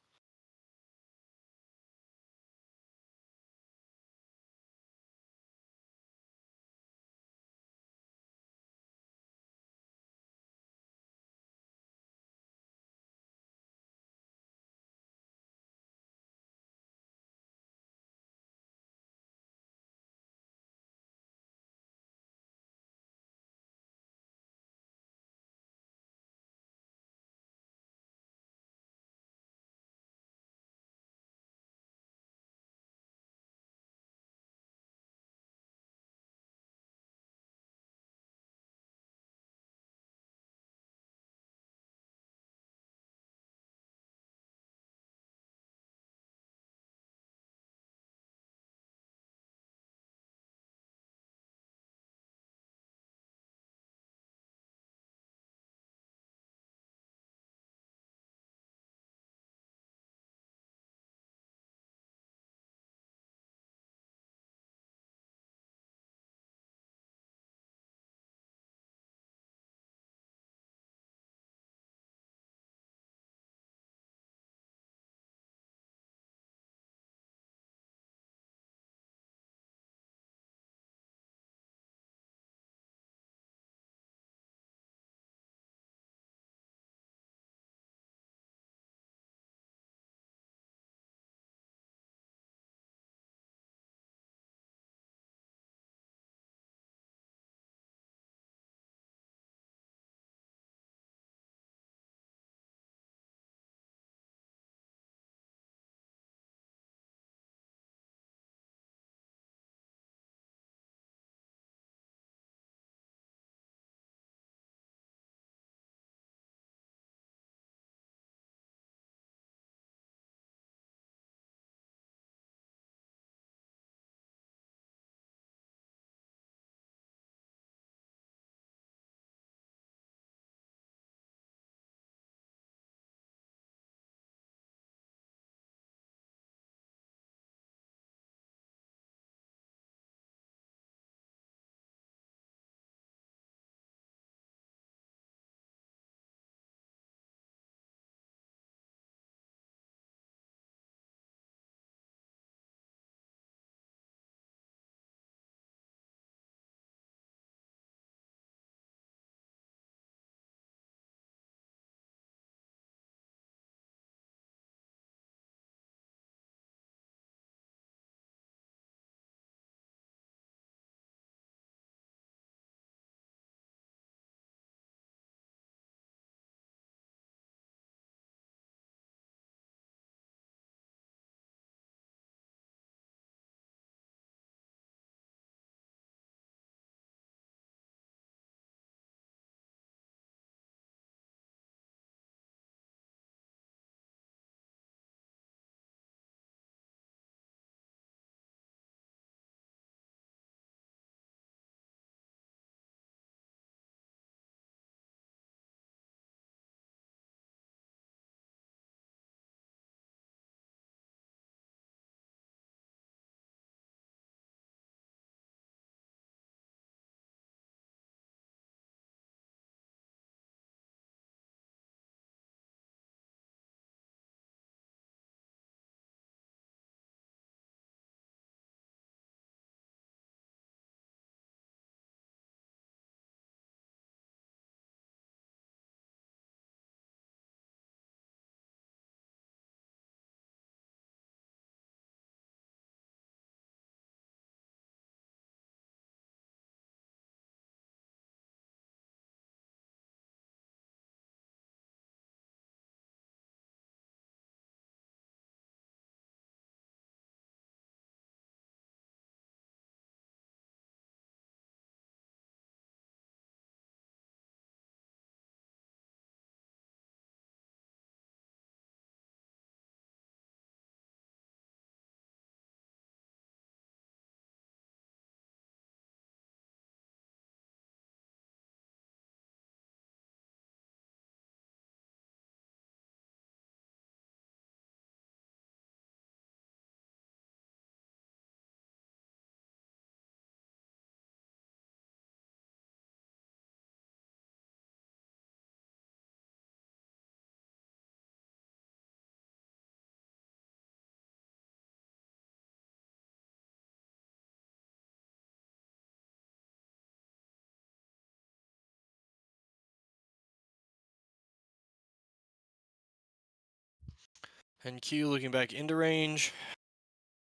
D: NQ looking back into range.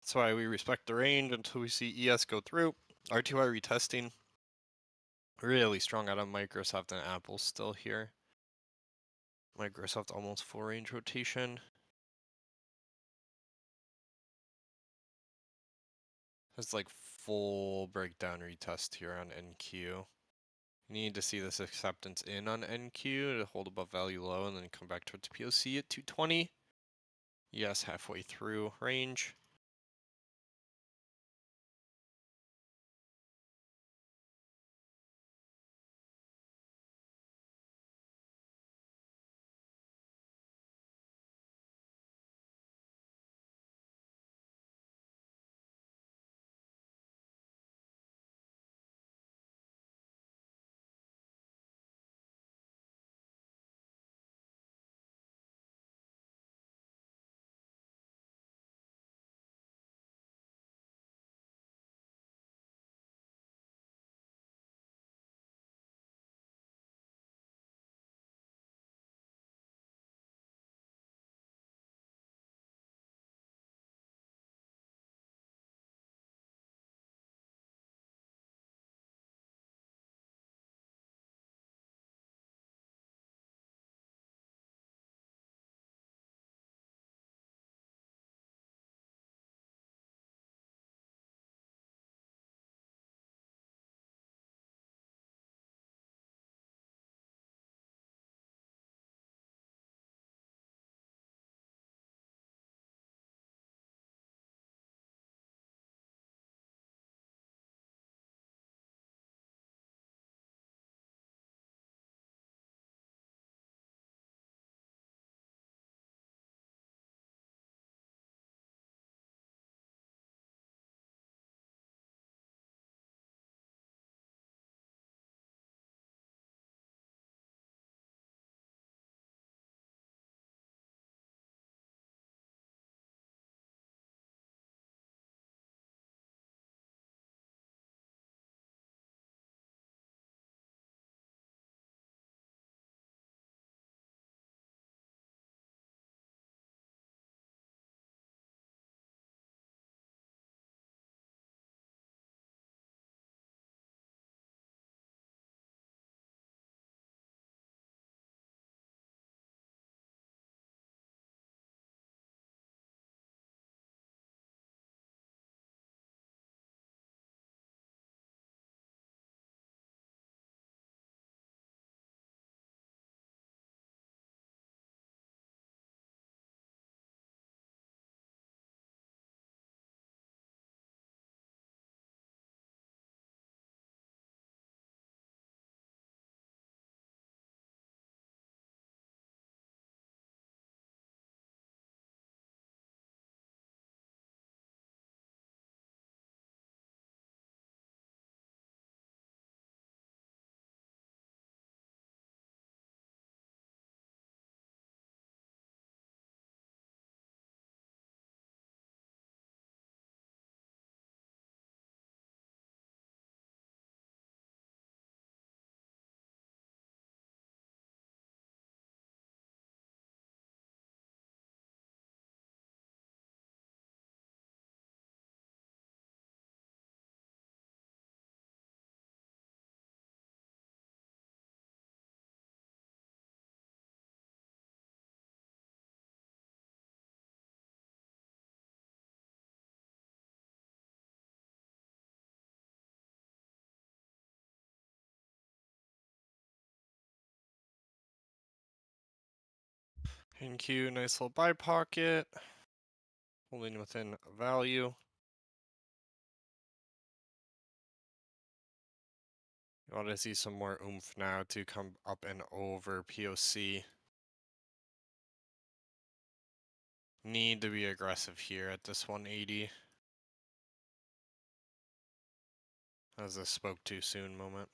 D: That's why we respect the range until we see ES go through. RTY retesting. Really strong out of Microsoft and Apple still here. Microsoft almost full range rotation. It's like full breakdown retest here on NQ. You need to see this acceptance in on NQ to hold above value low and then come back towards POC at 220. Yes, halfway through range. NQ, nice little buy pocket. Holding within value. You want to see some more oomph now to come up and over POC. Need to be aggressive here at this 180. As a spoke too soon moment.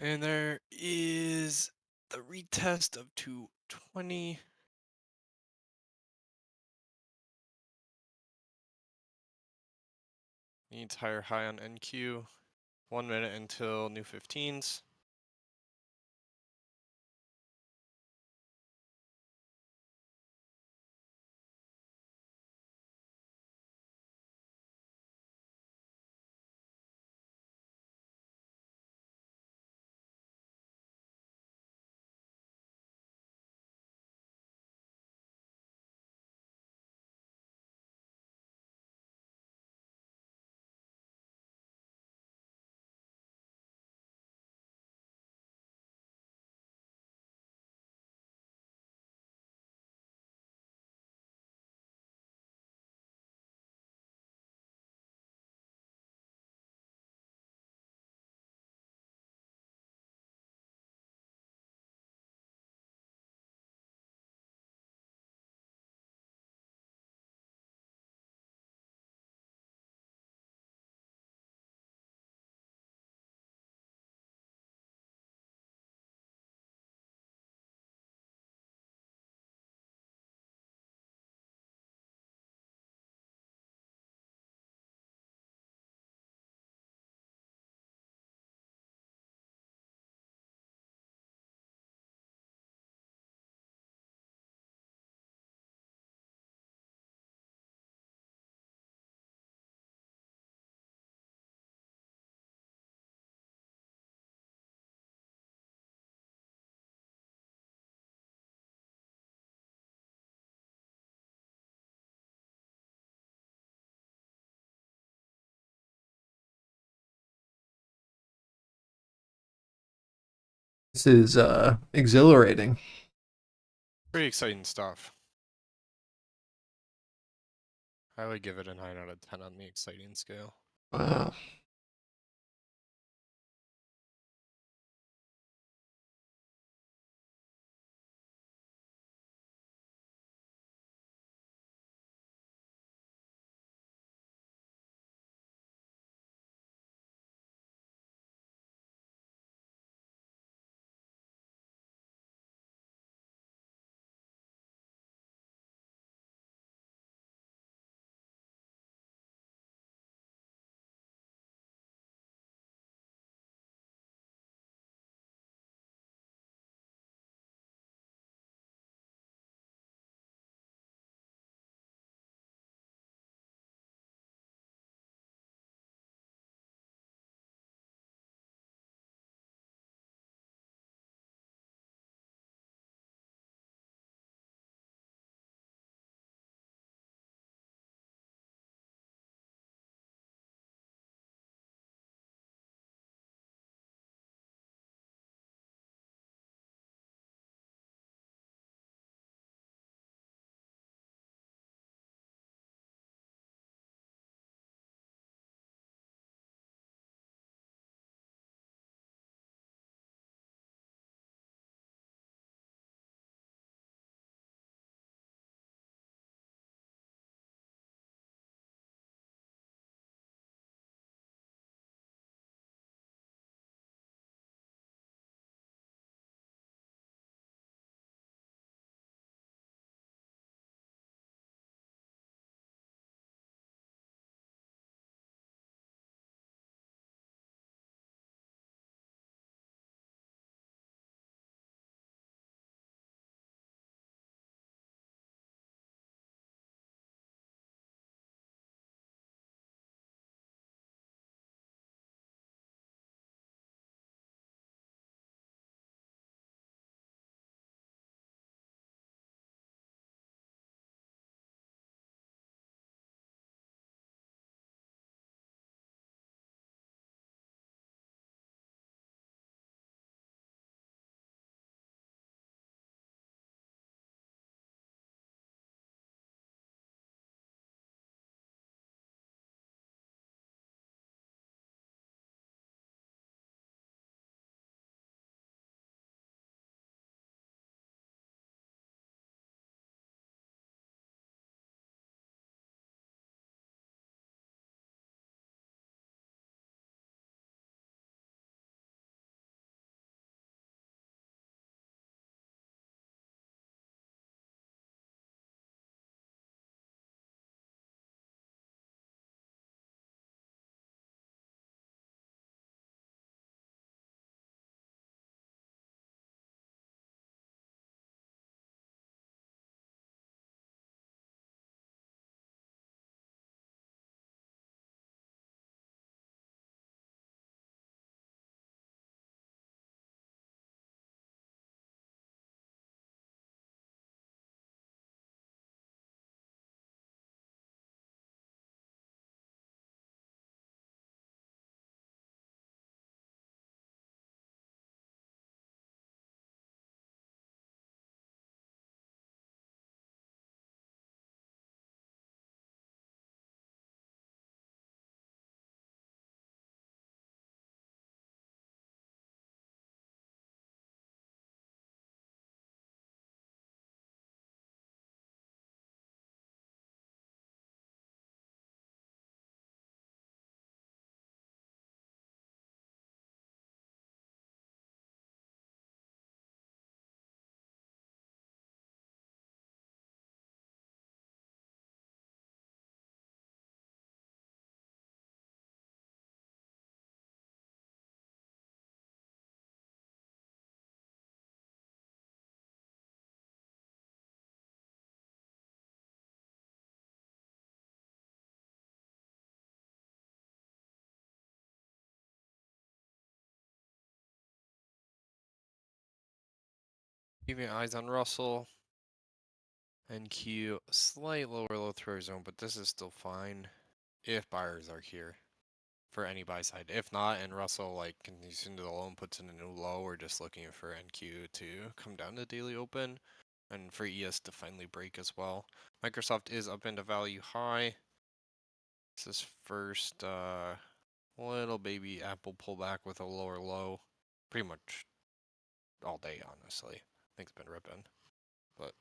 D: And there is the retest of 220. Needs higher high on NQ. 1 minute until new 15s.
A: This is exhilarating.
D: Pretty exciting stuff. I would give it a 9 out of 10 on the exciting scale.
A: Wow.
D: Keeping eyes on Russell. NQ, slight lower low throw zone, but this is still fine if buyers are here for any buy side. If not, and Russell like continues into the low and puts in a new low, we're just looking for NQ to come down to daily open and for ES to finally break as well. Microsoft is up into value high. This is first little baby Apple pullback with a lower low. Pretty much all day, honestly. I think it's been ripping. But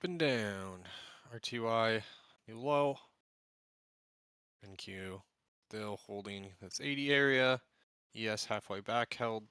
D: up and down. RTY, new low. NQ still holding this 80 area. ES halfway back held.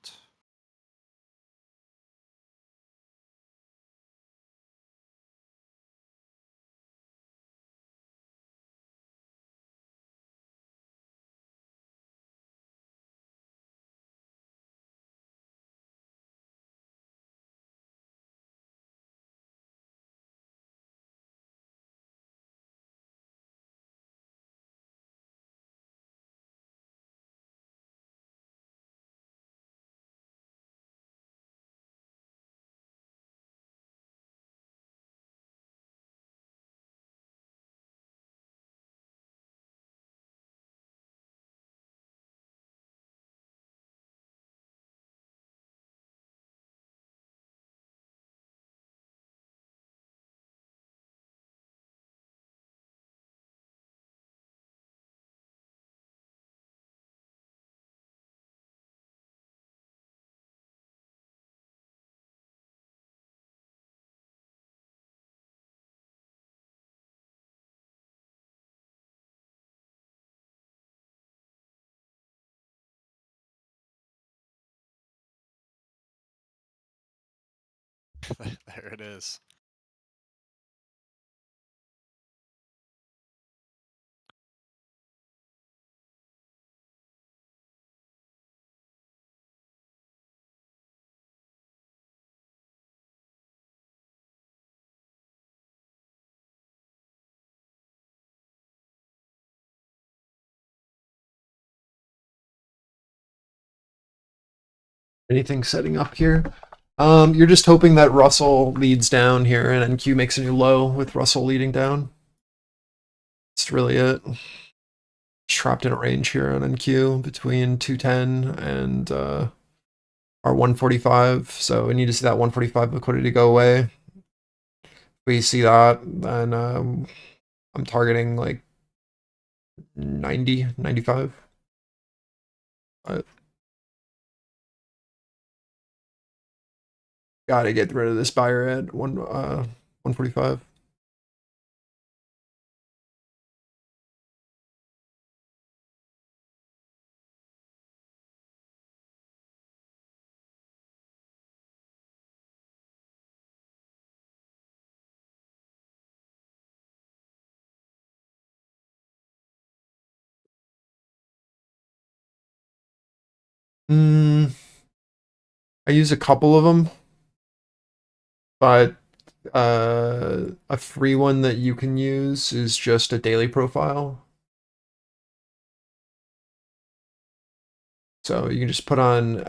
D: There it is.
A: Anything setting up here? You're just hoping that Russell leads down here and NQ makes a new low with Russell leading down. That's really it. Trapped in a range here on NQ between 210 and our 145. So we need to see that 145 liquidity go away. If we see that, then I'm targeting like 90, 95. But gotta get rid of this buyer at 145. I use a couple of them, but a free one that you can use is just a daily profile. So you can just put on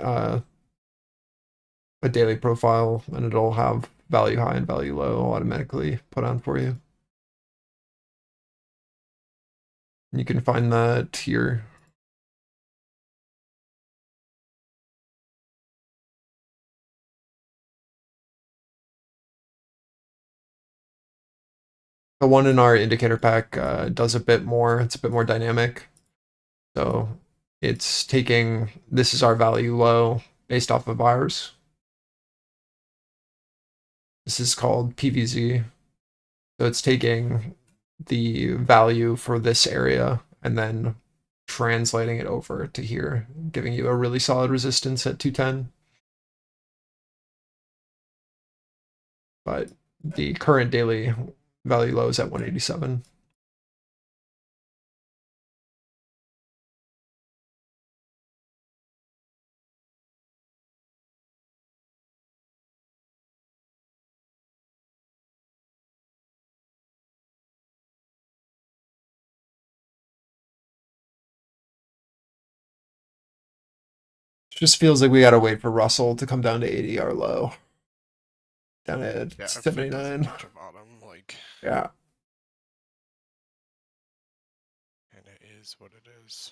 A: a daily profile and it'll have value high and value low automatically put on for you. You can find that here. The one in our indicator pack does a bit more. It's a bit more dynamic. So it's taking, this is our value low based off of ours. This is called PVZ. So it's taking the value for this area and then translating it over to here, giving you a really solid resistance at 210. But the current daily value low is at 187. Just feels like we gotta wait for Russell to come down to 80 our low. Down at
D: Yeah,
A: 79.
D: Touch a bottom, like,
A: Yeah.
D: and it is what it is.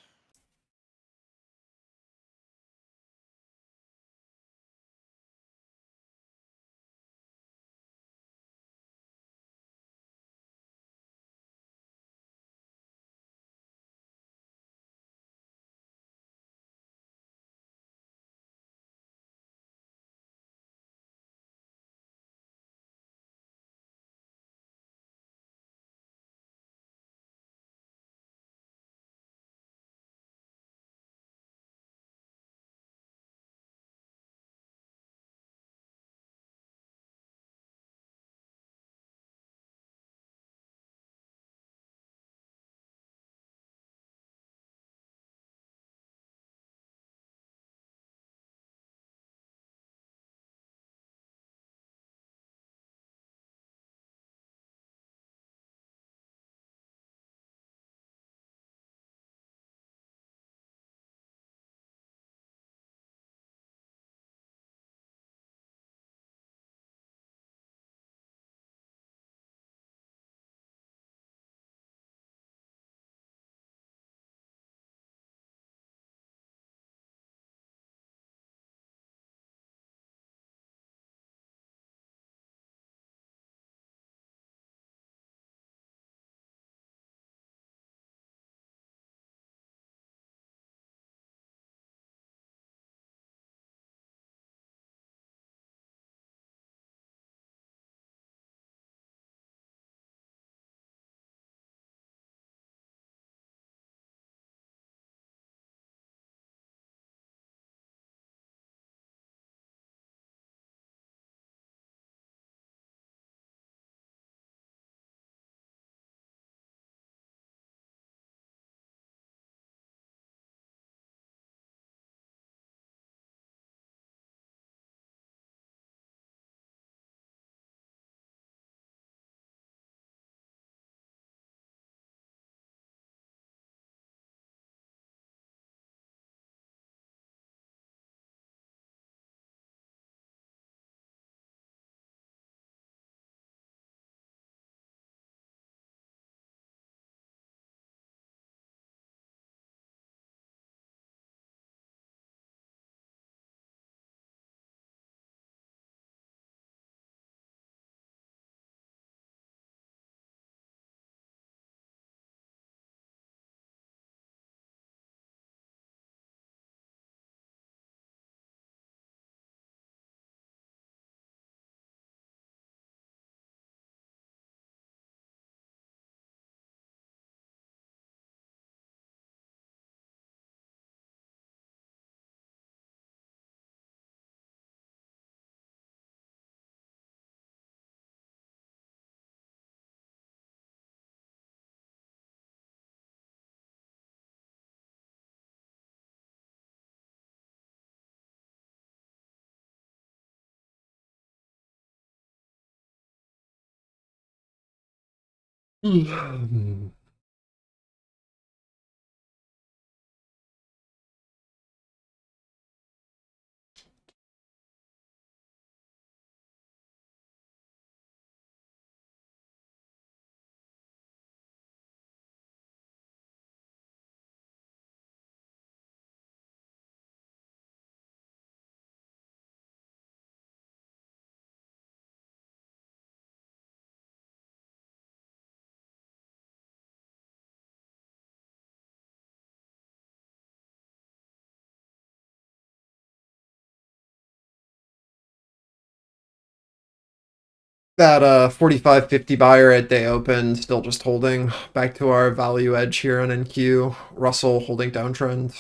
A: That 45.50 buyer at day open still just holding. Back to our value edge here on NQ. Russell holding downtrend.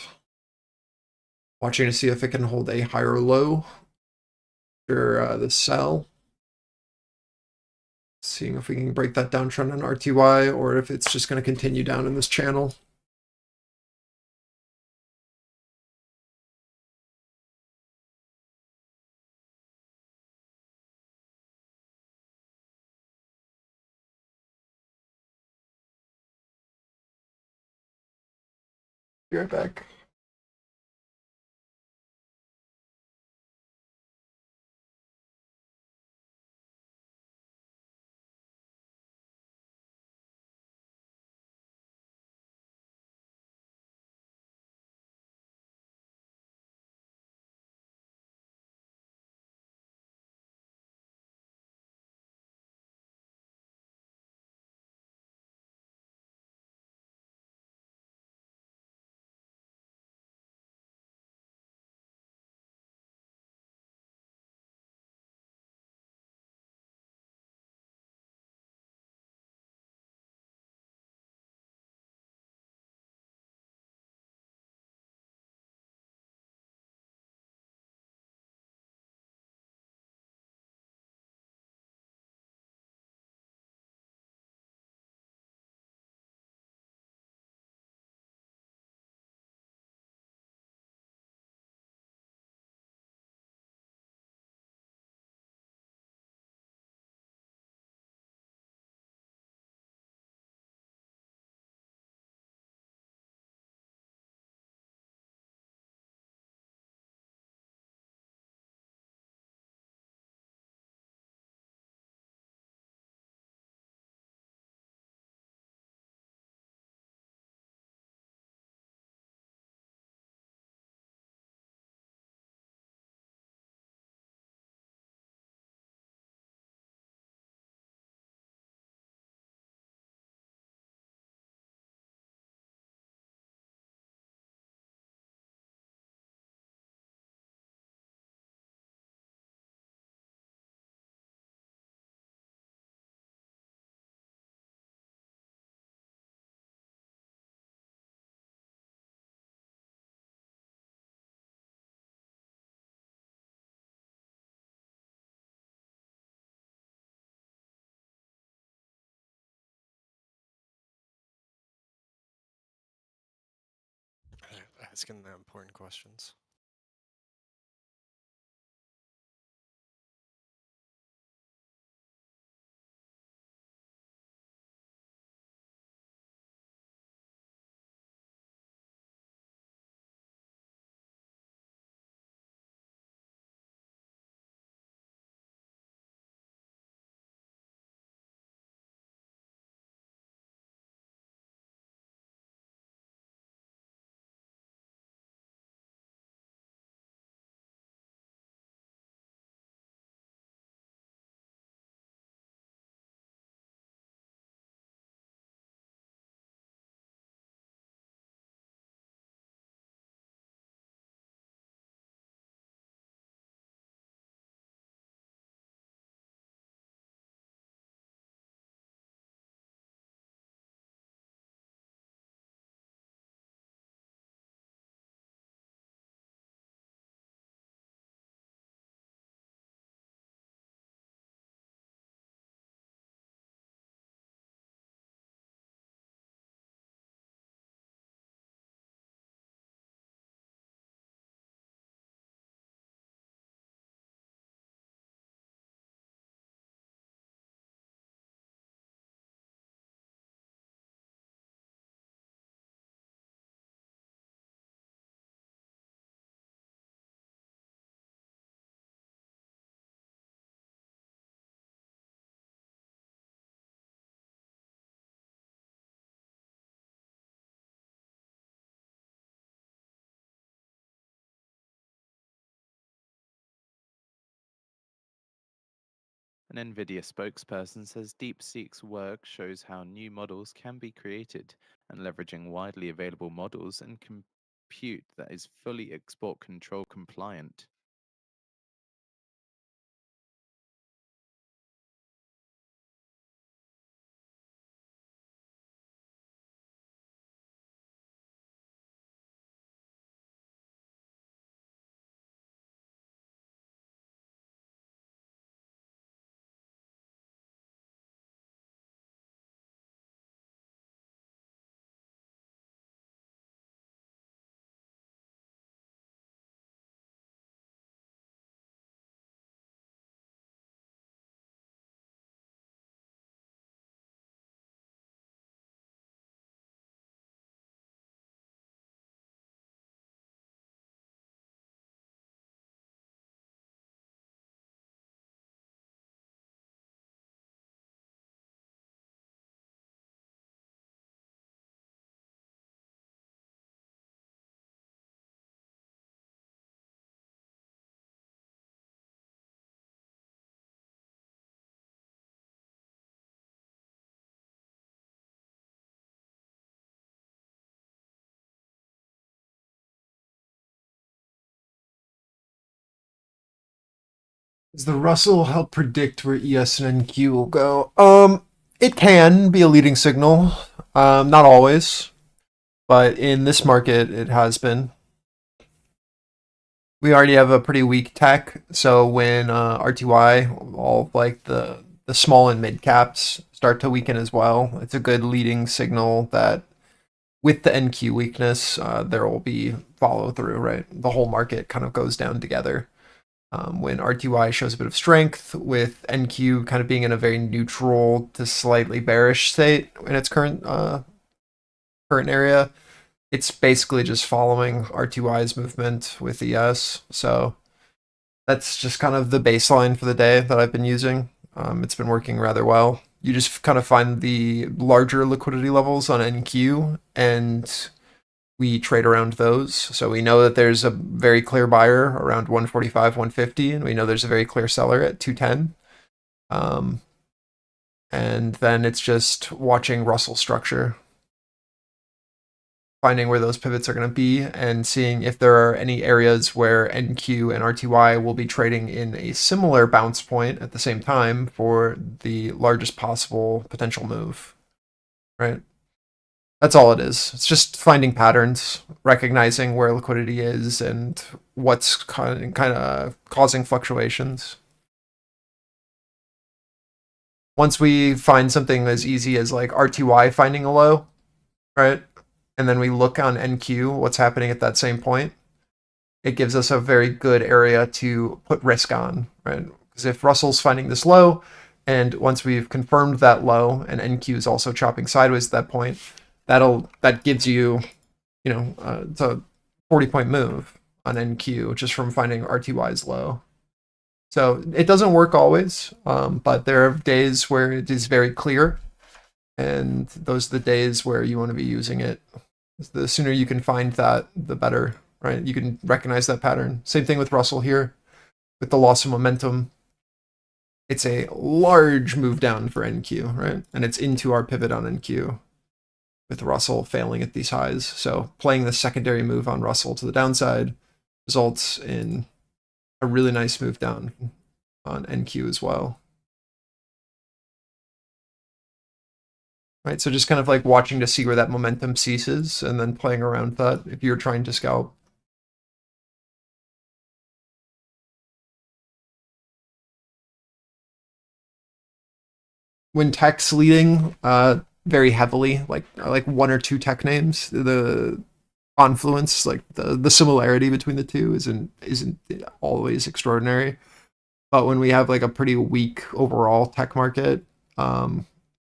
A: Watching to see if it can hold a higher low after the sell. Seeing if we can break that downtrend on RTY or if it's just going to continue down in this channel. Be right back.
D: Asking the important questions.
B: An NVIDIA spokesperson says DeepSeek's work shows how new models can be created, and leveraging widely available models and compute that is fully export control compliant.
A: Does the Russell help predict where ES and NQ will go? It can be a leading signal. Not always, but in this market, it has been. We already have a pretty weak tech, so when RTY, all of, like the small and mid caps start to weaken as well, it's a good leading signal that with the NQ weakness, there will be follow through. Right, the whole market kind of goes down together. When RTY shows a bit of strength, with NQ kind of being in a very neutral to slightly bearish state in its current area, it's basically just following RTY's movement with ES. So that's just kind of the baseline for the day that I've been using. It's been working rather well. You just kind of find the larger liquidity levels on NQ, and we trade around those. So we know that there's a very clear buyer around 145, 150, and we know there's a very clear seller at 210. And then it's just watching Russell structure, finding where those pivots are going to be, and seeing if there are any areas where NQ and RTY will be trading in a similar bounce point at the same time for the largest possible potential move, right? That's all it is. It's just finding patterns, recognizing where liquidity is, and what's kind of causing fluctuations. Once we find something as easy as like RTY finding a low, right? And then we look on NQ, what's happening at that same point, it gives us a very good area to put risk on, right? Because if Russell's finding this low, and once we've confirmed that low, and NQ is also chopping sideways at that point, that gives you, it's a 40-point move on NQ just from finding RTY's low. So it doesn't work always, but there are days where it is very clear, and those are the days where you want to be using it. The sooner you can find that, the better, right? You can recognize that pattern. Same thing with Russell here, with the loss of momentum. It's a large move down for NQ, right? And it's into our pivot on NQ, with Russell failing at these highs. So playing the secondary move on Russell to the downside results in a really nice move down on NQ as well. Right, so just kind of like watching to see where that momentum ceases and then playing around that if you're trying to scalp. When tech's leading very heavily, like one or two tech names, the confluence, like the similarity between the two isn't always extraordinary. But when we have like a pretty weak overall tech market,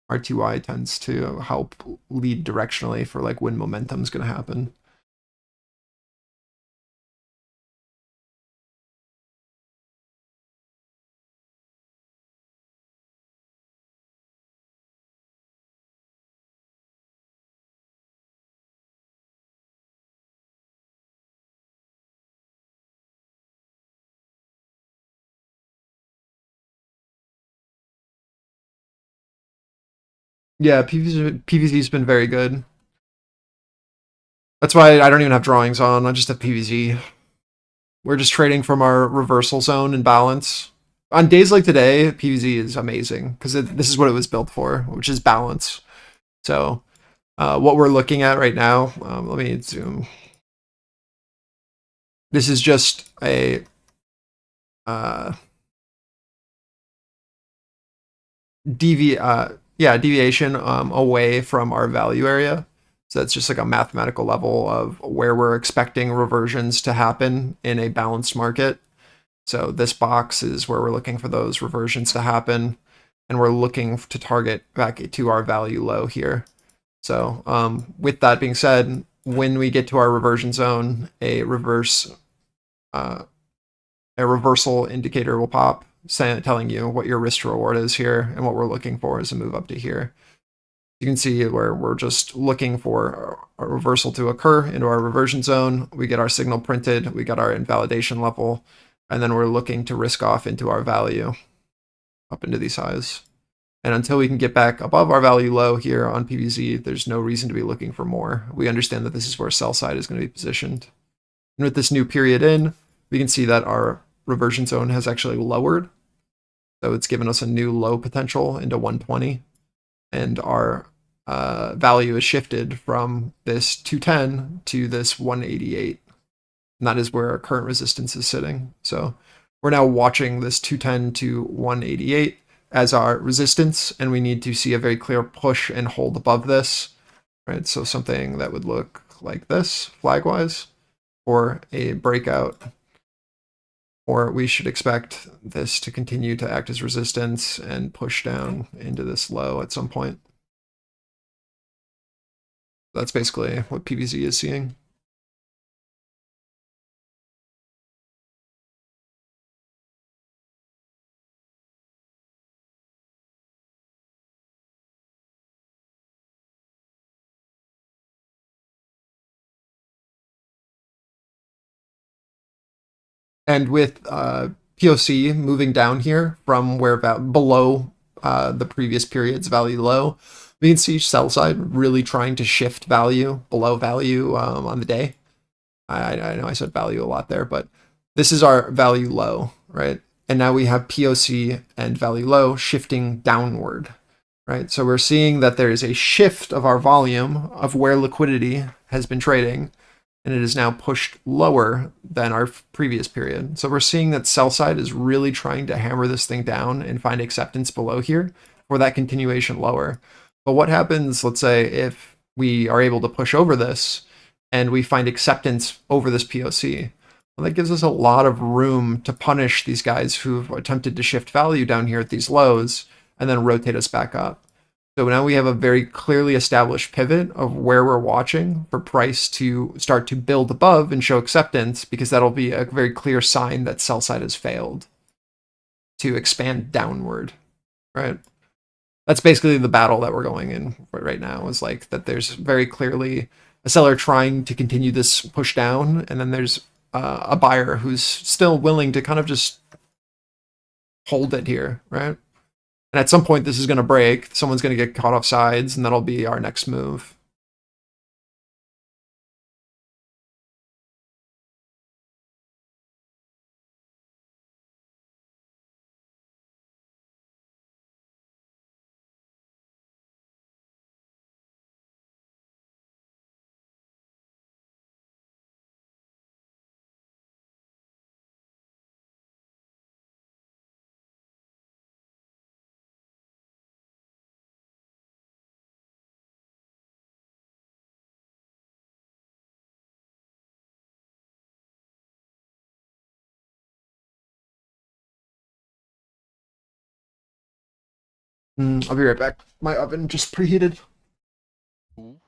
A: RTY tends to help lead directionally for like when momentum's going to happen. Yeah, PVZ's been very good. That's why I don't even have drawings on. I just have PVZ. We're just trading from our reversal zone and balance. On days like today, PVZ is amazing because this is what it was built for, which is balance. So what we're looking at right now, let me zoom. This is just a deviation away from our value area. So that's just like a mathematical level of where we're expecting reversions to happen in a balanced market. So this box is where we're looking for those reversions to happen, and we're looking to target back to our value low here. So with that being said, when we get to our reversion zone, a reversal indicator will pop, telling you what your risk to reward is here, and what we're looking for is a move up to here. You can see where we're just looking for a reversal to occur into our reversion zone. We get our signal printed, we got our invalidation level, and then we're looking to risk off into our value up into these highs. And until we can get back above our value low here on PVZ, there's no reason to be looking for more. We understand that this is where sell side is going to be positioned. And with this new period in, we can see that our reversion zone has actually lowered. So it's given us a new low potential into 120. And our value is shifted from this 210 to this 188. And that is where our current resistance is sitting. So we're now watching this 210 to 188 as our resistance, and we need to see a very clear push and hold above this, right? So something that would look like this, flag-wise, or a breakout, or we should expect this to continue to act as resistance and push down into this low at some point. That's basically what PVZ is seeing. And with POC moving down here from where below the previous period's value low, we can see sell side really trying to shift value below value on the day. I know I said value a lot there, but this is our value low, right? And now we have POC and value low shifting downward, right? So we're seeing that there is a shift of our volume of where liquidity has been trading, and it is now pushed lower than our previous period. So we're seeing that sell side is really trying to hammer this thing down and find acceptance below here for that continuation lower. But what happens, let's say, if we are able to push over this and we find acceptance over this POC? Well, that gives us a lot of room to punish these guys who've attempted to shift value down here at these lows and then rotate us back up. So now we have a very clearly established pivot of where we're watching for price to start to build above and show acceptance, because that'll be a very clear sign that sell side has failed to expand downward, right? That's basically the battle that we're going in right now, is like that there's very clearly a seller trying to continue this push down, and then there's a buyer who's still willing to kind of just hold it here, right? And at some point, this is going to break. Someone's going to get caught off sides, and that'll be our next move. I'll be right back. My oven just preheated.
D: Ooh.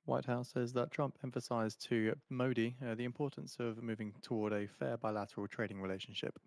C: White House says that Trump emphasized to Modi the importance of moving toward a fair bilateral trading relationship.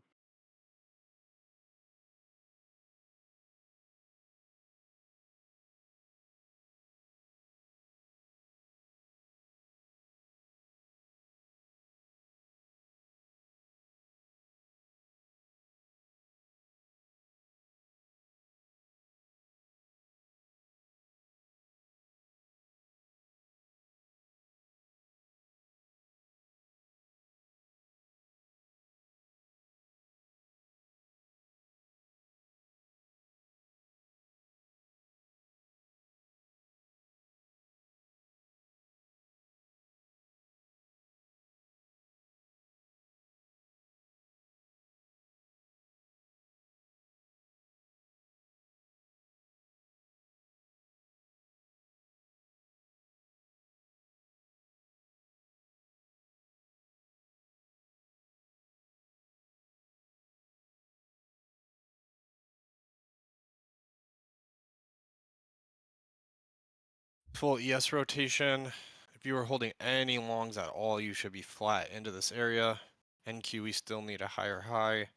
D: Full ES rotation. If you are holding any longs at all, you should be flat into this area. NQ, we still need a higher high.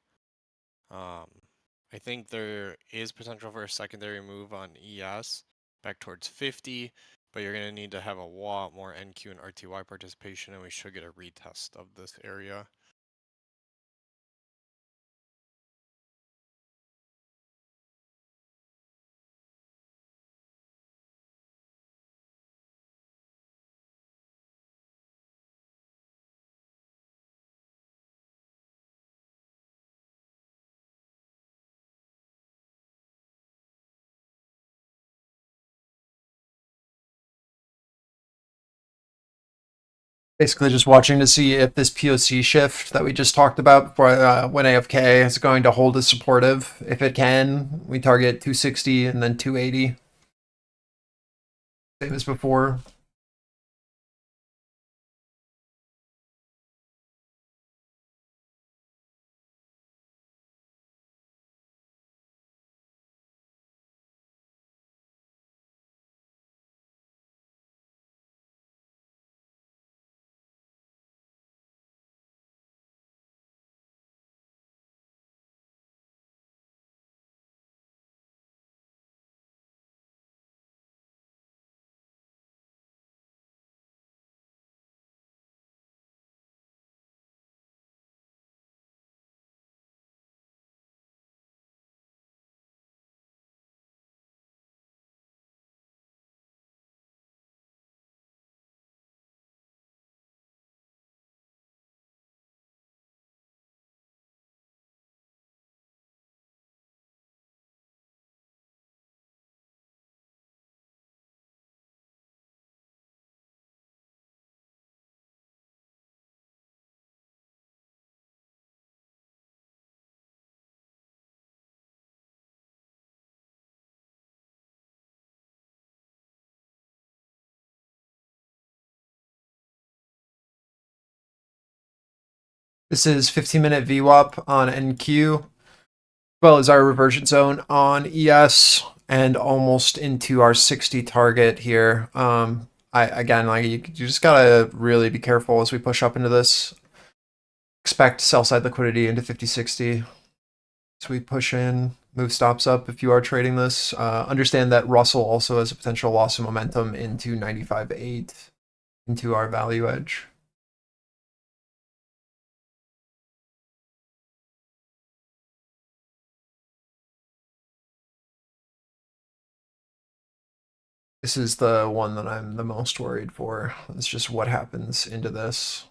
D: I think there is potential for a secondary move on ES back towards 50, but you're going to need to have a lot more NQ and RTY participation, and we should get a retest of this area.
A: Basically just watching to see if this POC shift that we just talked about before when AFK is going to hold as supportive. If it can, we target 260 and then 280. Same as before. This is 15-minute VWAP on NQ, as well as our reversion zone on ES, and almost into our 60 target here. Again, like you just gotta really be careful as we push up into this. Expect sell side liquidity into 50-60. So we push in, move stops up if you are trading this. Understand that Russell also has a potential loss of momentum into 95.8 into our value edge. This is the one that I'm the most worried for. It's just what happens into this.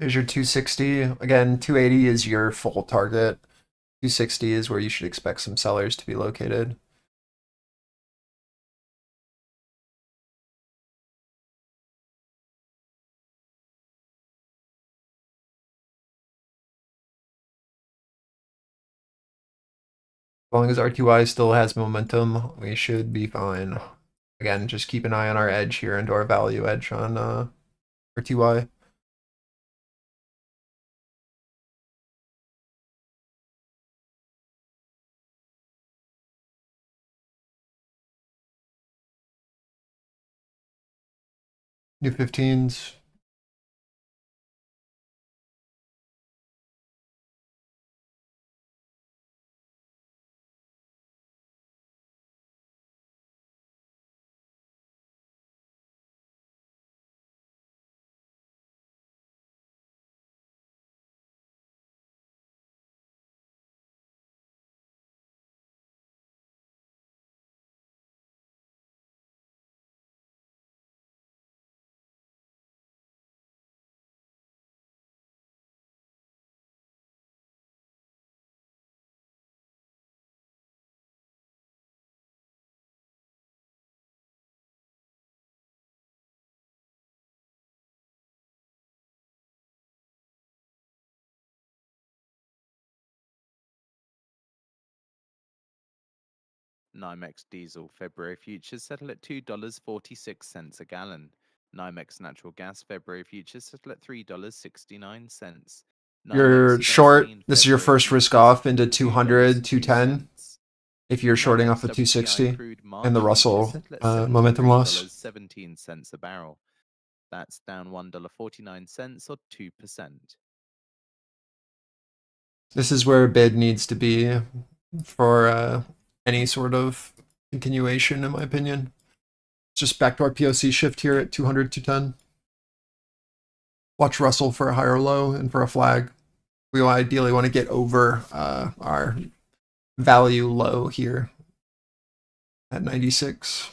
A: There's your 260. Again, 280 is your full target. 260 is where you should expect some sellers to be located. As long as RTY still has momentum, we should be fine. Again, just keep an eye on our edge here and our value edge on RTY. New 15s.
B: NYMEX diesel February futures settle at $2.46 a gallon. NYMEX natural gas February futures settle at $3.69.
A: You're
B: NYMEX
A: short.
B: gasoline
A: This is your
B: February
A: first risk
B: futures
A: off
B: settle
A: into
B: at
A: 200,
B: 2.02.
A: 210. If you're shorting off
B: NYMEX
A: the
B: WTI
A: 260
B: crude
A: and
B: March
A: the
B: futures
A: Russell
B: settle at
A: momentum loss.
B: $73.17 a barrel. That's down $1.49 or 2%.
A: This is where bid needs to be for any sort of continuation, in my opinion. Just back to our POC shift here at 200, 210. Watch Russell for a higher low and for a flag. We ideally want to get over our value low here at 96.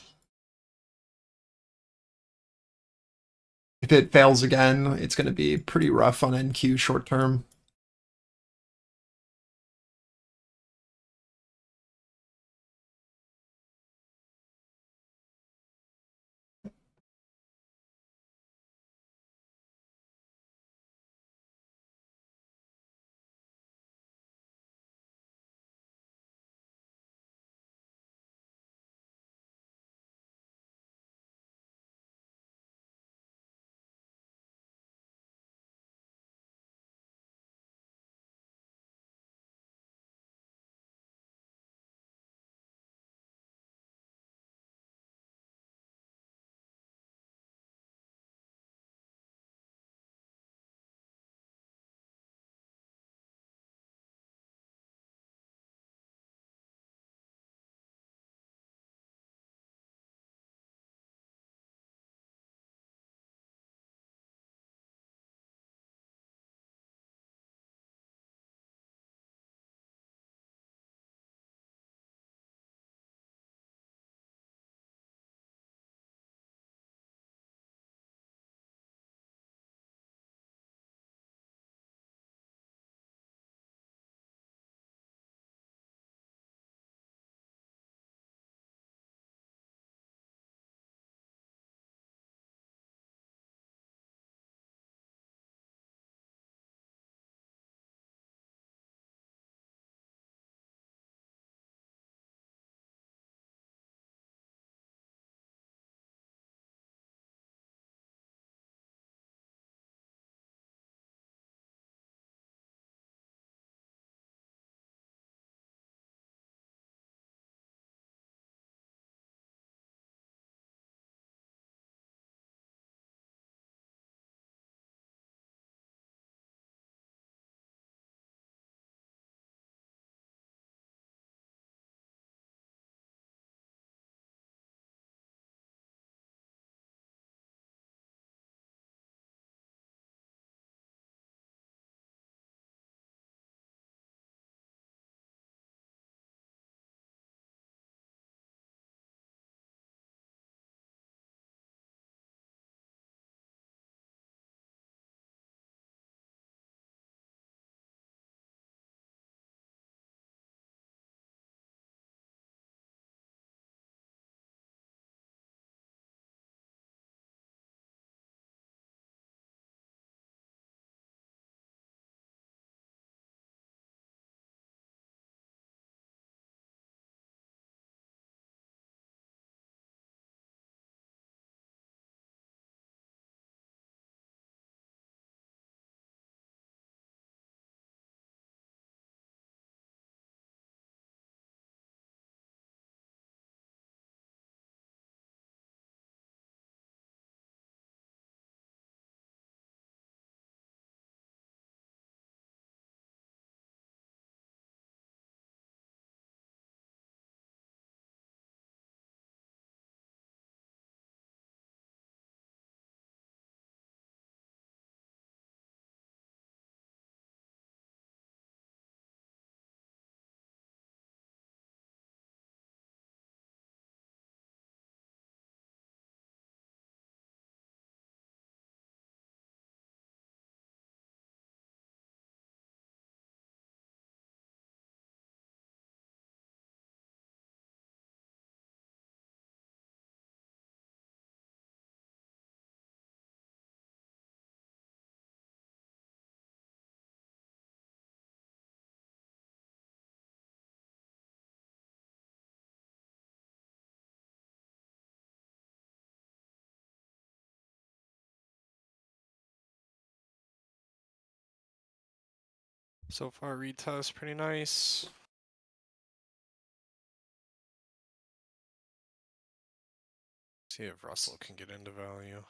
A: If it fails again, it's going to be pretty rough on NQ short term.
D: So far, retest pretty nice. See if Russell can get into value.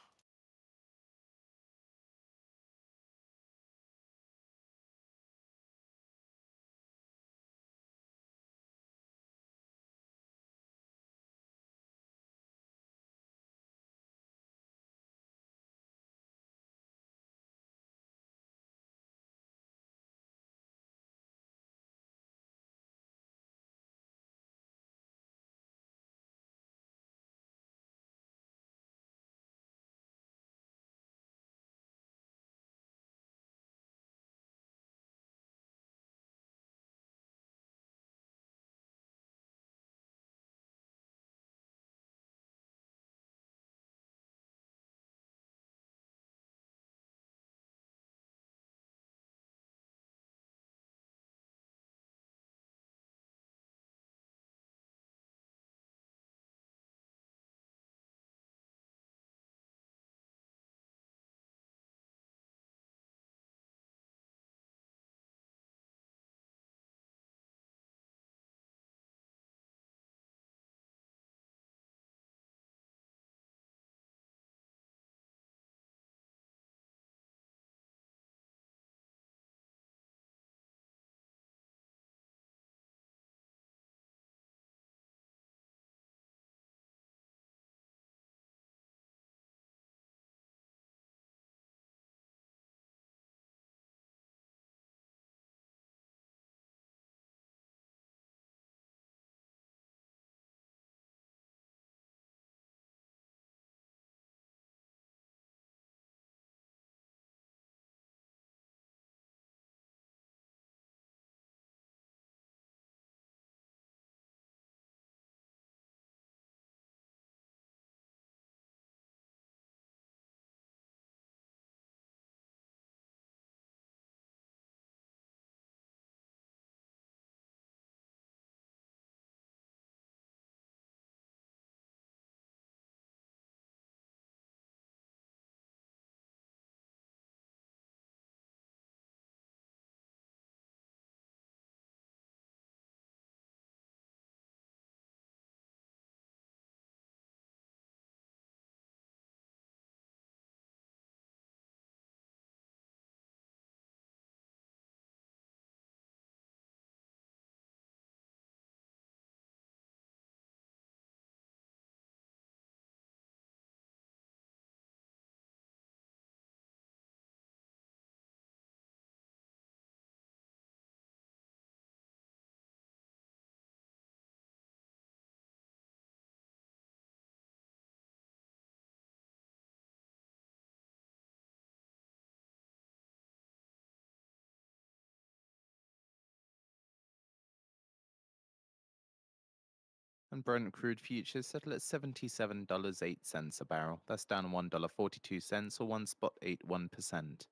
B: And Brent crude futures settle at $77.08 a barrel. That's down $1.42 or 1.81%.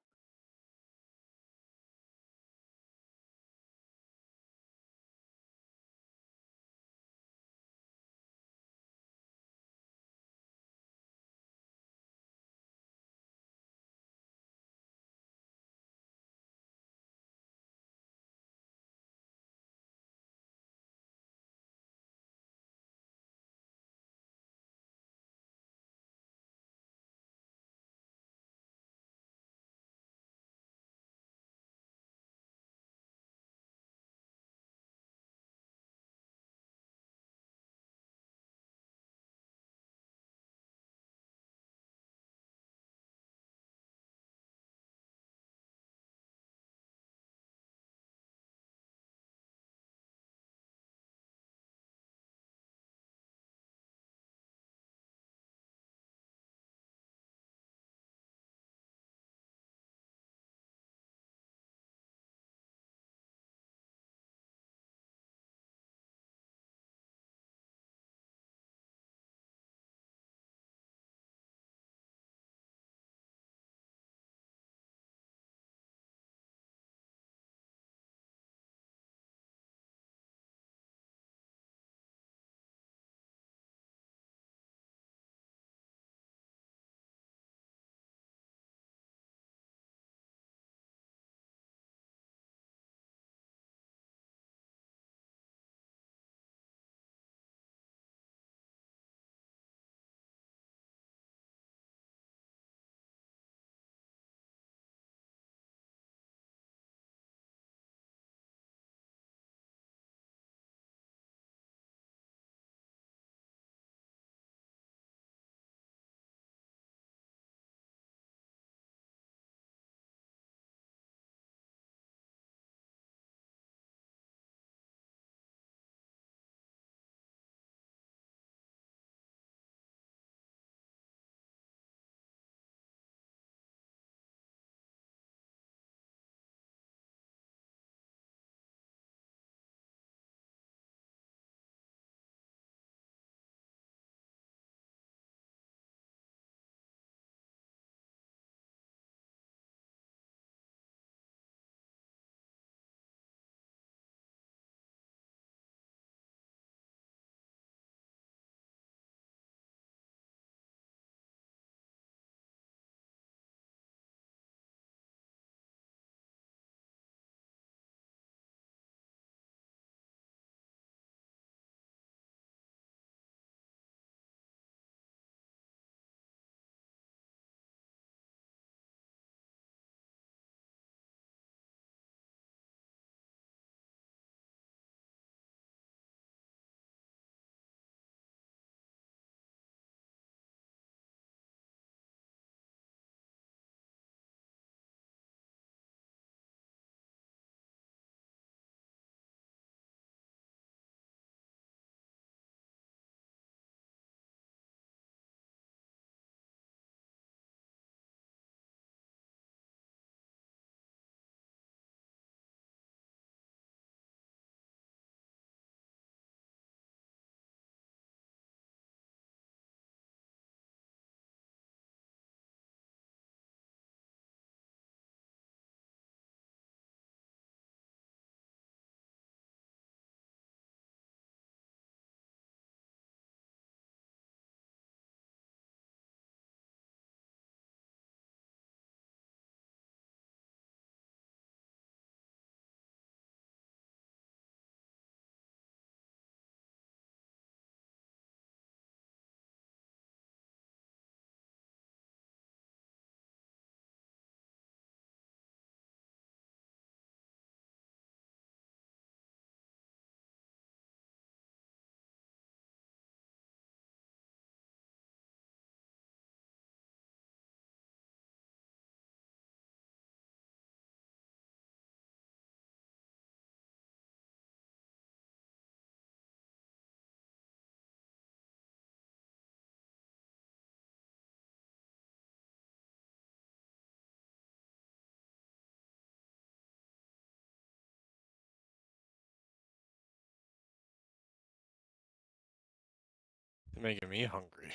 D: Making me hungry.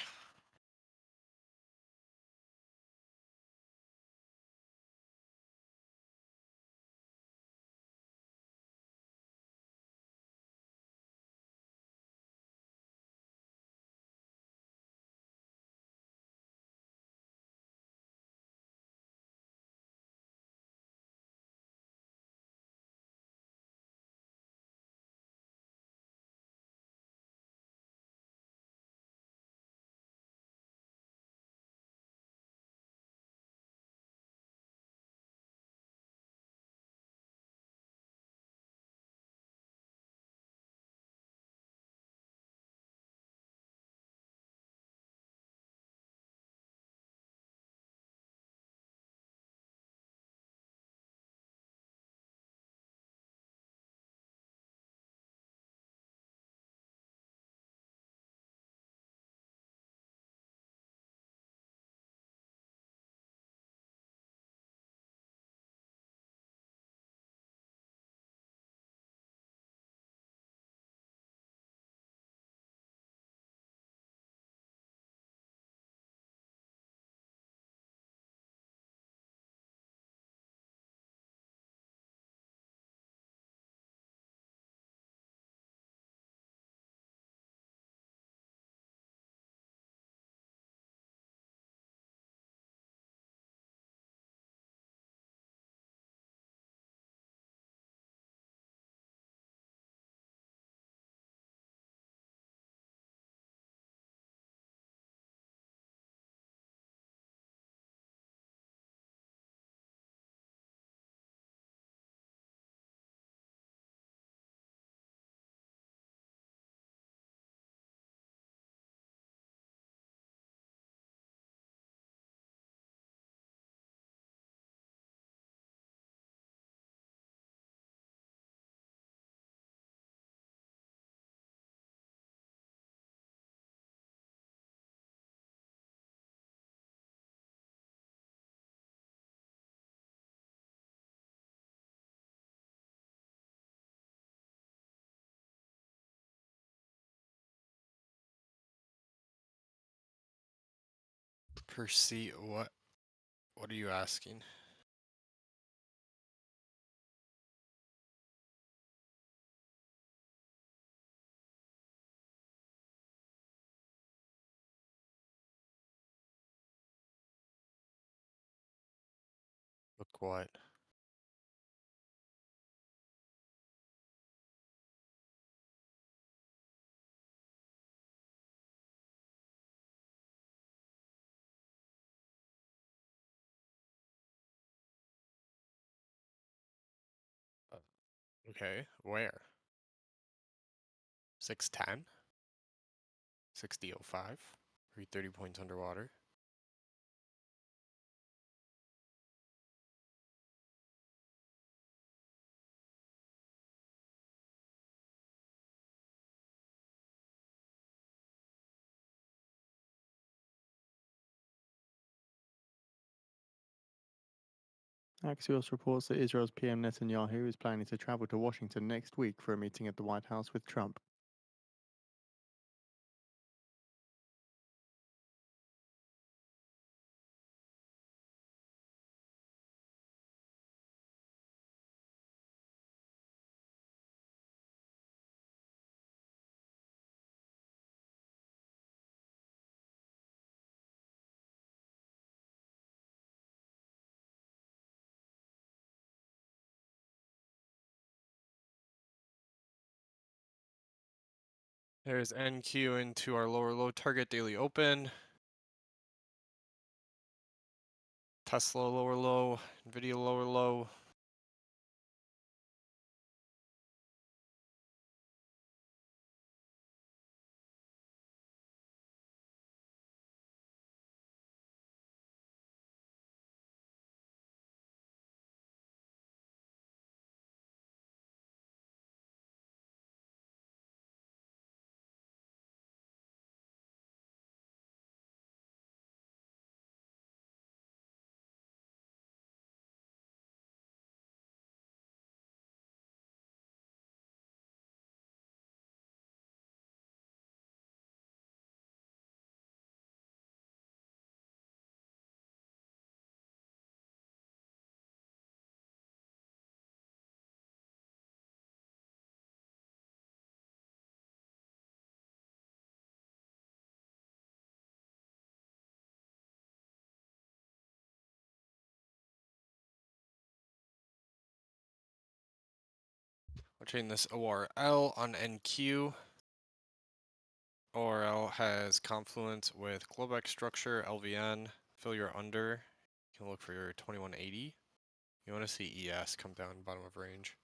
D: Perceive what? What are you asking? Look what? Okay, where? 610? 6005? Are you 30 points underwater?
C: Axios reports that Israel's PM Netanyahu is planning to travel to Washington next week for a meeting at the White House with Trump.
D: There's NQ into our lower low target daily open. Tesla lower low, Nvidia lower low. Watching this ORL on NQ. ORL has confluence with Globex structure, LVN. Fill your under. You can look for your 2180. You want to see ES come down bottom of range.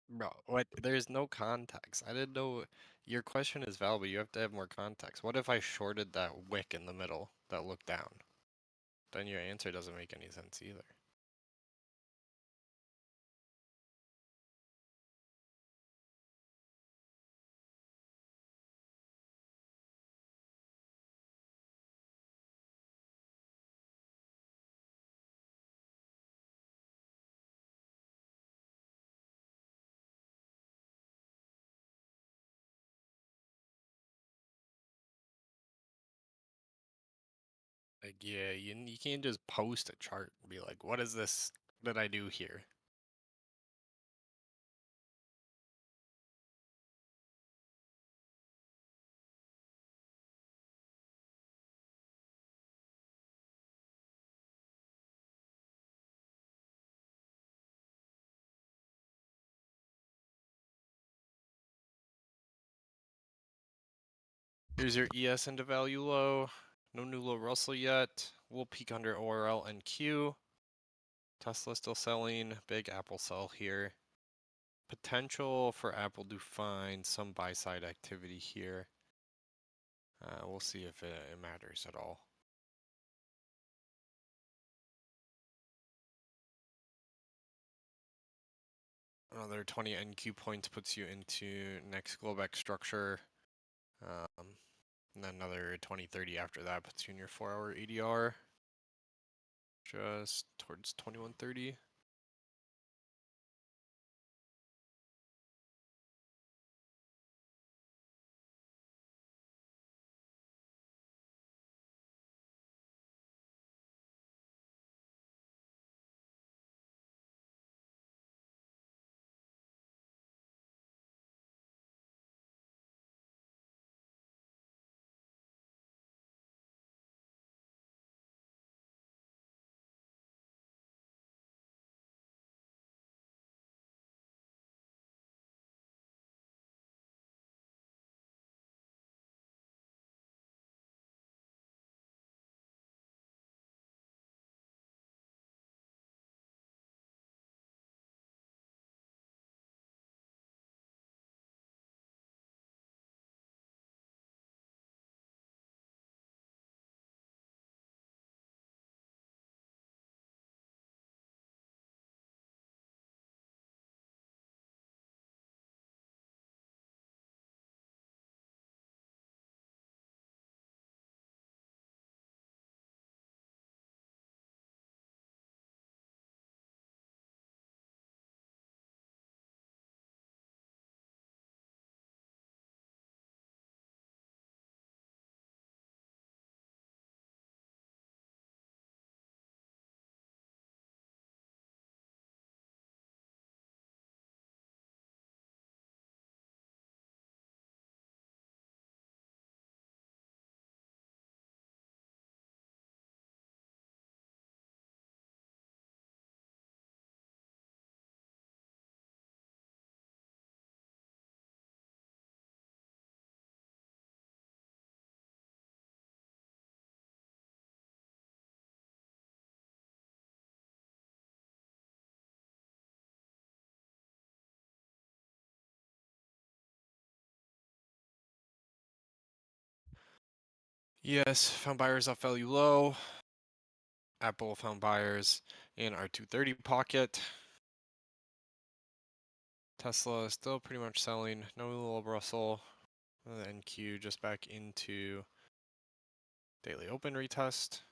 D: Bro, what? There's no context. I didn't know. Your question is valid, but you have to have more context. What if I shorted that wick in the middle that looked down? Then your answer doesn't make any sense either. Like, yeah, you can't just post a chart and be like, what is this that I do here? Here's your ES into value low. No new low Russell yet. We'll peak under ORL and Q. Tesla still selling. Big Apple sell here. Potential for Apple to find some buy side activity here. We'll see if it matters at all. Another 20 NQ points puts you into next Globex structure. And then another 20-30 after that puts you in your 4-hour ADR. Just towards 2130. Yes, found buyers off value low. Apple found buyers in our 230 pocket. Tesla is still pretty much selling. No little Russell. NQ just back into daily open retest.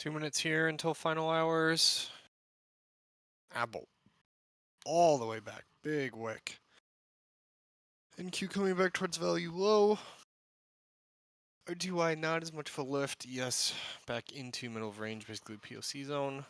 D: 2 minutes here until final hours. Apple. All the way back. Big wick. NQ coming back towards value low. RTY not as much of a lift. Yes, back into middle of range, basically POC zone.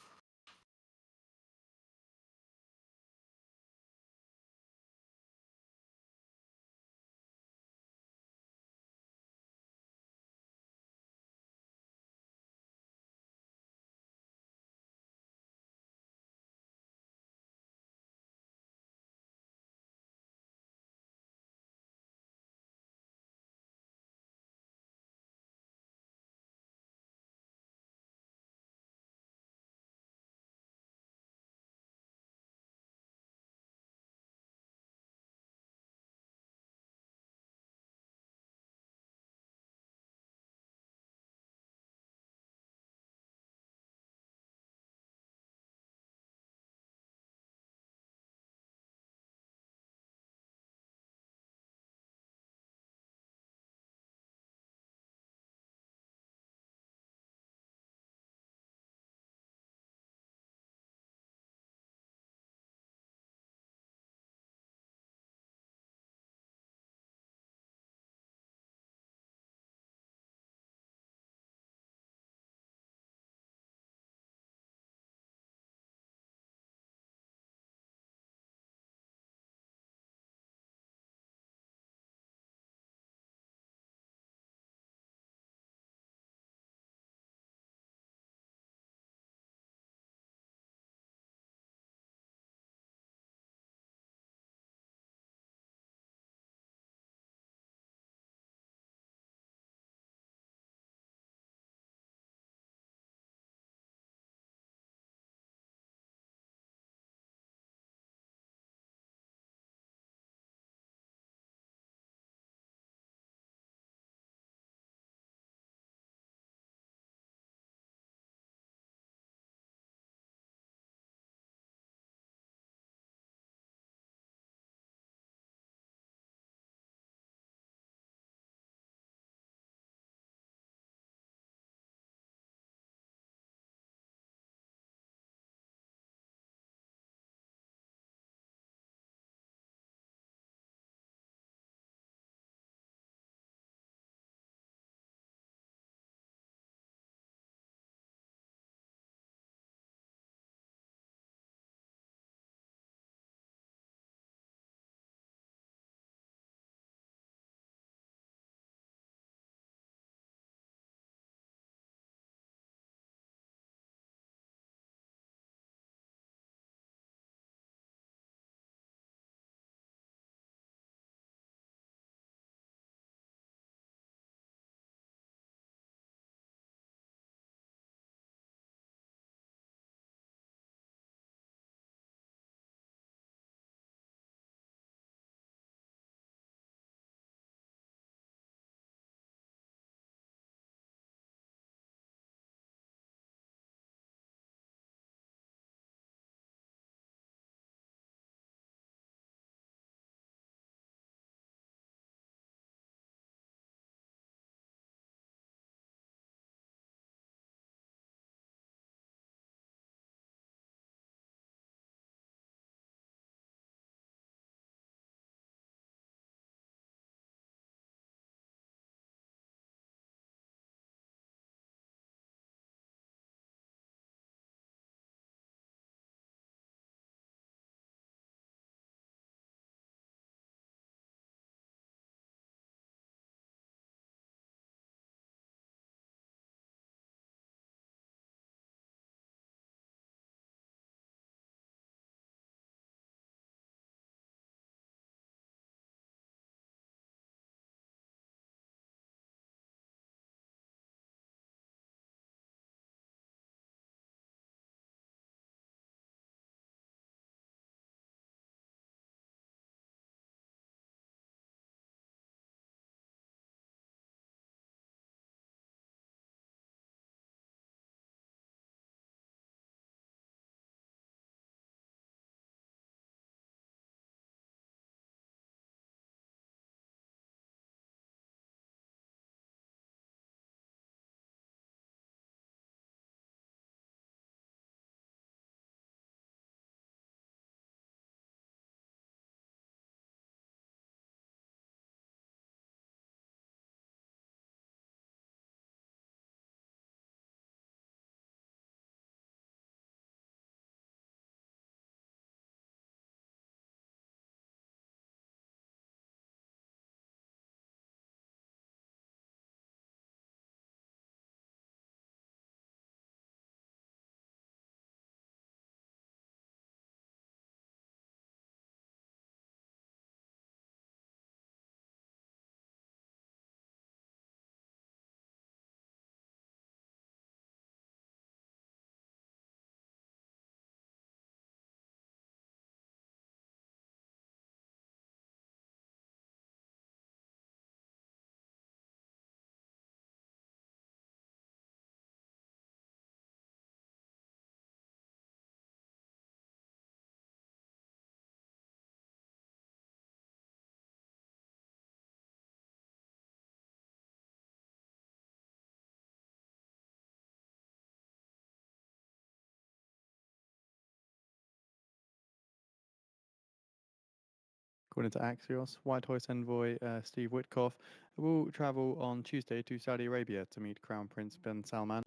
C: According to Axios, White House envoy Steve Witkoff will travel on Tuesday to Saudi Arabia to meet Crown Prince bin Salman.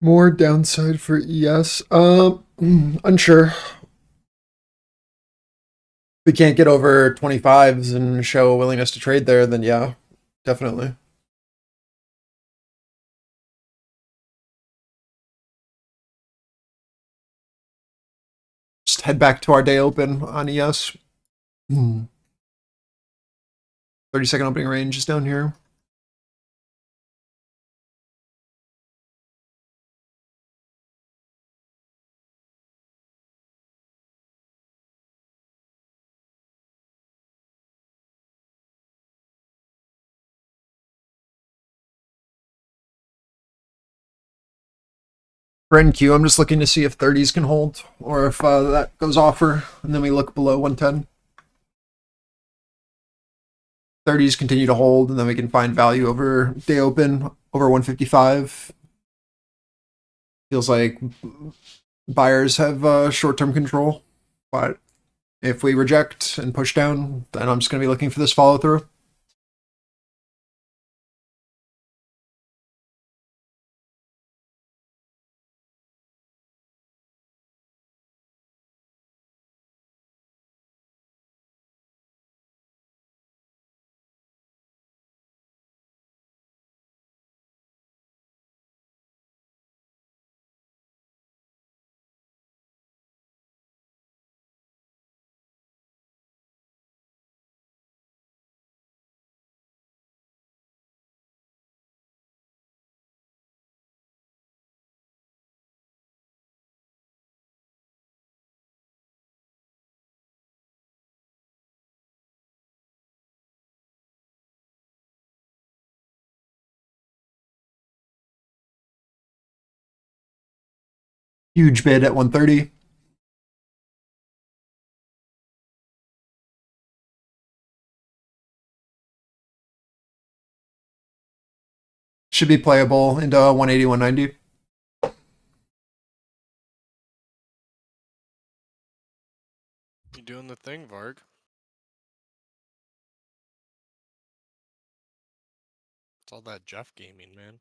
A: More downside for ES. Unsure. We can't get over 25s and show a willingness to trade there, then yeah, definitely. Just head back to our day open on ES. 30-second opening range is down here. For NQ, I'm just looking to see if 30s can hold, or if that goes offer, and then we look below 110. 30s continue to hold, and then we can find value over day open, over 155. Feels like buyers have short-term control, but if we reject and push down, then I'm just going to be looking for this follow-through. Huge bid at 130. Should be playable into 180, 190.
D: You doing the thing, Varg? It's all that Jeff gaming, man.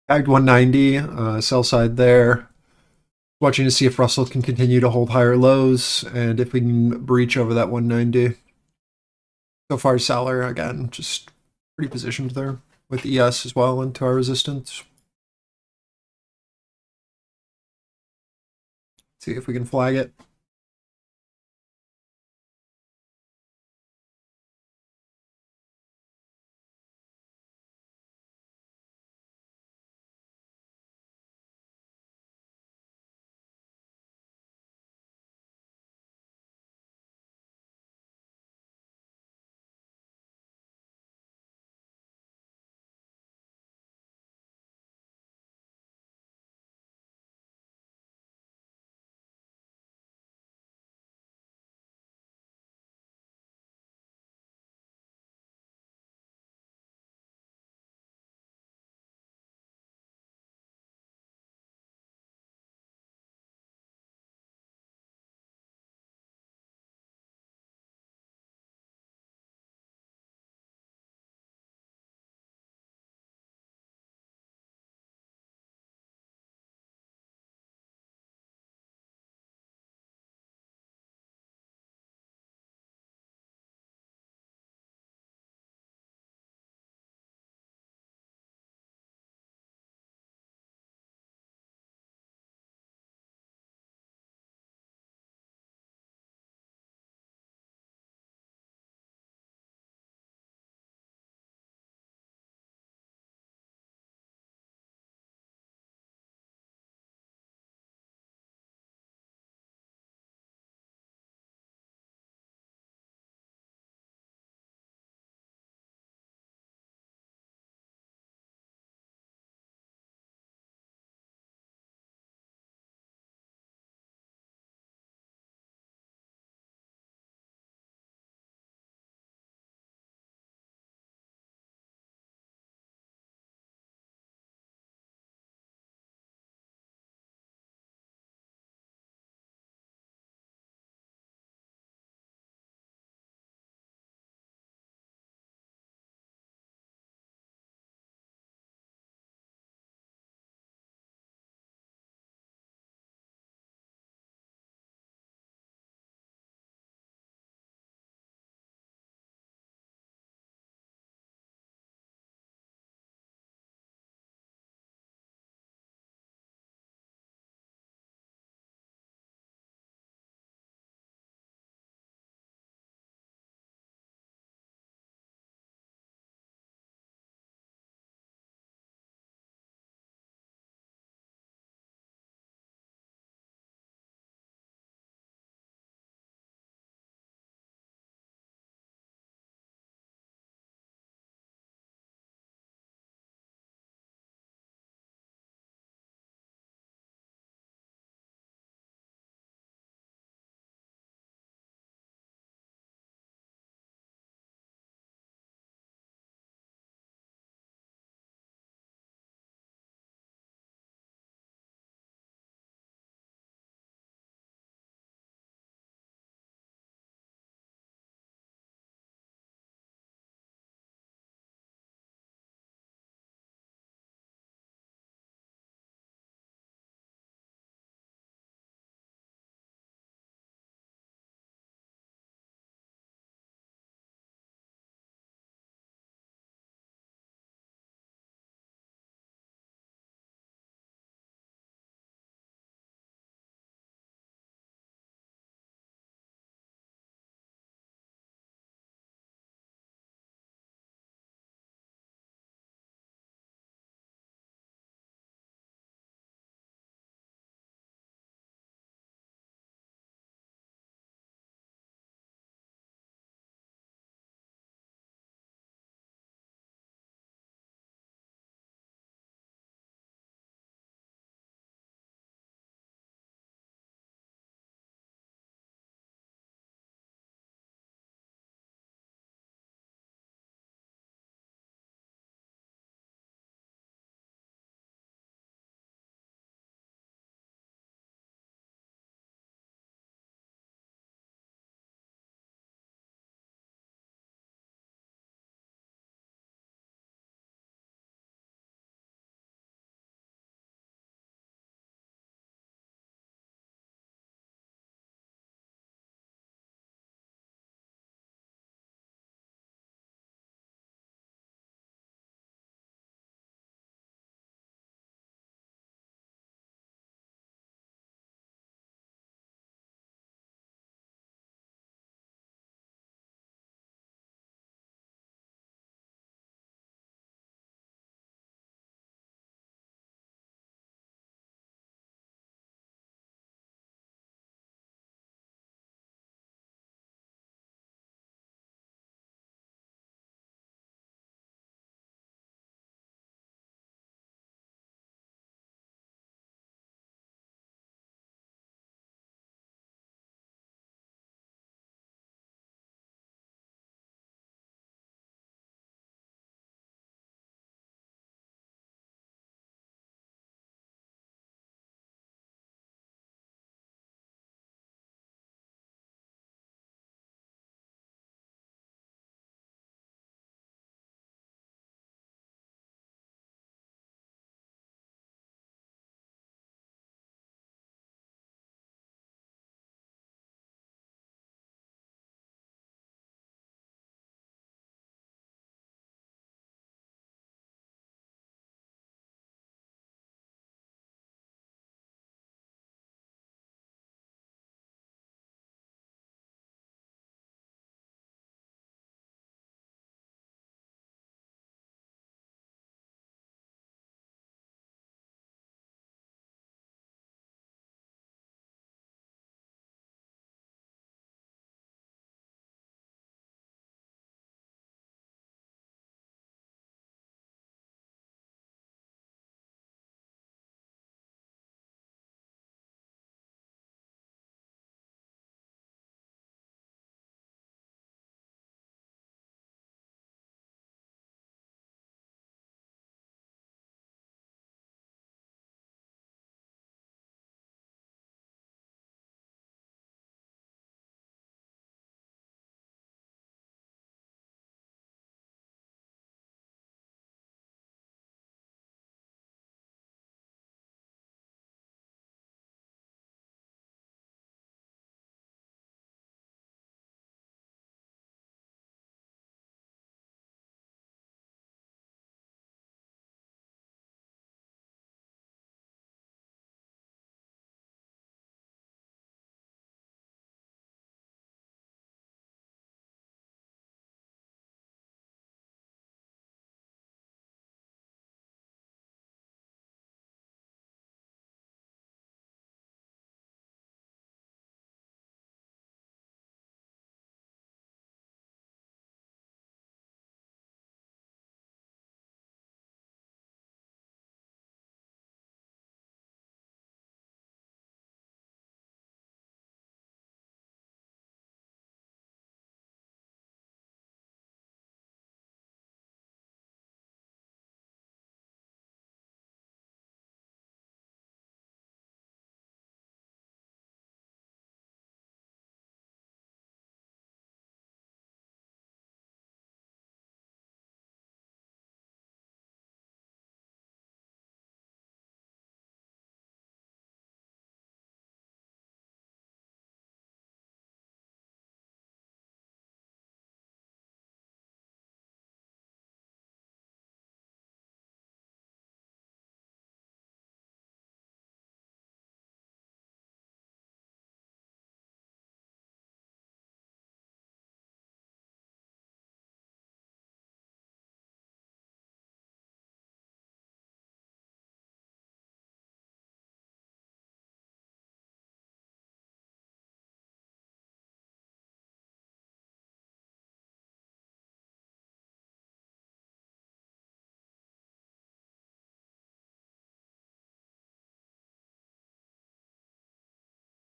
A: Tagged 190, sell side there. Watching to see if Russell can continue to hold higher lows and if we can breach over that 190. So far, seller again, just pretty positioned there with ES as well into our resistance. See if we can flag it.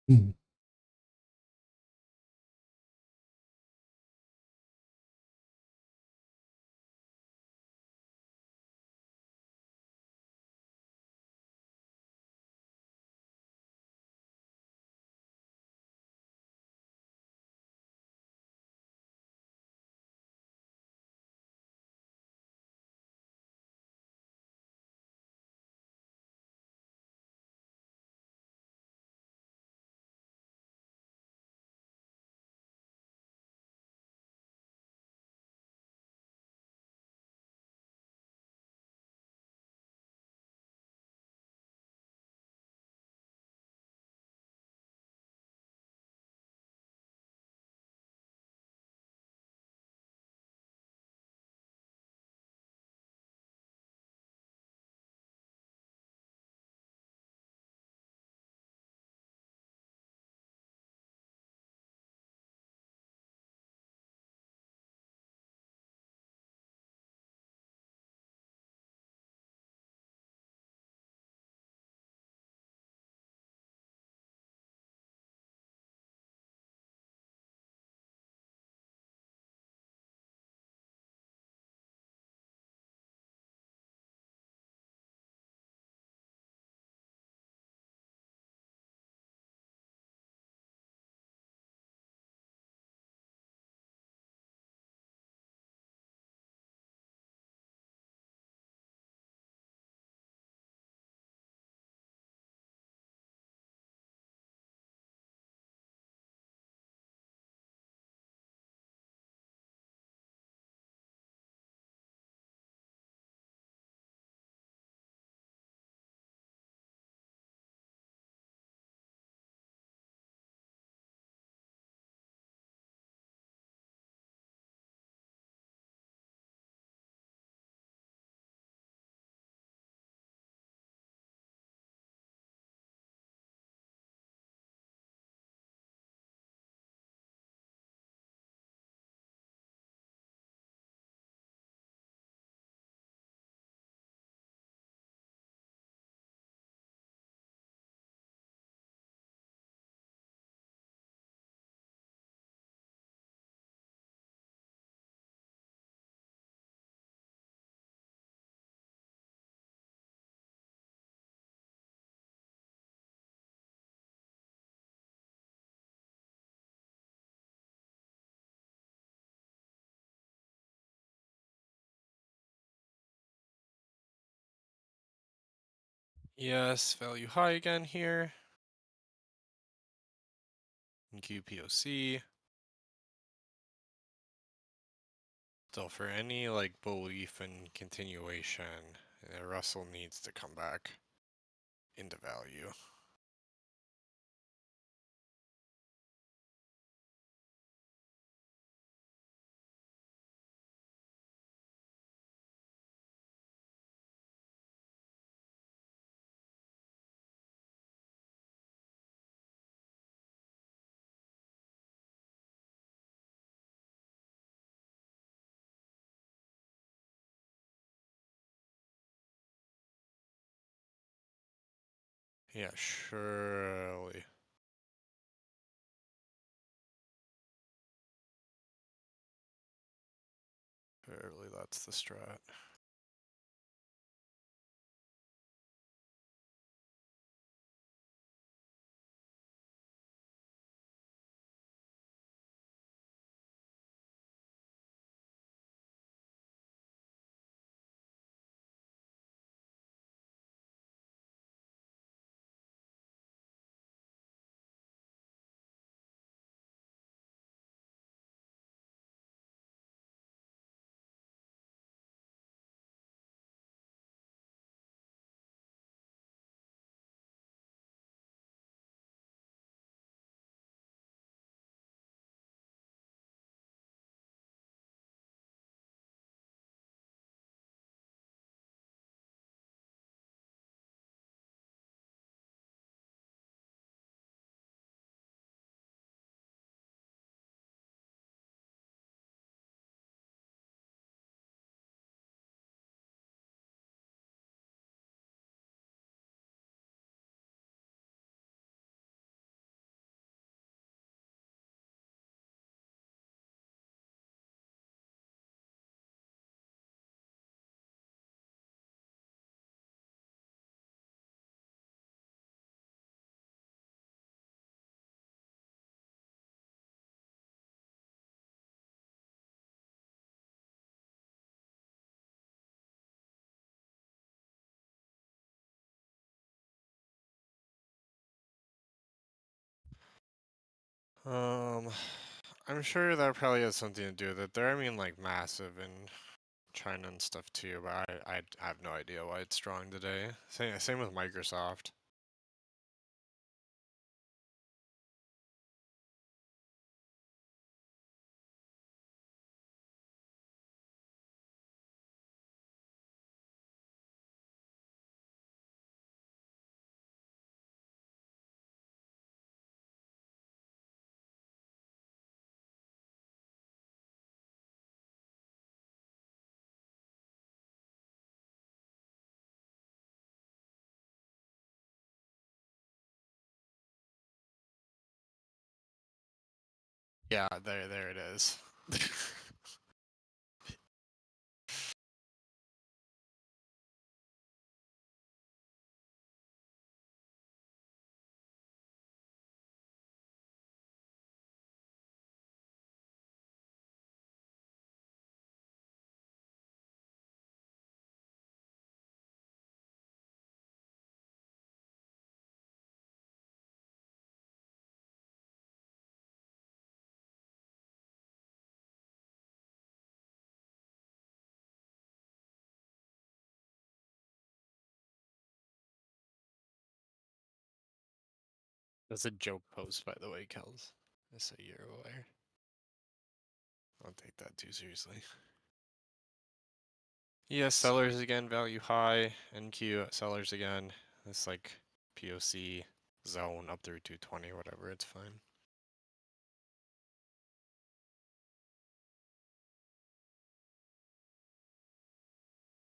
A: Hmm.
D: Yes, value high again here. In QPOC. Still, for any like belief and continuation, Russell needs to come back into value. Yeah, surely. Surely that's the strat. I'm sure that probably has something to do with it. They're, I mean, like massive in China and stuff too, but I have no idea why it's strong today. Same with Microsoft. Yeah, there it is. That's a joke post, by the way, Kels. Just so you're aware. Don't take that too seriously. Yes, sellers again, value high. NQ sellers again. It's like POC zone up through 220, whatever. It's fine.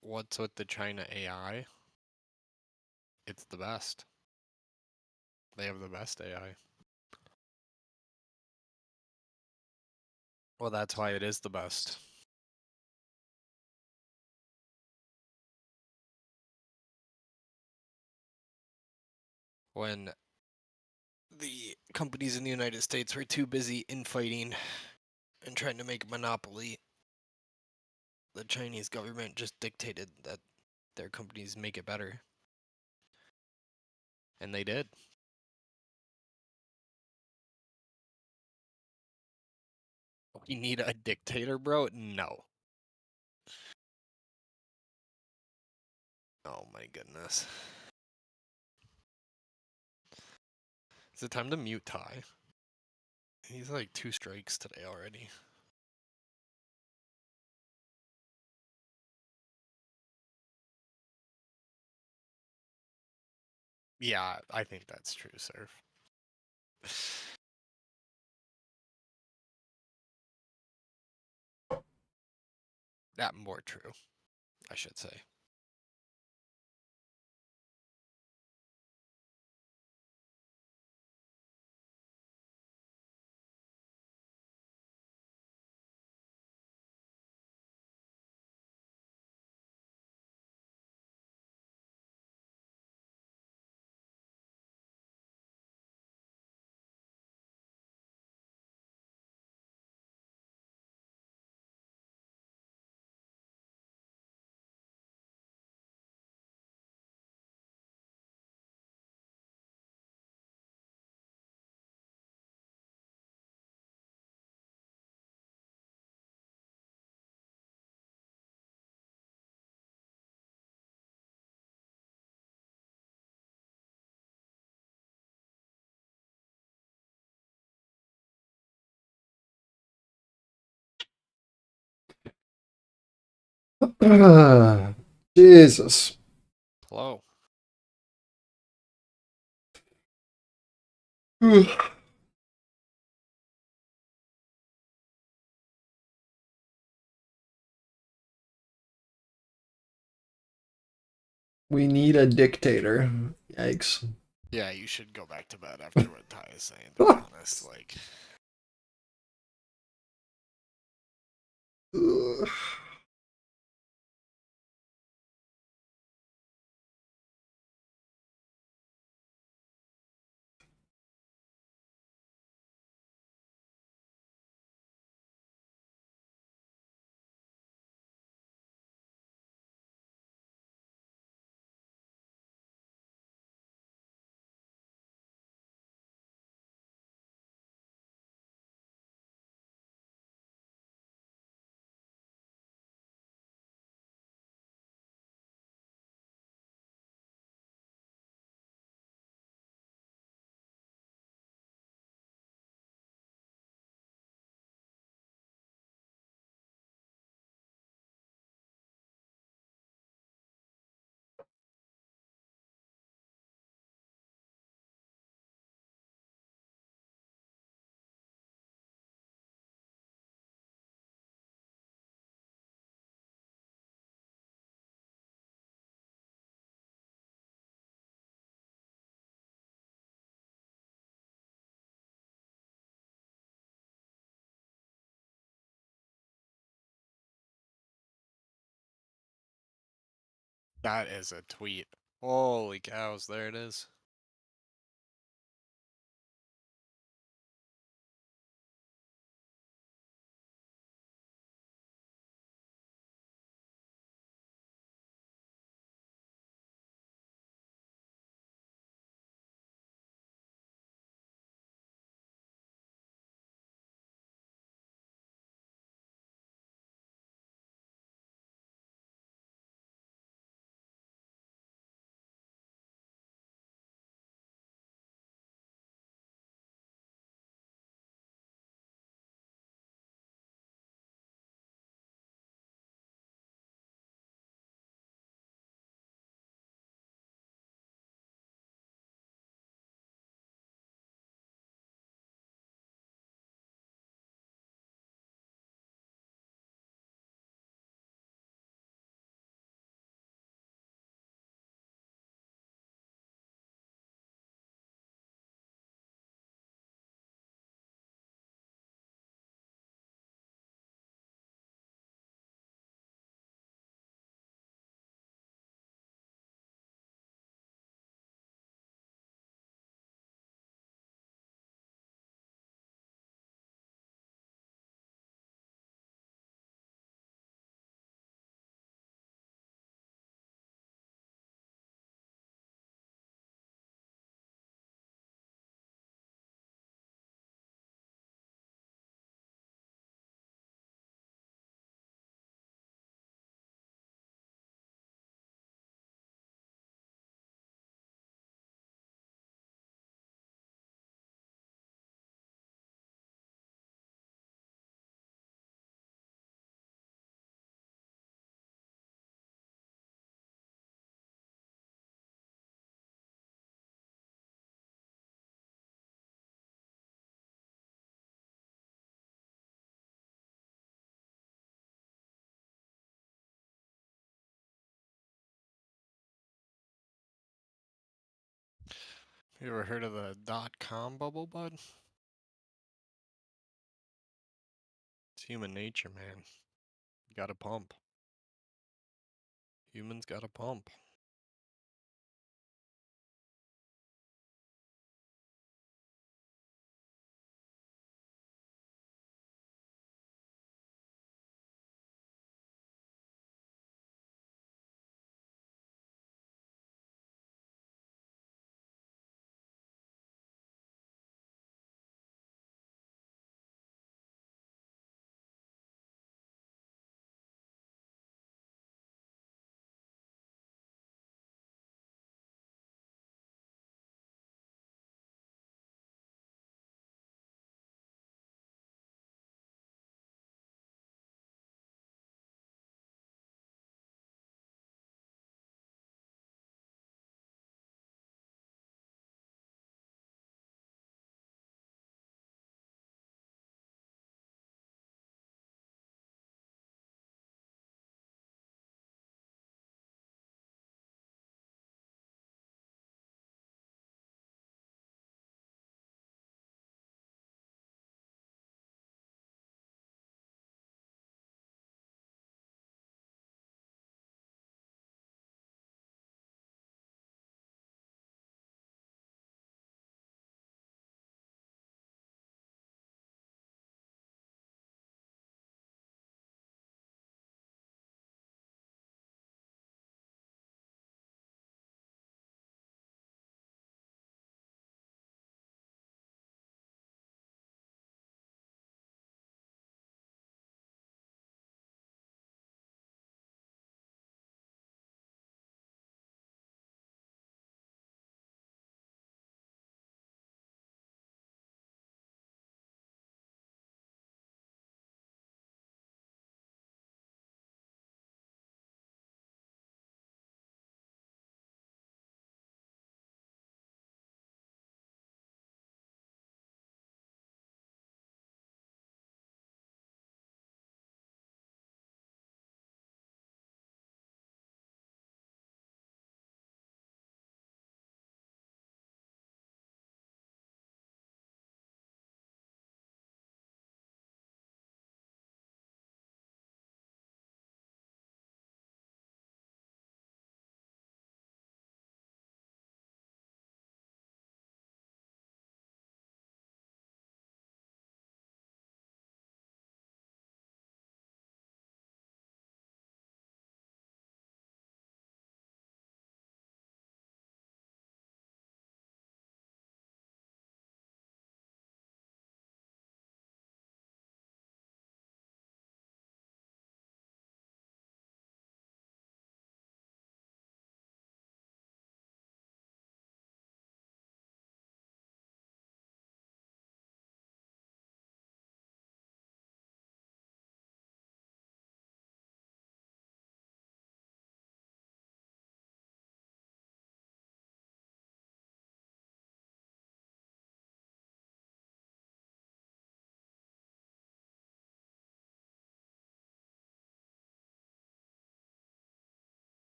D: What's with the China AI? It's the best. They have the best AI. Well, that's why it is the best. When the companies in the United States were too busy infighting and trying to make a monopoly, the Chinese government just dictated that their companies make it better. And they did. We need a dictator, bro? No. Oh my goodness. Is it time to mute Ty? He's like 2 strikes today already. Yeah, I think that's true, Surf. That more true, I should say.
A: Jesus.
D: Hello.
A: We need a dictator. Yikes.
D: Yeah, you should go back to bed after what Ty is saying, to be honest. Like,
A: Ugh.
D: That is a tweet. Holy cows, there it is. You ever heard of the .com bubble, bud? It's human nature, man. You gotta pump. Humans gotta pump.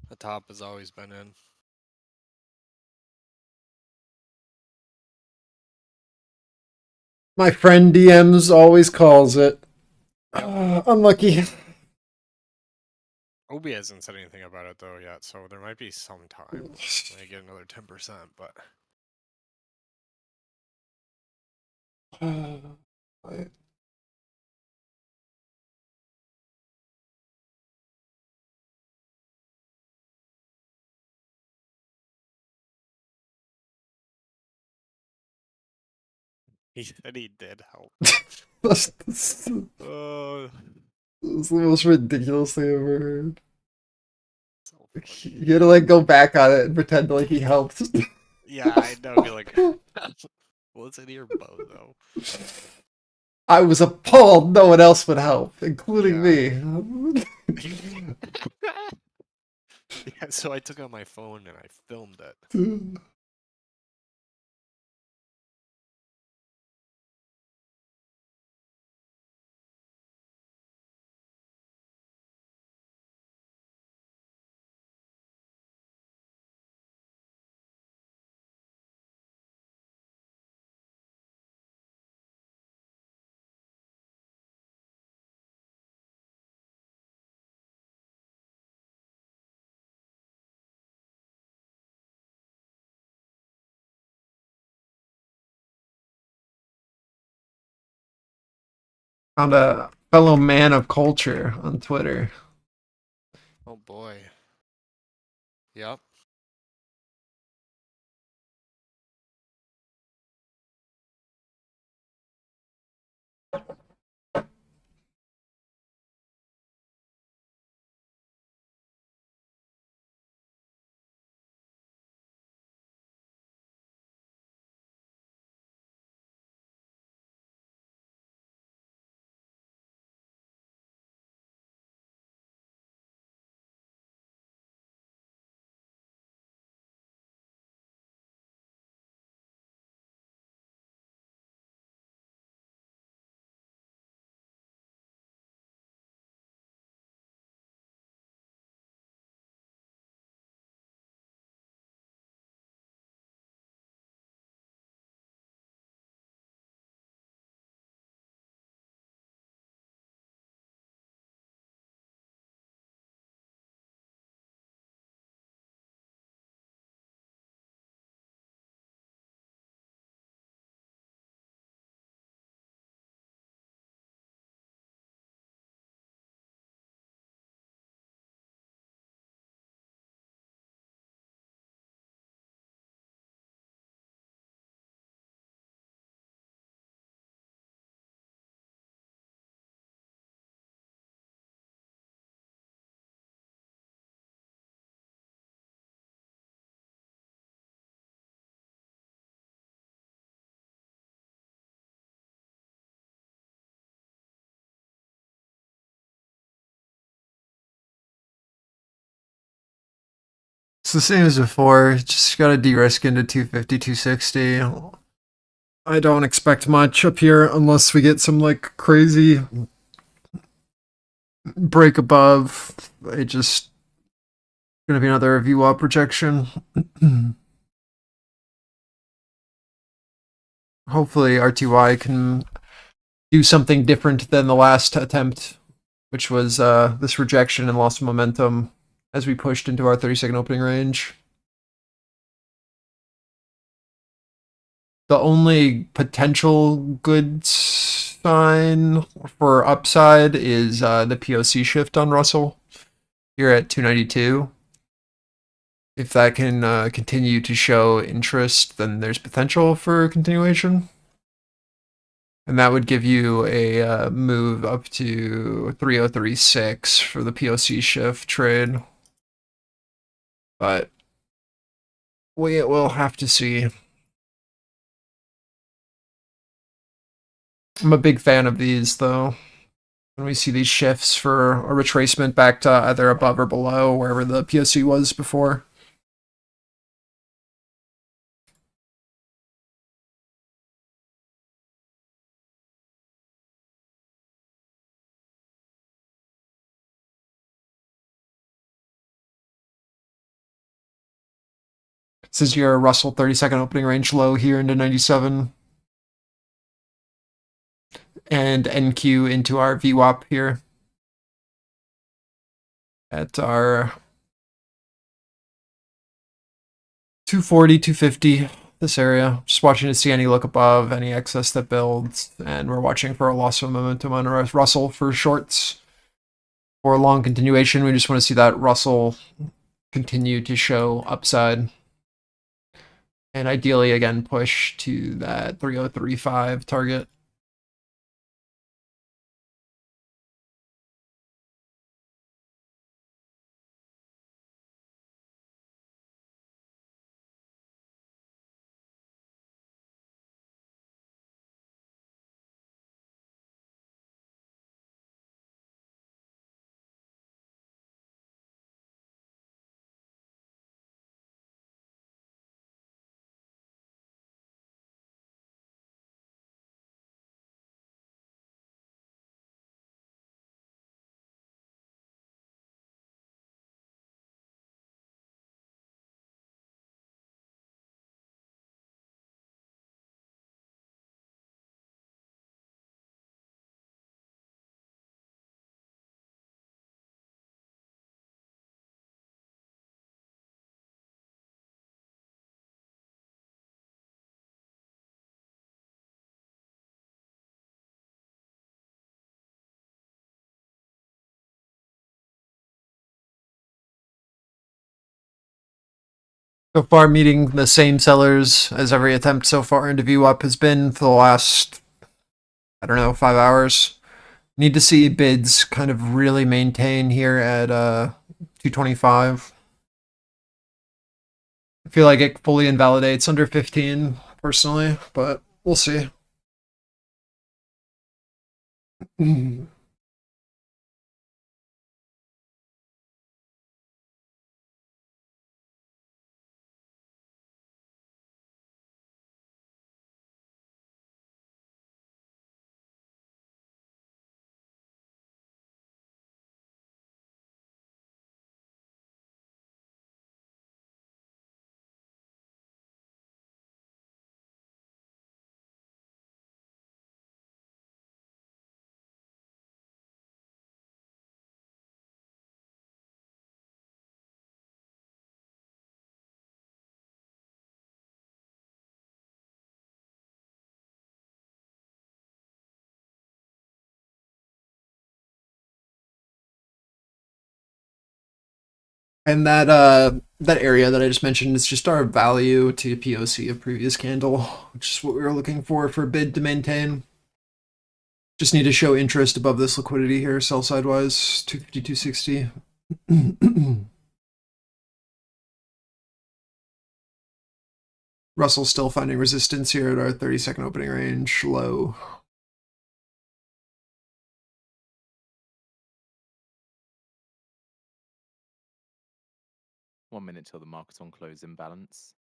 D: The top has always been in.
A: My friend DMs always calls it. Unlucky.
D: Obi hasn't said anything about it though yet, so there might be some time. I get another 10%, but he said he did help.
A: That's
D: Oh,
A: the most ridiculous thing I've ever heard.
D: so funny.
A: You gotta like go back on it and pretend like he helped.
D: Yeah, I know. Be like, what's in your boat though?
A: I was appalled no one else would help, including
D: Yeah.
A: me.
D: Yeah, so I took out my phone and I filmed it.
A: Found a fellow man of culture on Twitter.
D: Oh boy. Yep.
A: It's the same as before. Just gotta de-risk into 250, 260. I don't expect much up here unless we get some like crazy break above. It just gonna be another VWAP projection. Hopefully RTY can do something different than the last attempt, which was this rejection and loss of momentum as we pushed into our 30-second opening range. The only potential good sign for upside is the POC shift on Russell here at 292. If that can continue to show interest, then there's potential for continuation. And that would give you a move up to 3036 for the POC shift trade. But we will have to see. I'm a big fan of these, though. When we see these shifts for a retracement back to either above or below wherever the POC was before. This is your Russell 30-second opening range low here into 97. And NQ into our VWAP here. At our 240, 250, this area. Just watching to see any look above, any excess that builds. And we're watching for a loss of momentum on Russell for shorts. For a long continuation, we just want to see that Russell continue to show upside. And ideally, again, push to that 3035 target. So far, meeting the same sellers as every attempt so far into VWAP has been for the last, I don't know, 5 hours. Need to see bids kind of really maintain here at 225. I feel like it fully invalidates under 15 personally, but we'll see. And that area that I just mentioned is just our value to POC of previous candle, which is what we were looking for bid to maintain. Just need to show interest above this liquidity here, sell sidewise, 250, 260. Russell's still finding resistance here at our 30-second opening range, low.
B: One minute till the market on close imbalance.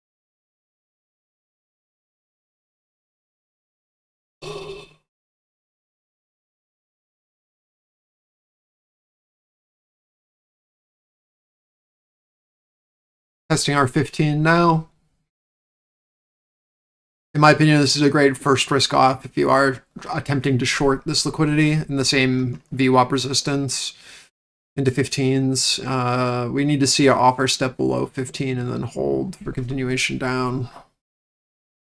A: Testing our 15 now. In my opinion, this is a great first risk off if you are attempting to short this liquidity in the same VWAP resistance into 15s. We need to see an offer step below 15 and then hold for continuation down.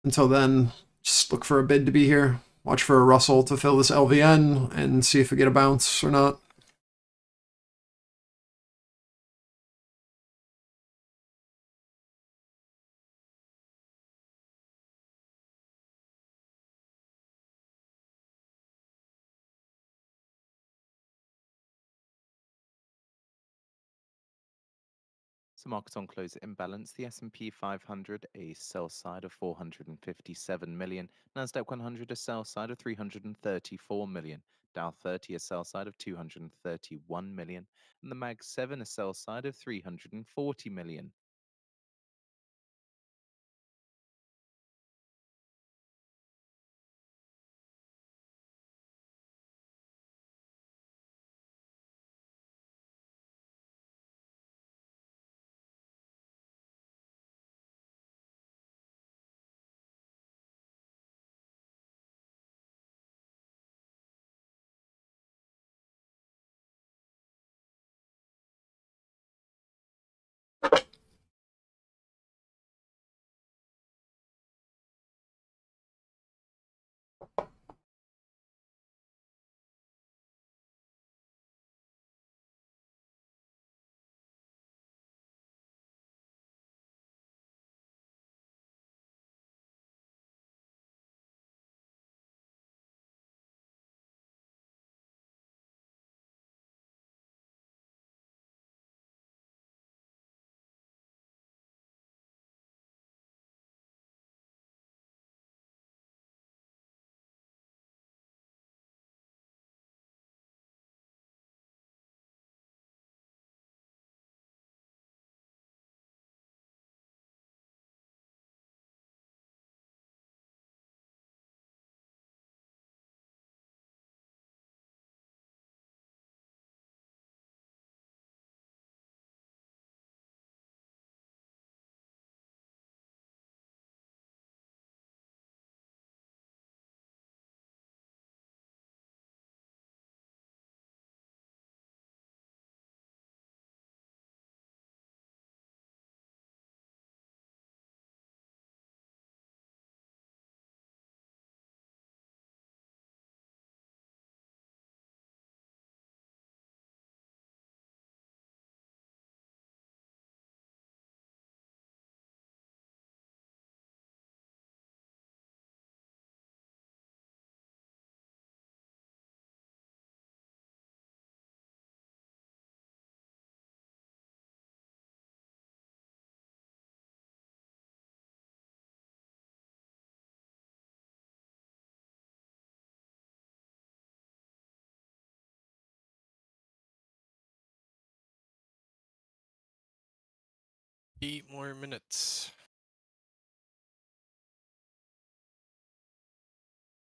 A: Until then, just look for a bid to be here. Watch for a Russell to fill this LVN and see if we get a bounce or not.
B: So market on close imbalance, the S&P 500 a sell side of 457 million, Nasdaq 100 a sell side of 334 million, Dow 30 a sell side of 231 million, and the Mag 7 a sell side of 340 million.
D: 8 more minutes.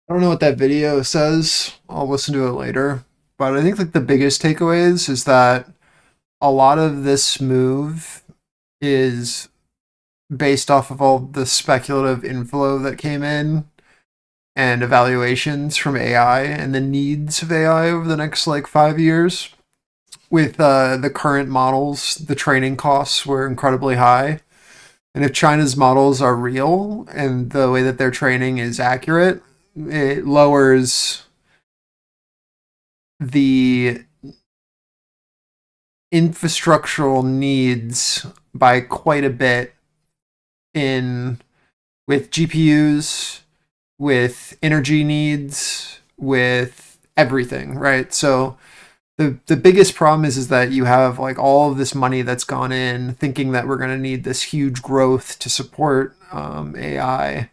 A: I don't know what that video says. I'll listen to it later. But I think like the biggest takeaways is that a lot of this move is based off of all the speculative inflow that came in and evaluations from AI and the needs of AI over the next like 5 years. With the current models, the training costs were incredibly high. And if China's models are real and the way that they're training is accurate, it lowers the infrastructural needs by quite a bit in with GPUs, with energy needs, with everything, right? So the biggest problem is that you have like all of this money that's gone in thinking that we're going to need this huge growth to support AI,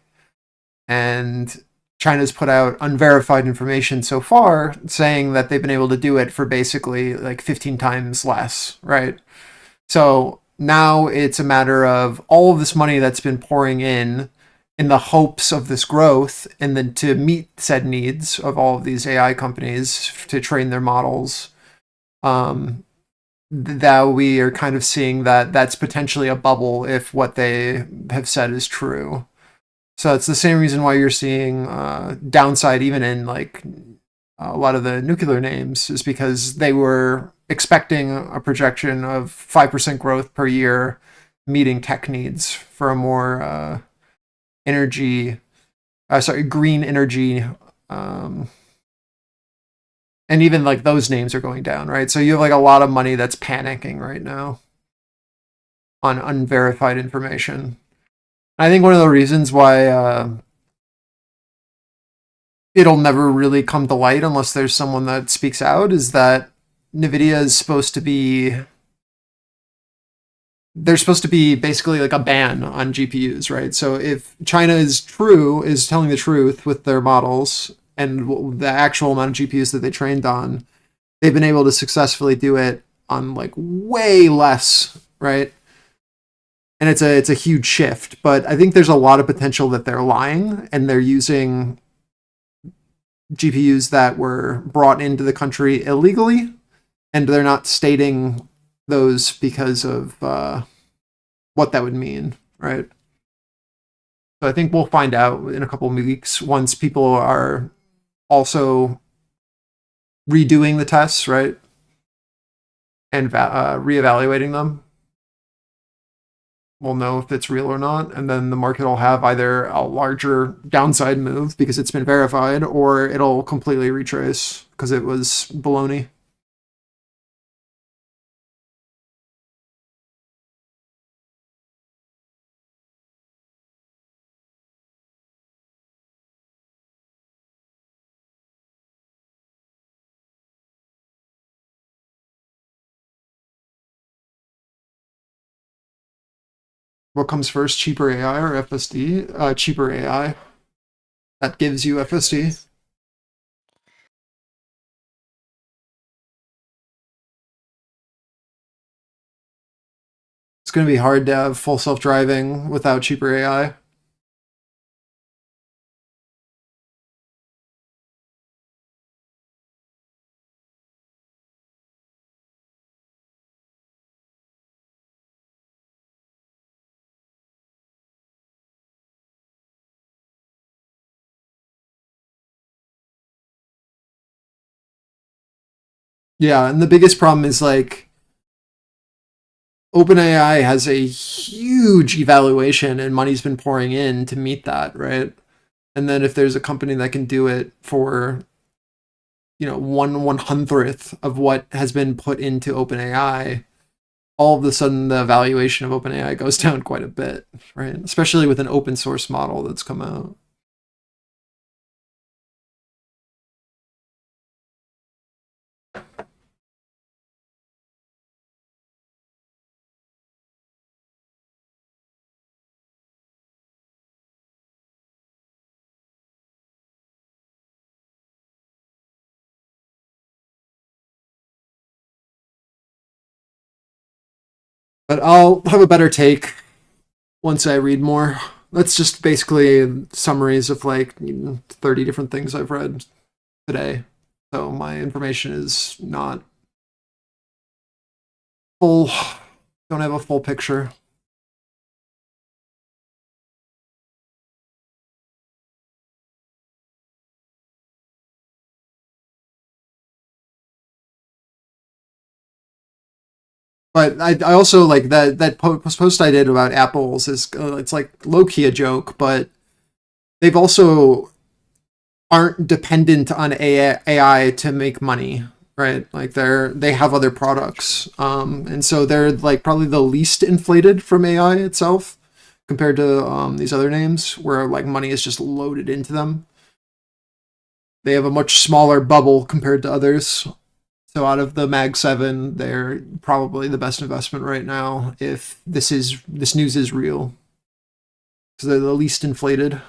A: and China's put out unverified information so far saying that they've been able to do it for basically like 15 times less, right? So now it's a matter of all of this money that's been pouring in the hopes of this growth, and then to meet said needs of all of these AI companies to train their models. That we are kind of seeing that that's potentially a bubble if what they have said is true. So it's the same reason why you're seeing downside even in like a lot of the nuclear names, is because they were expecting a projection of 5% growth per year, meeting tech needs for a more green energy. And even like those names are going down, right? So you have like a lot of money that's panicking right now on unverified information. I think one of the reasons why it'll never really come to light unless there's someone that speaks out is that NVIDIA is supposed to be, there's supposed to be basically like a ban on GPUs, right? So if China is telling the truth with their models and the actual amount of GPUs that they trained on, they've been able to successfully do it on like way less, right? And it's a huge shift, but I think there's a lot of potential that they're lying and they're using GPUs that were brought into the country illegally, and they're not stating those because of what that would mean, right? So I think we'll find out in a couple of weeks once people are also redoing the tests, right? And reevaluating them. We'll know if it's real or not, and then the market will have either a larger downside move because it's been verified, or it'll completely retrace because it was baloney. What comes first, cheaper AI or FSD? Cheaper AI. That gives you FSD. It's going to be hard to have full self-driving without cheaper AI. Yeah, and the biggest problem is like OpenAI has a huge evaluation and money's been pouring in to meet that, right? And then if there's a company that can do it for, you know, 1/100th of what has been put into OpenAI, all of a sudden the valuation of OpenAI goes down quite a bit, right? Especially with an open source model that's come out. But I'll have a better take once I read more. That's just basically summaries of like 30 different things I've read today. So my information is not full. Don't have a full picture. But I also like that post I did about apples is it's like low key a joke, but they've also aren't dependent on AI to make money, right? Like they have other products, and so they're like probably the least inflated from AI itself compared to these other names where like money is just loaded into them. They have a much smaller bubble compared to others. So out of the Mag 7, they're probably the best investment right now if this news is real. Because they're the least inflated.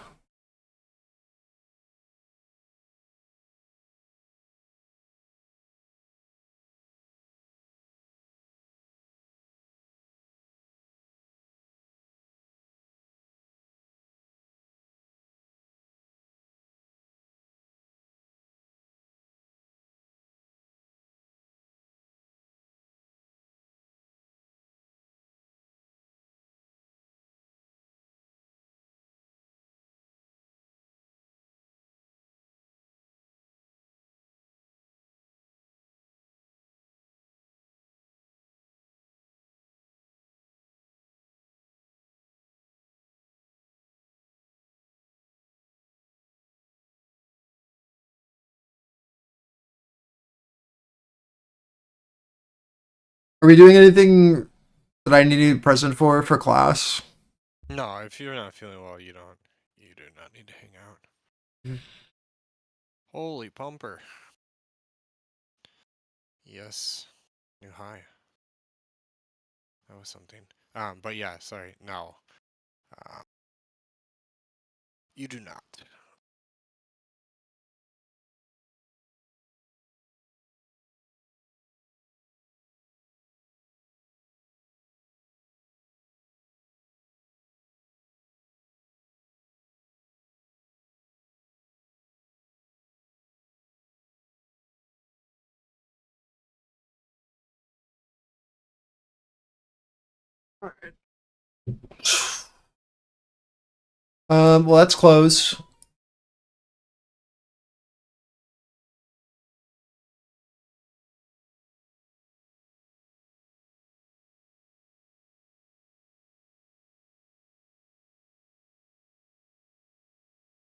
A: Are we doing anything that I need to be present for class?
D: No, if you're not feeling well, you do not need to hang out. Holy pumper. Yes. New high. That was something. But yeah, sorry, no. You do not.
A: Well, let's close.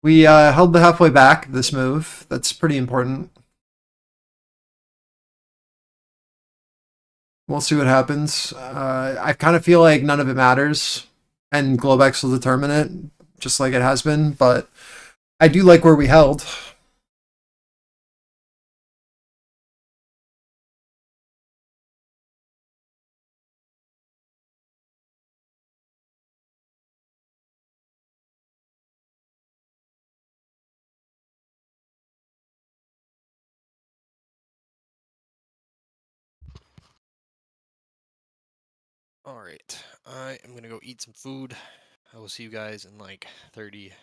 A: We held the halfway back this move. That's pretty important. We'll see what happens. I kind of feel like none of it matters, and Globex will determine it, just like it has been. But I do like where we held.
D: Alright, I am gonna go eat some food. I will see you guys in like 35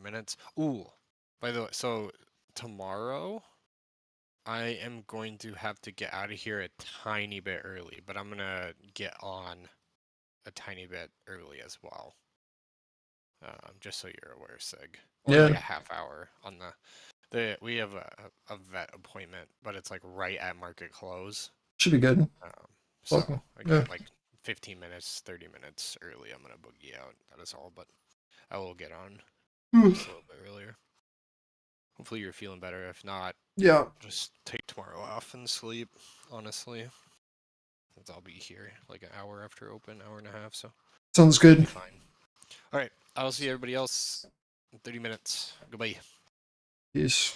D: minutes. Ooh, by the way, so tomorrow I am going to have to get out of here a tiny bit early, but I'm gonna get on a tiny bit early as well. Just so you're aware, Sig. Only like
A: Yeah,
D: a half hour on we have a vet appointment, but it's like right at market close.
A: should be good.
D: So
A: Welcome.
D: again,
A: Yeah.
D: like 15 minutes, 30 minutes early, I'm gonna boogie out. That is all, but I will get on just a little bit earlier. Hopefully you're feeling better. If not,
A: Yeah.
D: just take tomorrow off and sleep, honestly. Since I'll be here like an hour after open, hour and a half, so
A: Sounds
D: you'll be
A: good.
D: fine. Alright, I'll see everybody else in 30 minutes. Goodbye.
A: Peace.